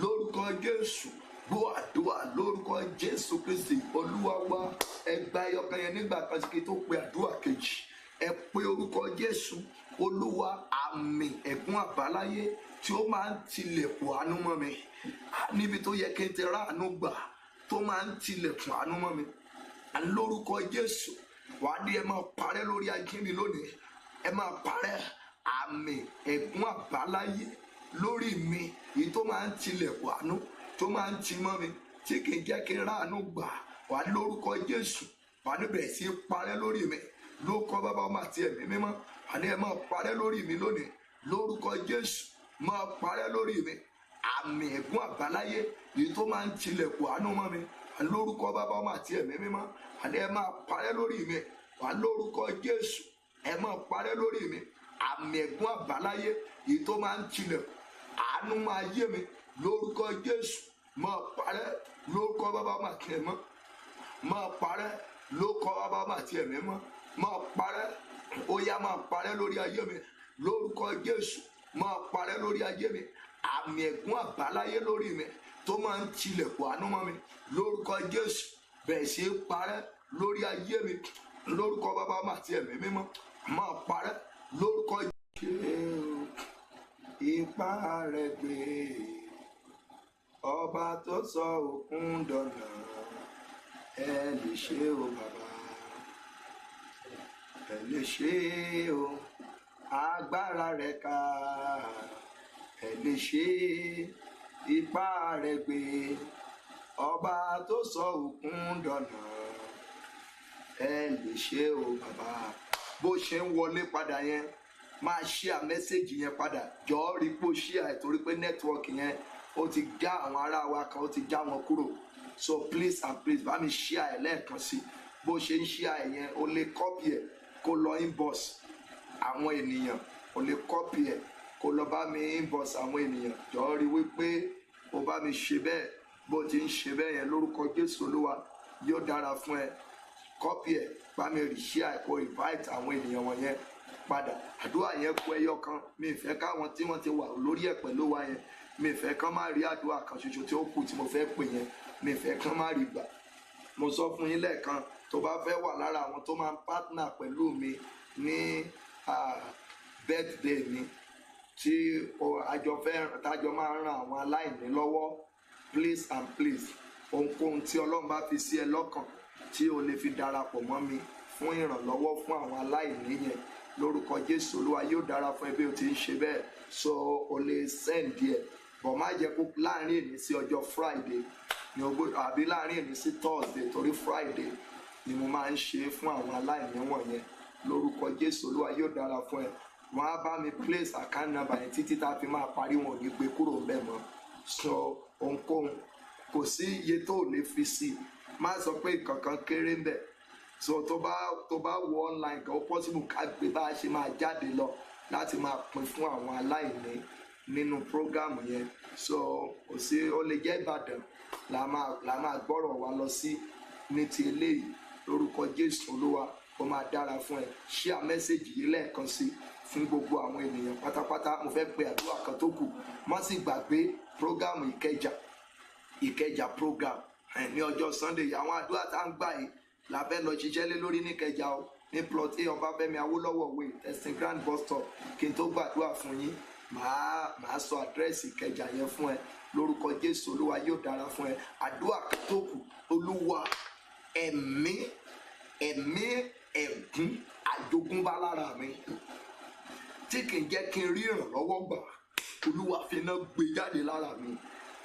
lórúkọ Jésù gbọ́ àdúrà lórúkọ Jésù Kristi Olúwa wa ẹgbà ẹyọkan yẹn nígbà kan sí kí tó pe àdúrà kejì ẹ pé orúkọ Jésù Olúwa àmì ẹ̀gún àbáláyé tí ó máa ń tilẹ̀kùn àánú mọ́ mi níbi tó yẹ kí n ti ráàánú gbà tó máa ń tilẹ̀kùn àánú mọ́ mi lórúkọ Jésù wàá di ẹ máa parẹ́ lórí ayé mi lónìí ẹ máa parẹ́ àmì ẹ̀gún àbáláyé lórí mi èyí tó máa ń tilẹ̀kùn àánú tó máa ń ti mọ́ mi tí kì í jẹ́ kí n ráàánú gbà wà lórúkọ Jésù wà níbẹ̀ sí parẹ́ lórí mi lórúkọ bàbá ọmọ àti ẹ̀mí mímọ́ wà ní ẹ máa parẹ́ lórí mi lónìí lórúkọ Jésù máa parẹ́ lórí mi àmì ẹ̀gún àbáláyé èyí tó máa ń tilẹ̀kùn àánú mọ́ mi wà lórúkọ bàbá ọmọ àti ẹ̀mí mímọ́ wà ní ẹ máa parẹ́ lórí mi wà lórúkọ Jésù ẹ máa parẹ́ lórí mi àmì ẹ̀gún àbáláyé èyí tó máa ń tilẹ̀kùn àánú máa yé mi lórúkọ Jésù máa parẹ́ lórúkọ bàbá ọmọ àti ẹ̀mí mọ́ máa parẹ́ lórúkọ bàbá ọmọ àti ẹ̀mí mọ́ máa parẹ́ ó yá máa parẹ́ lórí ayé mi lórúkọ Jésù máa parẹ́ lórí ayé mi àmì ẹ̀gún àbáláyé lórí mi tó máa ń tilẹ̀kùn àánú mọ́ mi lórúkọ Jésù bẹ̀rẹ̀ sí í parẹ́ lórí ayé mi lórúkọ bàbá ọmọ àti ẹ̀mí mímọ́ máa parẹ́ lórúkọ Jésù ipá rẹ̀ gbé ọba tó sọ òkun dọ̀nà ẹ lè ṣe o bàbá ẹ lè ṣe o agbára rẹ̀ ká ẹ lè ṣe ipá rẹ̀ gbé ọba tó sọ òkun dọ̀nà ẹ lè ṣe o bàbá bó ṣe ń wọlé padà yẹn máa share mẹ́sẹ̀gì yẹn padà jọ̀ọ́ rí pé ó share torí pé nẹ́tíwọ́ọ̀kì yẹn ó ti já àwọn ará wa kan ó ti já wọn kúrò so please and please bá mi share ẹ̀ lẹ́ẹ̀kan sí bó ṣe ń share ẹ̀ yẹn ó lè copy ẹ̀ kó lọ inbox àwọn ènìyàn ó lè copy ẹ̀ kó lọ bá mi inbox àwọn ènìyàn jọ̀ọ́ rí wípé ó bá mi ṣe bẹ́ẹ̀ bó ti ń ṣe bẹ́ẹ̀ yẹn lórúkọ Jésù Olúwa yóò dára fún ẹ copy ẹ̀ bá mi share ẹ̀ kó invite àwọn ènìyàn wọ̀nyẹn padà àdúrà yẹn kú ẹyọ kan mi fẹ́ káwọn tí wọ́n ti wà lórí ẹ̀ pẹ̀lú wa yẹn mi fẹ́ kán má rí àdúrà kan ṣoṣo tí ó kù tí mo fẹ́ pè yẹn mi fẹ́ kán má rí gbà mo sọ fún yín lẹ́ẹ̀kan tó bá fẹ́ wà lára àwọn tó máa ń partner pẹ̀lú mi ní birthday mi tí tájọ máa ń ran àwọn aláìní lọ́wọ́ please and please ohunkóhun tí Ọlọ́run bá fi sí ẹ lọ́kàn tí o lè fi darapọ̀ mọ́ mi fún ìrànlọ́wọ́ fún àwọn aláìní yẹn lórúkọ Jésù Olúwa yóò dára fún ẹ bí o ti ń ṣe bẹ́ẹ̀ so o lè send ẹ̀ bọ̀ má jẹ́ kó láàrin èmi sí ọjọ́ Friday ní àbí láàrin èmi sí Thursday torí Friday ni mo máa ń ṣe fún àwọn aláìní wọ̀nyẹn lórúkọ Jésù Olúwa yóò dára fún ẹ wọ́n á bá mi place account number yẹn títí tá a fi máa parí wọn ò ní gbé kúrò ńbẹ̀ mọ́ so ohunkóhun kò sí iye tó lè fi sí má sọ pé kankan kéré ń bẹ̀ so tó bá wọ online kan ó possible ká gbé bá a ṣe máa jáde lọ láti máa pín fún àwọn aláìní nínú prógámù yẹn so kò sí ó lè jẹ́ Ìbàdàn la máa gbọ́rọ̀ wa lọ sí ní ti eléyìí lórúkọ lórúkọ Jésù Olúwa ó máa dára fún ẹ. Share mẹ́sẹ̀gì yìí lẹ́ẹ̀kan sí fún gbogbo àwọn ènìyàn pátápátá. Mo fẹ́ pe àdúrà kan tó kù. Má sì gbàgbé prógámù Ìkẹjà program ní ọjọ́ Sunday. Àwọn àdúrà tá ń gbà yìí la fẹ́ lọ ṣiṣẹ́ lé lórí ní Ìkẹjà o, ní plot A Ọbáfẹ́mi Awólọ́wọ̀ way Testing Grand bus stop. Kí n tó gbàdúrà fún yín, màá sọ àdírẹ́sì Ìkẹjà yẹn fún ẹ. Lórúkọ Jésù Olúwa yóò dára fún ẹ. Àdúrà kan tó kù, Olúwa ẹ̀mí ẹ̀gún àjogúnbá lára mi tí kì í jẹ́ kí n rí ìrànlọ́wọ́ gbà, Olúwa fi iná gbé jáde lára mi.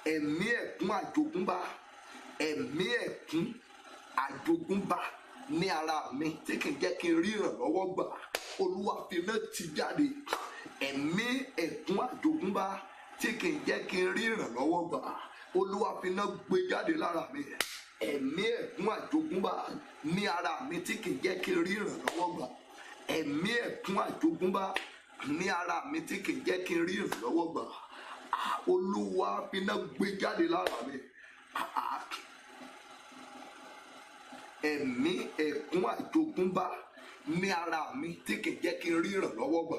Ẹ̀mí ẹ̀gún àjogúnbá, ẹ̀mí ẹ̀gún àjogúnbá ní ara mi tí kì í jẹ́ kí n rí ìrànlọ́wọ́ gbà, Olúwa fi iná tì jáde. Ẹ̀mí ẹ̀gún àjogúnbá tí kì í jẹ́ kí n rí ìrànlọ́wọ́ gbà, Olúwa fi iná gbé jáde lára mi. Ẹ̀mí ẹ̀gún àjogúnbá ní ara mi tí kì í jẹ́ kí n rí ìrànlọ́wọ́ gbà. Ẹ̀mí ẹ̀gún àjogúnbá ní ara mi tí kì í jẹ́ kí n rí ìrànlọ́wọ́ gbà, Olúwa fi iná gbé jáde lára mi. Ẹ̀mí ẹ̀gún àjogúnbá ní ara mi tí kì í jẹ́ kí n rí ìrànlọ́wọ́ gbà,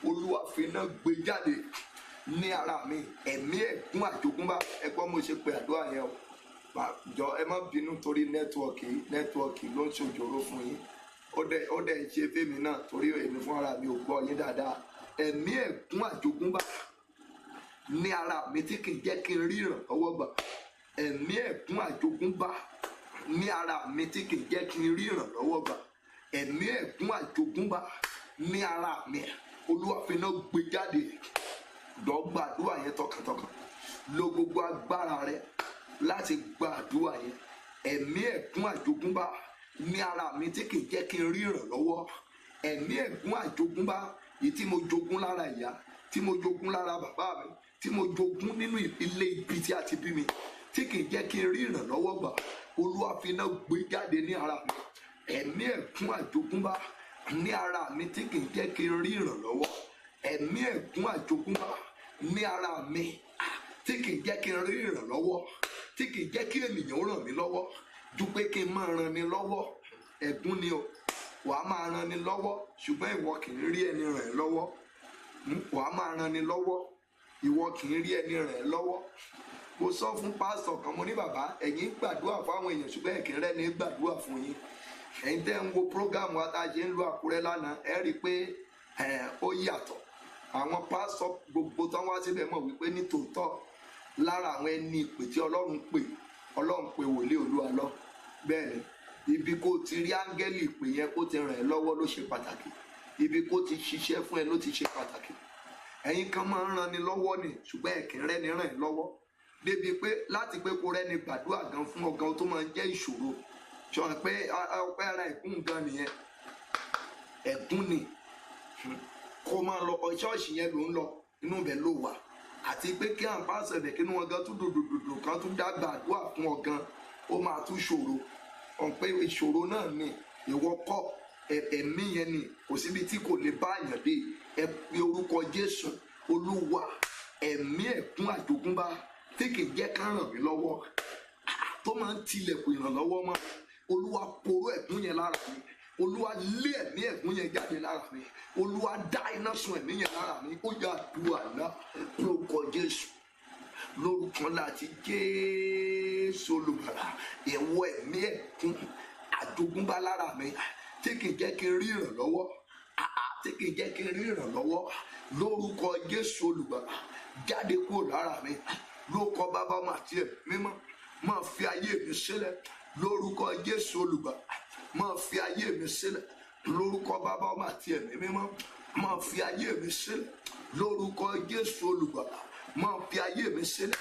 Olúwa fi iná gbé jáde ní ara mi. Ẹ̀mí ẹ̀gún àjogúnbá. Ẹ gbọ́ mo ṣe pé àdúrà yẹn o. Jọ ẹ má bínú torí nẹ́tíwọ̀kì ló ń ṣòjòrò fún yín. Ó dẹ̀ ṣe fèmí náà torí èmi fún ara mi ò gbọ́ yín dáadáa. Ẹ̀mí ẹ̀gún àjogúnbá ní ara mi tí kì í jẹ́ kí n rí ìrànlọ́wọ́ gbà. Ẹ̀mí ẹ̀gún àjogúnbá ní ara mi tí kì í jẹ́ kí n rí ìrànlọ́wọ́ gbà. Ẹ̀mí ẹ̀gún àjogúnbá ní ara mi, Olúwa fi iná gbé jáde. Dọ́gba àdúrà yẹn tọkàntọkàn. Lo gbogbo agbára rẹ láti gba àdúrà yẹn. Ẹ̀mí ẹ̀gún àjogúnbá ní ara mi tí kì í jẹ́ kí n rí ìrànlọ́wọ́. Ẹ̀mí ẹ̀gún àjogúnbá yìí tí mo jogún lára ìyá, tí mo jogún lára bàbá mi, tí mo jogún nínú ilé ibi tí a ti bí mi, tí kì í jẹ́ kí n rí ìrànlọ́wọ́ gbà, Olúwa fi iná gbé jáde ní ara mi. Ẹ̀mí ẹ̀gún àjogúnbá ní ara mi tí kì í jẹ́ kí n rí ìrànlọ́wọ́. Ẹ̀mí ẹ̀gún àjogúnbá ní ara mi tí kì í jẹ́ kí n rí ìrànlọ́wọ́, tí kì í jẹ́ kí ènìyàn ràn mí lọ́wọ́ ju pé kí n máa ran ni lọ́wọ́. Ẹ̀gún ni o. Wàá máa ran ni lọ́wọ́ ṣùgbọ́n ìwọ kì í rí ẹni ràn ẹ́ lọ́wọ́. Wàá máa ran ni lọ́wọ́, ìwọ kì í rí ẹni ràn ẹ́ lọ́wọ́. Mo sọ fún pásítọ̀ kan, mo ní bàbá ẹ̀yin gbàdúrà fáwọn èèyàn ṣùgbọ́n ẹ̀ kì í rẹ́ni gbàdúrà fún yín. Ẹ̀yin tẹ́ ń wo prógámù àtàjẹ́ ń lo Àkúrẹ́ lánàá, ẹ rí i pé ó yàtọ̀. Àwọn pásítọ̀ gbogbo tán wá síbẹ̀ mọ̀ wípé ní tòótọ́ lára àwọn ẹni ìpè tí Ọlọ́run pè wòlíì Olúwa lọ. Bẹ́ẹ̀ ni ibi kó ti rí áńgẹ́lì ìpè yẹn kó ti ràn ẹ́ lọ́wọ́ ló ṣe pàtàkì. Ibi kó ti ṣiṣẹ́ fún ẹ ló ti ṣe pàtàkì. Ẹ̀yin kan máa ń ran ni lọ́wọ́ ni ṣùgbọ́n ẹ̀ kì í rẹ́ni ràn ẹ́ lọ́wọ́. Débi pé láti pé kó rẹ́ni gbàdúrà gan fún ọ̀gán tó máa ń jẹ́ ìṣòro. Ṣọ̀rọ̀ pé ọpẹ́ ara ẹ̀gún gan nìyẹn. Ẹ̀gún ni. Kó máa lọ ṣọ́ọ̀ṣì yẹn ló ń lọ, inú ibẹ̀ ló wà. Àti pé kí àwọn pásítọ̀ ibẹ̀ kí inú wọn gan tún dòdòdòdò kan tún dá gbàdúrà fún ọ̀gán, ó máa tún ṣòro. Ọ̀n pé ìṣòro náà ni ìwọ kọ́ ẹ̀mí yẹn ni kò síbi tí kò lè bá àyàn dé. Ẹ pe orúkọ Jésù. Olúwa ẹ̀mí ẹ̀gún àjogúnbá tí kì í jẹ́ ká ràn mí lọ́wọ́, tó máa ń tilẹ̀kùn ìrànlọ́wọ́ mọ́, Olúwa poró ẹ̀gún yẹn lára mi. Olúwa lé ẹ̀mí ẹ̀gún yẹn jáde lára mi. Olúwa dá iná sun ẹ̀mí yẹn lára mi. Ó yá àdúrà náà lórúkọ Jésù. Lórúkọ láti Jésù Olùgbàlà. Ìwọ ẹ̀mí ẹ̀gún àjogúnbá lára mi tí kì í jẹ́ kí n rí ìrànlọ́wọ́, tí kì í jẹ́ kí n rí ìrànlọ́wọ́, lórúkọ Jésù Olùgbàlà jáde kúrò lára mi. Lórúkọ Bàbá ọmọ àti ẹ̀mí mímọ́, máa fi ayé mi sílẹ̀. Lórúkọ Jésù Olùgbàlà máa fi ayé mi sílẹ̀. Lórúkọ Bàbá ọmọ àti ẹ̀mí mímọ́, máa fi ayé mi sílẹ̀. Lórúkọ Jésù Olùgbàlà máa fi ayé mi sílẹ̀.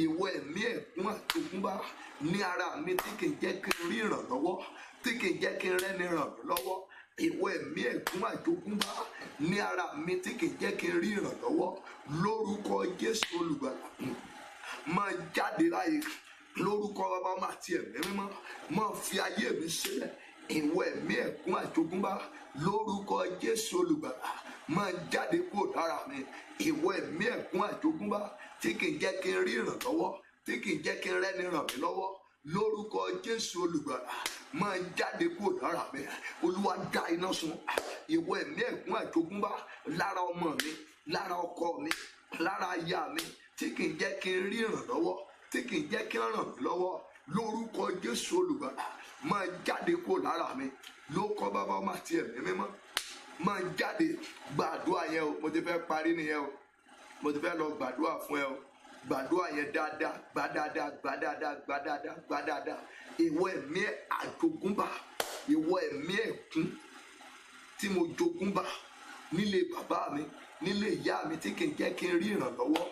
Ìwọ ẹ̀mí ẹ̀gún àjogúnbá ní ara mi tí kì í jẹ́ kí n rí ìrànlọ́wọ́, tí kì í jẹ́ kí n rẹ́ni ràn mí lọ́wọ́. Ìwọ ẹ̀mí ẹ̀gún àjogúnbá ní ara mi tí kì í jẹ́ kí n rí ìrànlọ́wọ́. Lórúkọ Jésù Olùgbàlà máa jáde láyé. Lórúkọ Bàbá ọmọ àti ẹ̀mí mímọ́, máa fi ayé mi sílẹ̀. Ìwọ ẹ̀mí ẹ̀gún àjogúnbá lórúkọ Jésù Olùgbàlà máa jáde kúrò lára mi. Ìwọ ẹ̀mí ẹ̀gún àjogúnbá tí kì í jẹ́ kí n rí ìrànlọ́wọ́, tí kì í jẹ́ kí n rẹ́ni ràn mí lọ́wọ́, lórúkọ Jésù olùgbàlà máa jáde kúrò lára mi. Olúwa dá iná sun ìwọ ẹ̀mí ẹ̀gún àjogúnbá lára ọmọ mi, lára ọkọ mi, lára aya mi tí kì í jẹ́ kí n rí ìrànlọ́wọ́, tí kì í jẹ́ kí n ràn mí lọ́wọ́. Lórúkọ Jésù olùgbàlà máa jáde kúrò lára mi. Lórúkọ Bàbá Ọmọ àti Ẹ̀mí Mímọ́ máa jáde. Gbàdúrà yẹn o, mo ti fẹ́ parí nìyẹn o, mo ti fẹ́ lọ gbàdúrà fún ẹ o. Gbàdúrà yẹn dáadáa, gbà dáadáa, gbà dáadáa, gbà dáadáa, gbà dáadáa. Ìwọ ẹ̀mí àjogúnbá, ìwọ ẹ̀mí ẹ̀gún tí mo jogúnbá nílé bàbá mi, nílé ìyá mi tí kì í jẹ́ kí n rí ìrànlọ́wọ́,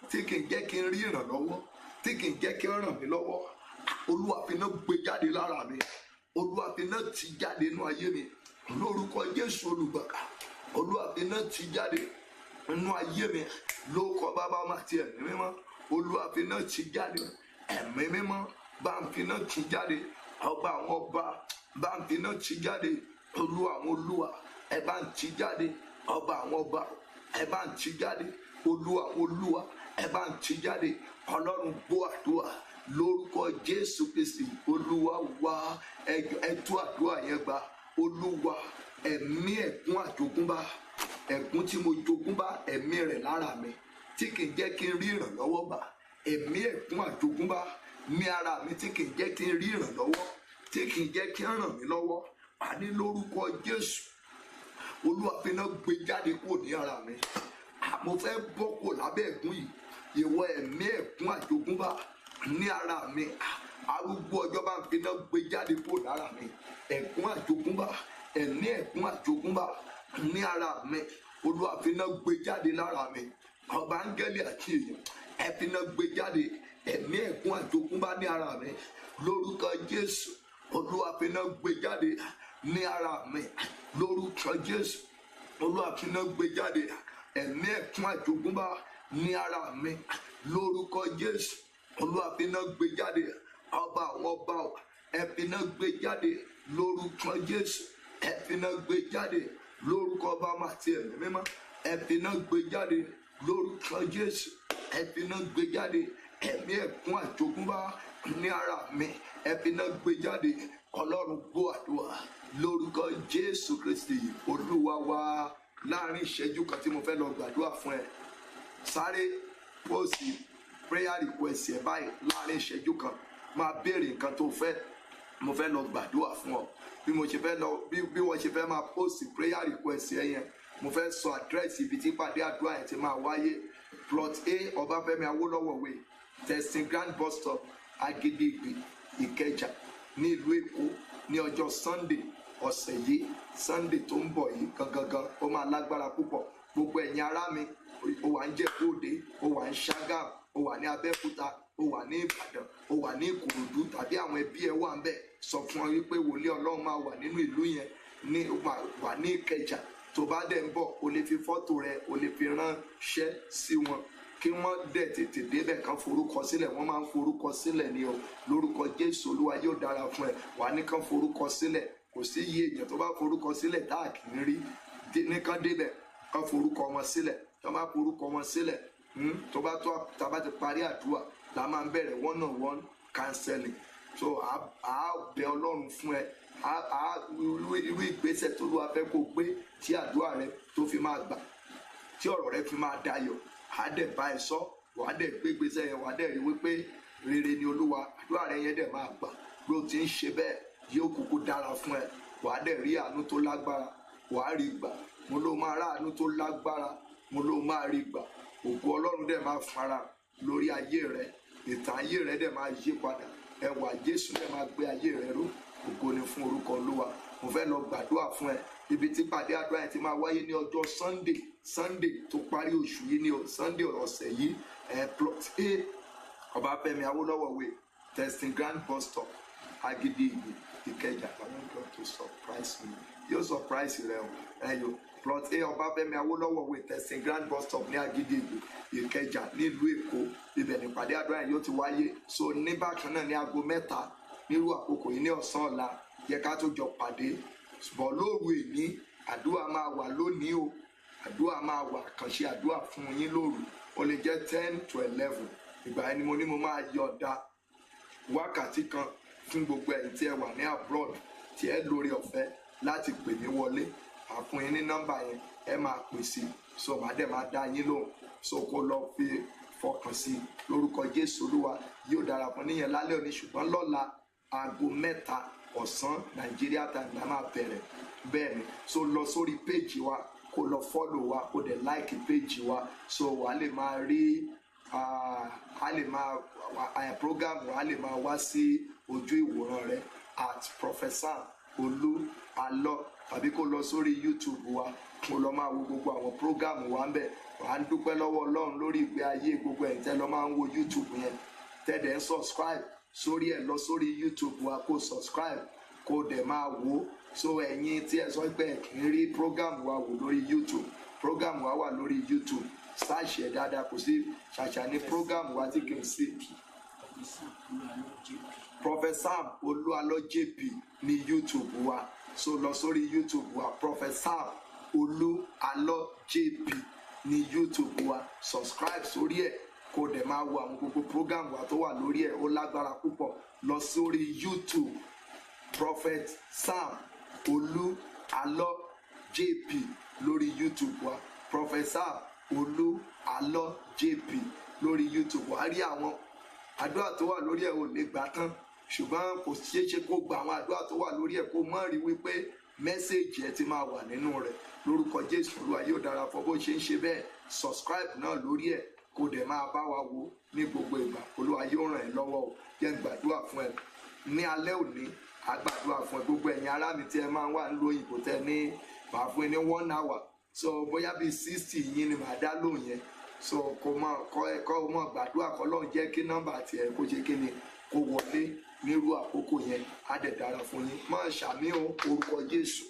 tí kì í jẹ́ kí n rí ìrànlọ́wọ́, tí kì í jẹ́ kí n ràn mí lọ́wọ́. Olúwa fi iná gbé jáde lára mi. Olúwa fi iná tì jáde nínú ayé mi. Lórúkọ Jésù olùgbàlà, Olúwa fi iná tì jáde nínú ayé mi. Lórúkọ Bàbá Ọmọ àti Ẹ̀mí Mímọ́, Olúwa fi iná tì jáde. Ẹ̀mí Mímọ́ bá ń fi iná tì jáde. Ọba àwọn ọba bá ń fi iná tì jáde. Olúwa àwọn olúwa ẹ bá ń tì jáde. Ọba àwọn ọba ẹ bá ń tì jáde. Olúwa àwọn olúwa ẹ bá ń tì jáde. Ọlọ́run gbọ́ àdúrà lórúkọ Jésù Kristi. Olúwa wá ẹ tú àdúrà yẹn gbà. Olúwa ẹ̀mí ẹ̀gún àjogúnbá, ẹ̀gún tí mo jogúnbá ẹ̀mí rẹ̀ lára mi tí kì í jẹ́ kí n rí ìrànlọ́wọ́ gbà. Ẹ̀mí ẹ̀gún àjogúnbá ní ara mi tí kì í jẹ́ kí n rí ìrànlọ́wọ́, tí kì í jẹ́ kí n ràn mí lọ́wọ́. Àní lórúkọ Jésù Olúwa fi iná gbé jáde kúrò ní ara mi. Mo fẹ́ bọ́ kúrò lábẹ́ ẹ̀gún yìí. Ìwọ ẹ̀mí ẹ̀gún àjogúnbá ní ara mi, arúgbó ọjọ́ bá ń fi iná gbé jáde kúrò lára mi. Ẹ̀gún àjogúnbá, ẹ̀mí ẹ̀gún àjogúnbá ní ara mi, Olúwa fi iná gbé jáde lára mi. Ọba áńgẹ́lì àti èèyàn ẹ fi iná gbé jáde ẹ̀mí ẹ̀gún àjogúnbá ní ara mi. Lórúkọ Jésù Olúwa fi iná gbé jáde ní ara mi. Lórúkọ Jésù Olúwa fi iná gbé jáde ẹ̀mí ẹ̀gún àjogúnbá ní ara mi. Lórúkọ Jésù Olúwa fi iná gbé jáde. Ọba àwọn ọba ẹ fi iná gbé jáde. Lórúkọ Jésù ẹ fi iná gbé jáde. Lórúkọ Bàbá Ọmọ àti Ẹ̀mí Mímọ́ ẹ fi iná gbé jáde. Lórúkọ Jésù ẹ fi iná gbé jáde. Ẹ̀mí ẹ̀gún àjogúnbá ní ara mi ẹ fi iná gbé jáde. Ọlọ́run gbọ́ àdúrà lórúkọ Jésù Kristi Olúwa wa. Láàrin ìṣẹ́jú kan tí mo fẹ́ lọ gbàdúrà fún ẹ, sáré pósì prayer request ẹ báyìí. Láàrin ìṣẹ́jú kan máa béèrè nǹkan tó fẹ́, mo fẹ́ lọ gbàdúrà fún ọ. Bí wọ́n ṣe fẹ́ máa post prayer request ẹ yẹn, mo fẹ́ sọ àdírẹ́sì ibi tí ìpàdé àdúrà yẹn ti máa wáyé. Plot A Ọbáfẹ́mi Awólọ́wọ̀ Way, Testing Grand Bus Stop, Agídí-Ìgbì, Ìkẹjà ní ìlú Èkó ní ọjọ́ Sunday ọ̀sẹ̀ yìí, Sunday tó ń bọ̀ yìí gangan. Ó máa lágbára púpọ̀. Gbogbo ẹ̀yin ará mi, ó wà ń Jẹ̀bú-Òde, ó wà ń Ṣàgámù, ó wà ní Abẹ́òkúta, ó wà ní Ìbàdàn, ó wà ní Ìkòròdú tàbí àwọn ẹbí ẹ wà ń bẹ̀, sọ fún ọ wípé wòlíì Ọlọ́run máa wà nínú ìlú yẹn, wà ní Ìkẹjà. Tó bá dẹ̀ ń bọ̀, o lè fi fọ́tò rẹ, o lè fi ránṣẹ́ sí wọn kí wọ́n dẹ̀ tètè débẹ̀ kán forúkọ sílẹ̀. Wọ́n máa ń forúkọ sílẹ̀ ní o. Lórúkọ Jésù Olúwa yóò dára fún ẹ. Wà ní kán forúkọ sílẹ̀. Kò sí iye èèyàn tó bá forúkọ sílẹ̀ tá à kì í rí. Ní kán débẹ̀ kán forúkọ wọn sílẹ̀. Tó bá forúkọ wọn sílẹ̀, tó bá ti parí àdúrà la máa ń bẹ̀rẹ̀ one-on-one counseling. So a bẹ Ọlọ́run fún ẹ. Irú ìgbésẹ̀ tó ló wá fẹ́ kó gbé tí àdúrà rẹ tó fi máa gbà, tí ọ̀rọ̀ rẹ fi máa dayọ̀. A dẹ̀ bá ẹ sọ, wàá dẹ̀ gbé ìgbésẹ̀ yẹn, wàá dẹ̀ rí wípé rere ni Olúwa. Àdúrà rẹ yẹn dẹ̀ máa gbà. Bí o ti ń ṣe bẹ́ẹ̀, yóò kúkú dára fún ẹ. Wàá dẹ̀ rí àánú tó lágbára, wàá rí gbà. Mo ló máa rá àánú tó lágbára, mo ló máa rí gbà. Ògo Ọlọ́run dẹ̀ máa fara lórí ayé rẹ. Ìtàn ayé rẹ dẹ̀ máa yí padà. Ẹwà Jésù dẹ̀ máa gbé ayé rẹ ró. Ògo ni fún orúkọ Olúwa. Mo fẹ́ lọ gbàdúrà fún ẹ. Ibi tí ìpàdé àdúrà yẹn ti máa wáyé ní ọjọ́ Sunday tó parí oṣù yìí ní Sunday ọ̀sẹ̀ yìí. Plot A Ọbáfẹ́mi Awólọ́wọ̀ Way, Testing Grand Bus Stop, Agídí-Ìgbì, Ìkẹjà. I want God to surprise me. Yóò surprise rẹ o. Ẹyọ Plot A Ọbáfẹ́mi Awólọ́wọ̀ Way, Testing Grand Bus Stop ní Agídí-Ìgbì, Ìkẹjà nílùú Èkó. Ibẹ̀ ní ìpàdé àdúrà yẹn yóò ti wáyé. So ní bákan náà ní aago 3 nírú àkókò yìí ní ọ̀sán ọ̀la, yẹ ká tó jọ pàdé. Bọ̀ lóru èní àdúrà máa wà lónìí o. Àdúrà máa wà, àkànṣe àdúrà fún yín lóru. Ó lè jẹ́ 10 to 11. Ìgbà yẹn ni mo ní mo máa yọ̀ǹda wákàtí kan fún gbogbo ẹ̀yin tí ẹ wà ní abroad tí ẹ lórí ọ̀fẹ́ láti pè mí wọlé. Àfún yín ní nọ́mbà yẹn, ẹ máa pè sí, so màá dẹ̀ máa dá yín lóhùn, so kó lọ fi fọkàn sí lórúkọ Jésù. Olúwa yóò dára fún níyẹn lálẹ́ òní, ṣùgbọ́n lọ́la aago 3 ọ̀sán Nigeria time la máa bẹ̀rẹ̀. Bẹ́ẹ̀ ni, so lọ sórí péjì wa kó lọ fọ́lò wa kó dẹ̀ láìkì péjì wa, so wàá lè máa rí a lè máa program wa lè máa wá sí ojú ìwòran rẹ at Professor Olú Alọ, tàbí kó lọ sórí YouTube wa kó lọ máa wo gbogbo àwọn program wa ń bẹ̀. Wàá dúpẹ́ lọ́wọ́ Ọlọ́run lórí ìgbé ayé gbogbo ẹ̀ tẹ́ lọ máa ń wo YouTube yẹn tẹ́lẹ̀ ń subscribe sórí ẹ̀, lọ sórí YouTube wa kó subscribe kó dẹ̀ máa wò. So ẹ̀yin tí ẹ sọ pé ẹ kì í rí program wa wò lórí YouTube, program wa wà lórí YouTube, search ẹ̀ dáadáa, kò sí ṣàṣà ní program wa tí kì í sí. Professor Olú Alọ JP ní YouTube wa, so lọ sórí YouTube wa Professor Olú Alọ JP ní YouTube wa, subscribe sórí ẹ̀ kó dẹ̀ máa wo àwọn gbogbo program wa tó wà lórí ẹ̀, ó lágbára púpọ̀. Lọ sórí YouTube Prophet Sam Olú Alọ JP lórí YouTube wa, Professor Olú Alọ JP lórí YouTube wa. Rí àwọn àdúrà tó wà lórí ẹ̀ ò lè gbà tán, ṣùgbọ́n kò ṣeé ṣe kó gba àwọn àdúrà tó wà lórí ẹ̀ kó mọ̀ rí wípé mẹ́sẹ̀gì ẹ ti máa wà nínú rẹ̀. Lórúkọ Jésù, Olúwa yóò dára fún bó ṣe ń ṣe bẹ́ẹ̀. Subscribe náà lórí ẹ̀ kó dẹ̀ máa bá wa wo ní gbogbo ìgbà. Olúwa yóò ràn ẹ́ lọ́wọ́ o. Jẹ́ n gbàdúrà fún ẹ ní alẹ́ òní, a gbàdúrà fún ẹ. Gbogbo ẹ̀yin ará mi tí ẹ máa ń wà nílùú òyìnbó tẹ ní màá fún ẹ ní 1 hour, so bóyá bíi 60 yín ni màá dá lóhùn yẹn, so kò mọ kọ́ mọ gbàdúrà kọ́ lọ́run jẹ́ kí nọ́mbà tiẹ̀ kó ṣe kí ni kó wọlé nírú àkókò yẹn, á dẹ̀ dára fún yín. Máa ṣàmì o, orúkọ Jésù,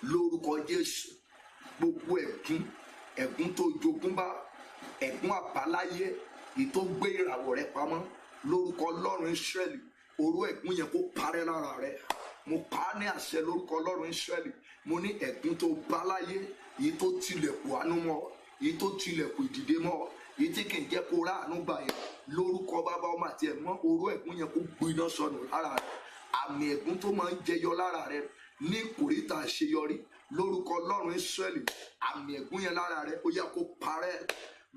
lórúkọ Jésù. Gbogbo ẹ̀gún tó jogún bá, ẹ̀gún àbáláyé èyí tó gbé ìràwọ̀ rẹ pamọ́, lórúkọ Ọlọ́run Ísírẹ́lì, orú ẹ̀gún yẹn kó parẹ́ lára rẹ. Mo pa á ní àṣẹ lórúkọ Ọlọ́run Ísírẹ́lì. Mo ní ẹ̀gún tó bá láyé, èyí tó tilẹ̀kùn àánú mọ́, èyí tó tilẹ̀kùn ìdìde mọ́, èyí tí kì í jẹ́ kó ráàánú gbà yẹn, lórúkọ Bàbá Ọmọ àti Ẹ̀mí Mímọ́, orú ẹ̀gún yẹn kó gbiná sọnù lára rẹ. Àmì ẹ̀gún tó máa ń jẹyọ lára rẹ ní kòríta àṣeyọrí, lórúkọ Ọlọ́run Ísírẹ́lì, àmì ẹ̀gún yẹn lára rẹ ó yá kó parẹ́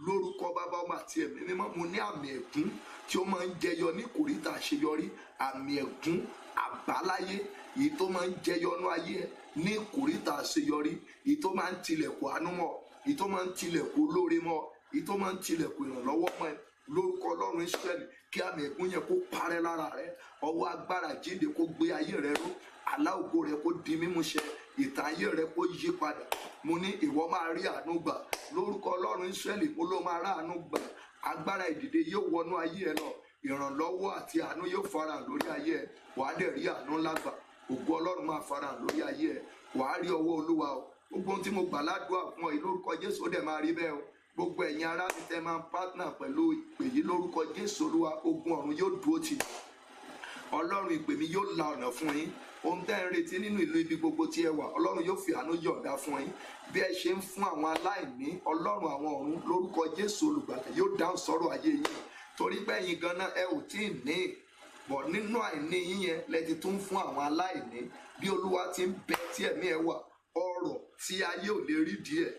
lórúkọ Bàbá Ọmọ àti Ẹ̀mí Mímọ́. Mo ní àmì ẹ̀gún tí ó máa ń jẹyọ ní kòríta àṣeyọrí, àmì ẹ̀gún àbáláyé èyí tó máa ń jẹyọ ní ayé ẹ ní kòríta àṣeyọrí, èyí tó máa ń tilẹ̀kùn àánú mọ́, èyí tó máa ń tilẹ̀kùn olóore mọ́, èyí tó máa ń tilẹ̀kùn ìrànlọ́wọ́ mọ́ ẹ, lórúkọ Ọlọ́run Ísírẹ́lì, kí àmì ẹ̀gún yẹn kó parẹ́ lára rẹ. Ọwọ́ agbára jíǹde kó gbé ayé rẹ ró, àlá ògo rẹ kó di mímúṣẹ, ìtàn ayé rẹ kó yí padà. Mo ní ìwọ máa rí àánú gbà lórúkọ Ọlọ́run Ísírẹ́lì. Mo ló máa rí àánú gbà. Agbára ìdìde yóò wọnú ayé ẹ lọ, ìrànlọ́wọ́ àti àánú yóò farahàn lórí ayé ẹ. Wàá dẹ̀ rí àánú lágbà, ògo Ọlọ́run máa farahàn lórí ayé ẹ. Wàá rí ọwọ́ Olúwa o. Gbogbo ohun tí mo gbà ládùúgbà fún ọ yìí lórúkọ Jésù ó dẹ̀ máa rí bẹ́ẹ̀ o. Gbogbo ẹ̀yin ará mi tẹ́ máa ń pátánà pẹ̀lú ìpè yìí lórúkọ Jésù Olúwa, ogun ọ̀run yóò dúró tì yín. Ọlọ́run ìpè mi yóò la ọ̀nà fún yín. Ohun tẹ́ ń retí nínú ìlú ibi gbogbo tí ẹ wà, Ọlọ́run yóò fi àánú yọ̀ǹda fún yín. Bí ẹ ṣe ń fún àwọn aláìní, Ọlọ́run àwọn ọ̀run lórúkọ Jésù Olùgbàlà yóò dáhùn sọ́rọ̀ ayé yín. Torí pé ẹ̀yin gan-an ẹ ò tí ì ní, bọ̀ nínú àìní yín yẹn lẹ ti tún fún àwọn aláìní. Bí Olúwa ti ń bẹ tí ẹ̀mí ẹ wà, ọrọ̀ tí ayé ò lè rí díẹ̀,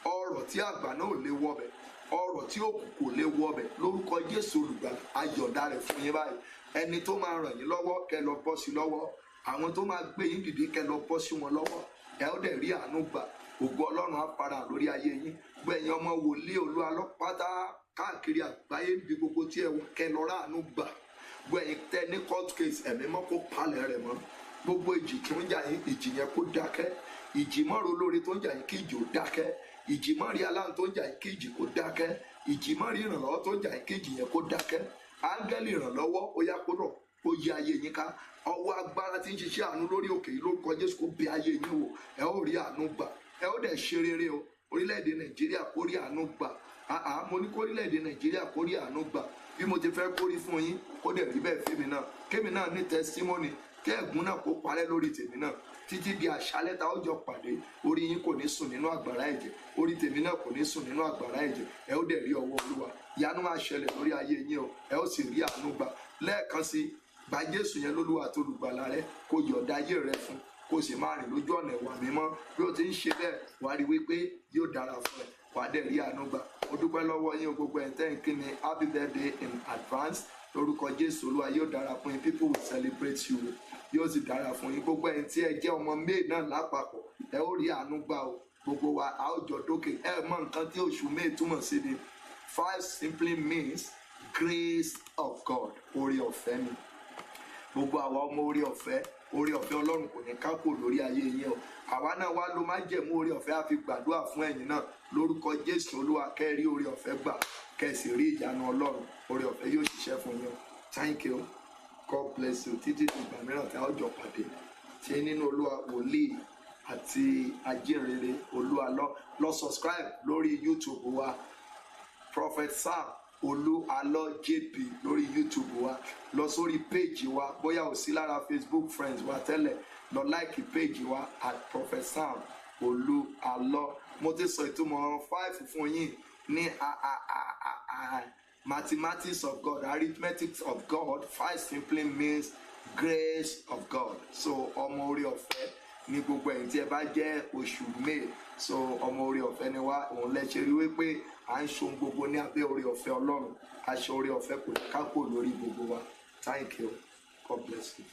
ọrọ̀ tí àgbà náà ò lè wọbẹ̀, ọrọ̀ tí òkùnkùn ò lè wọbẹ̀, lórúkọ Jésù Olùgbàlà ayọ̀ǹda rẹ̀ fún yín báyìí. Ẹni tó máa ràn yín lọ́wọ́ kẹ́ lọ bọ́ sí lọ́wọ́, àwọn tó máa gbé yín dìde kẹ́ lọ bọ́ sí wọn lọ́wọ́, ẹ ó dẹ̀ rí àánú gbà. Ògo Ọlọ́run á fara lórí ayé yín. Gbẹ̀yìn ọmọ wòlíì Olú Alọ pátá káàkiri àgbáyé níbi gbogbo tí ẹ wọ, kẹ́ lọ rá àánú gbà. Gbẹ̀yìn tẹ ní court case, Ẹ̀mí Mímọ́ kó palẹ̀ rẹ̀ mọ́. Gbogbo ìjì tó ń jà yín, ìjì yẹn kó dákẹ́. Ìjì mọ́rọ̀ olóore tó ń jà yín, kí ìjì ó dákẹ́. Ìjì mọ́rí aláǹ tó ń jà yín, kí ìjì kó dákẹ́. Ìjì mọ́rí ìrànlọ́wọ́ tó ń jà yín, kí ìjì yẹn kó dákẹ́. Áńgẹ́lì ìrànlọ́wọ́ ó yá kó rọ̀, ó yí ayé yín ká. Ọwọ́ agbára tí ń ṣiṣẹ́ àánú lórí òkè yìí lórúkọ Jésù kó bẹ̀ ayé yín wò. Ẹ ó rí àánú gbà, ẹ ó dẹ̀ ṣe rere o. Orílẹ̀-èdè Nàìjíríà kó rí àánú gbà. Mo ní kó orílẹ̀-èdè Nàìjíríà kó rí àánú gbà. Bí mo ti fẹ́ kó rí fún yín, kó dẹ̀ rí bẹ́ẹ̀ fún mi náà. Kémi náà ní testimony, kẹ́ ẹ̀gún náà kó parẹ́ lórí tèmi náà. Títí di àṣálẹ́ tá ó jọ pàdé, orí yín kò ní sùn nínú àgbàrá ẹ̀jẹ̀, orí tèmi náà kò ní sùn nínú àgbàrá ẹ̀jẹ̀. Ẹ ó dẹ̀ rí ọwọ́ Olúwa. Ìyanu máa ṣẹlẹ̀ lórí ayé yín o, ẹ ó sì rí àánú gbà lẹ́ẹ̀kan sí gba Jésù yẹn lólúwa tó olùgbàlà rẹ kó yọ̀ọ̀da ayé rẹ fún kó sì máa rìn lójú ọ̀nà ìwà mímọ́ bí ó ti ń ṣe bẹ́ẹ̀ wàá rí wípé yóò dára fún ẹ wàá dẹ̀ rí àánú gbà. Mo dúpẹ́ lọ́wọ́ yín o gbogbo ẹ̀ tẹ́ ń kí ni happy birthday in advance lórúkọ Jésù Olúwa yóò dára fún yín, people will celebrate you yóò sì dára fún yín. Gbogbo ẹ̀ tí ẹ jẹ́ ọmọ May náà lápapọ̀ ẹ ó rí àánú gbà o, gbogbo wa a ó jọ dókè. Ẹ mọ nǹkan tí oṣù May túmọ̀ sí ni 5 simply means grace of God, oore ọ̀fẹ́ ni. Gbogbo àwa ọmọ oore ọ̀fẹ́ Ọlọ́run kò ní kápò lórí ayé yín o. Àwa náà wá ló máa jẹ̀mú oore ọ̀fẹ́ àfi gbàdúrà fún ẹ̀yin náà lórúkọ Jésù Olúwa kẹ́rí oore ọ̀fẹ́ gbà kẹ́sì rí ìyanu Ọlọ́run, oore ọ̀fẹ́ yóò ṣiṣẹ́ fún yín o. Thank you, God bless you. Títí di ìgbà mìíràn tí a ó jọ pàdé tí nínú Olúwa wòlíì àti ajínrere Olúwa lọ subscribe lórí YouTube wa Prophet Sam Olúalọ JP lórí YouTube wa, lọ sórí page wa bóyá ò sí lára Facebook friends wa tẹ́lẹ̀ lọ like page wa at Prophet Sam Olúalọ. Mo ti sọ ìtumọ̀ 5 fún yín ní mathematics of God, arithmetic of God. 5 simply means grace of God. So ọmọ orí ọ̀fẹ́ ní gbogbo ẹ̀yin tí ẹ bá jẹ́ oṣù May, so ọmọ orí ọ̀fẹ́ ni wá. Òun lẹ ṣe rí wípé à ń ṣohun gbogbo ní abẹ́ orí ọ̀fẹ́ Ọlọ́run. Aṣọ orí ọ̀fẹ́ kò ní kápò lórí gbogbo wa. Thank you, God bless you.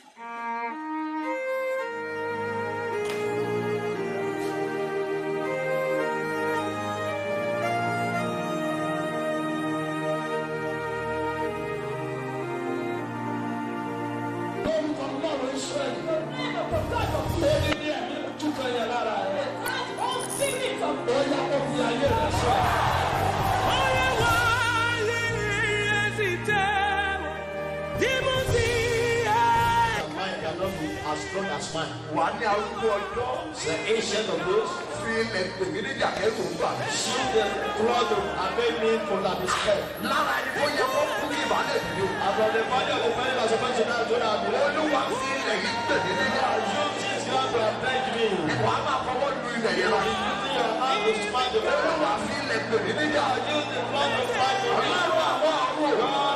As strong as mine. Wà ní arúgbó ọjọ́. The ancient of those. Fi ilẹ̀ pèmí ní ìdàkẹ́tò ń bà. See the blood of Abel me for that is hell. Lára ẹni tó yẹ kó kú kí ìbálẹ̀ dìde o. About the body of the man that was supposed to die, so that I will Olúwa fi ilẹ̀ yìí pèmí níyà. use this God to avenge me. Wà á máa fọwọ́ lu ilẹ̀ yẹn lọ. Using your hand to smite the blood. Olúwa fi ilẹ̀ pèmí níyà. Use the blood to fight for me. Ọlọ́run àwọn àwọn òwò.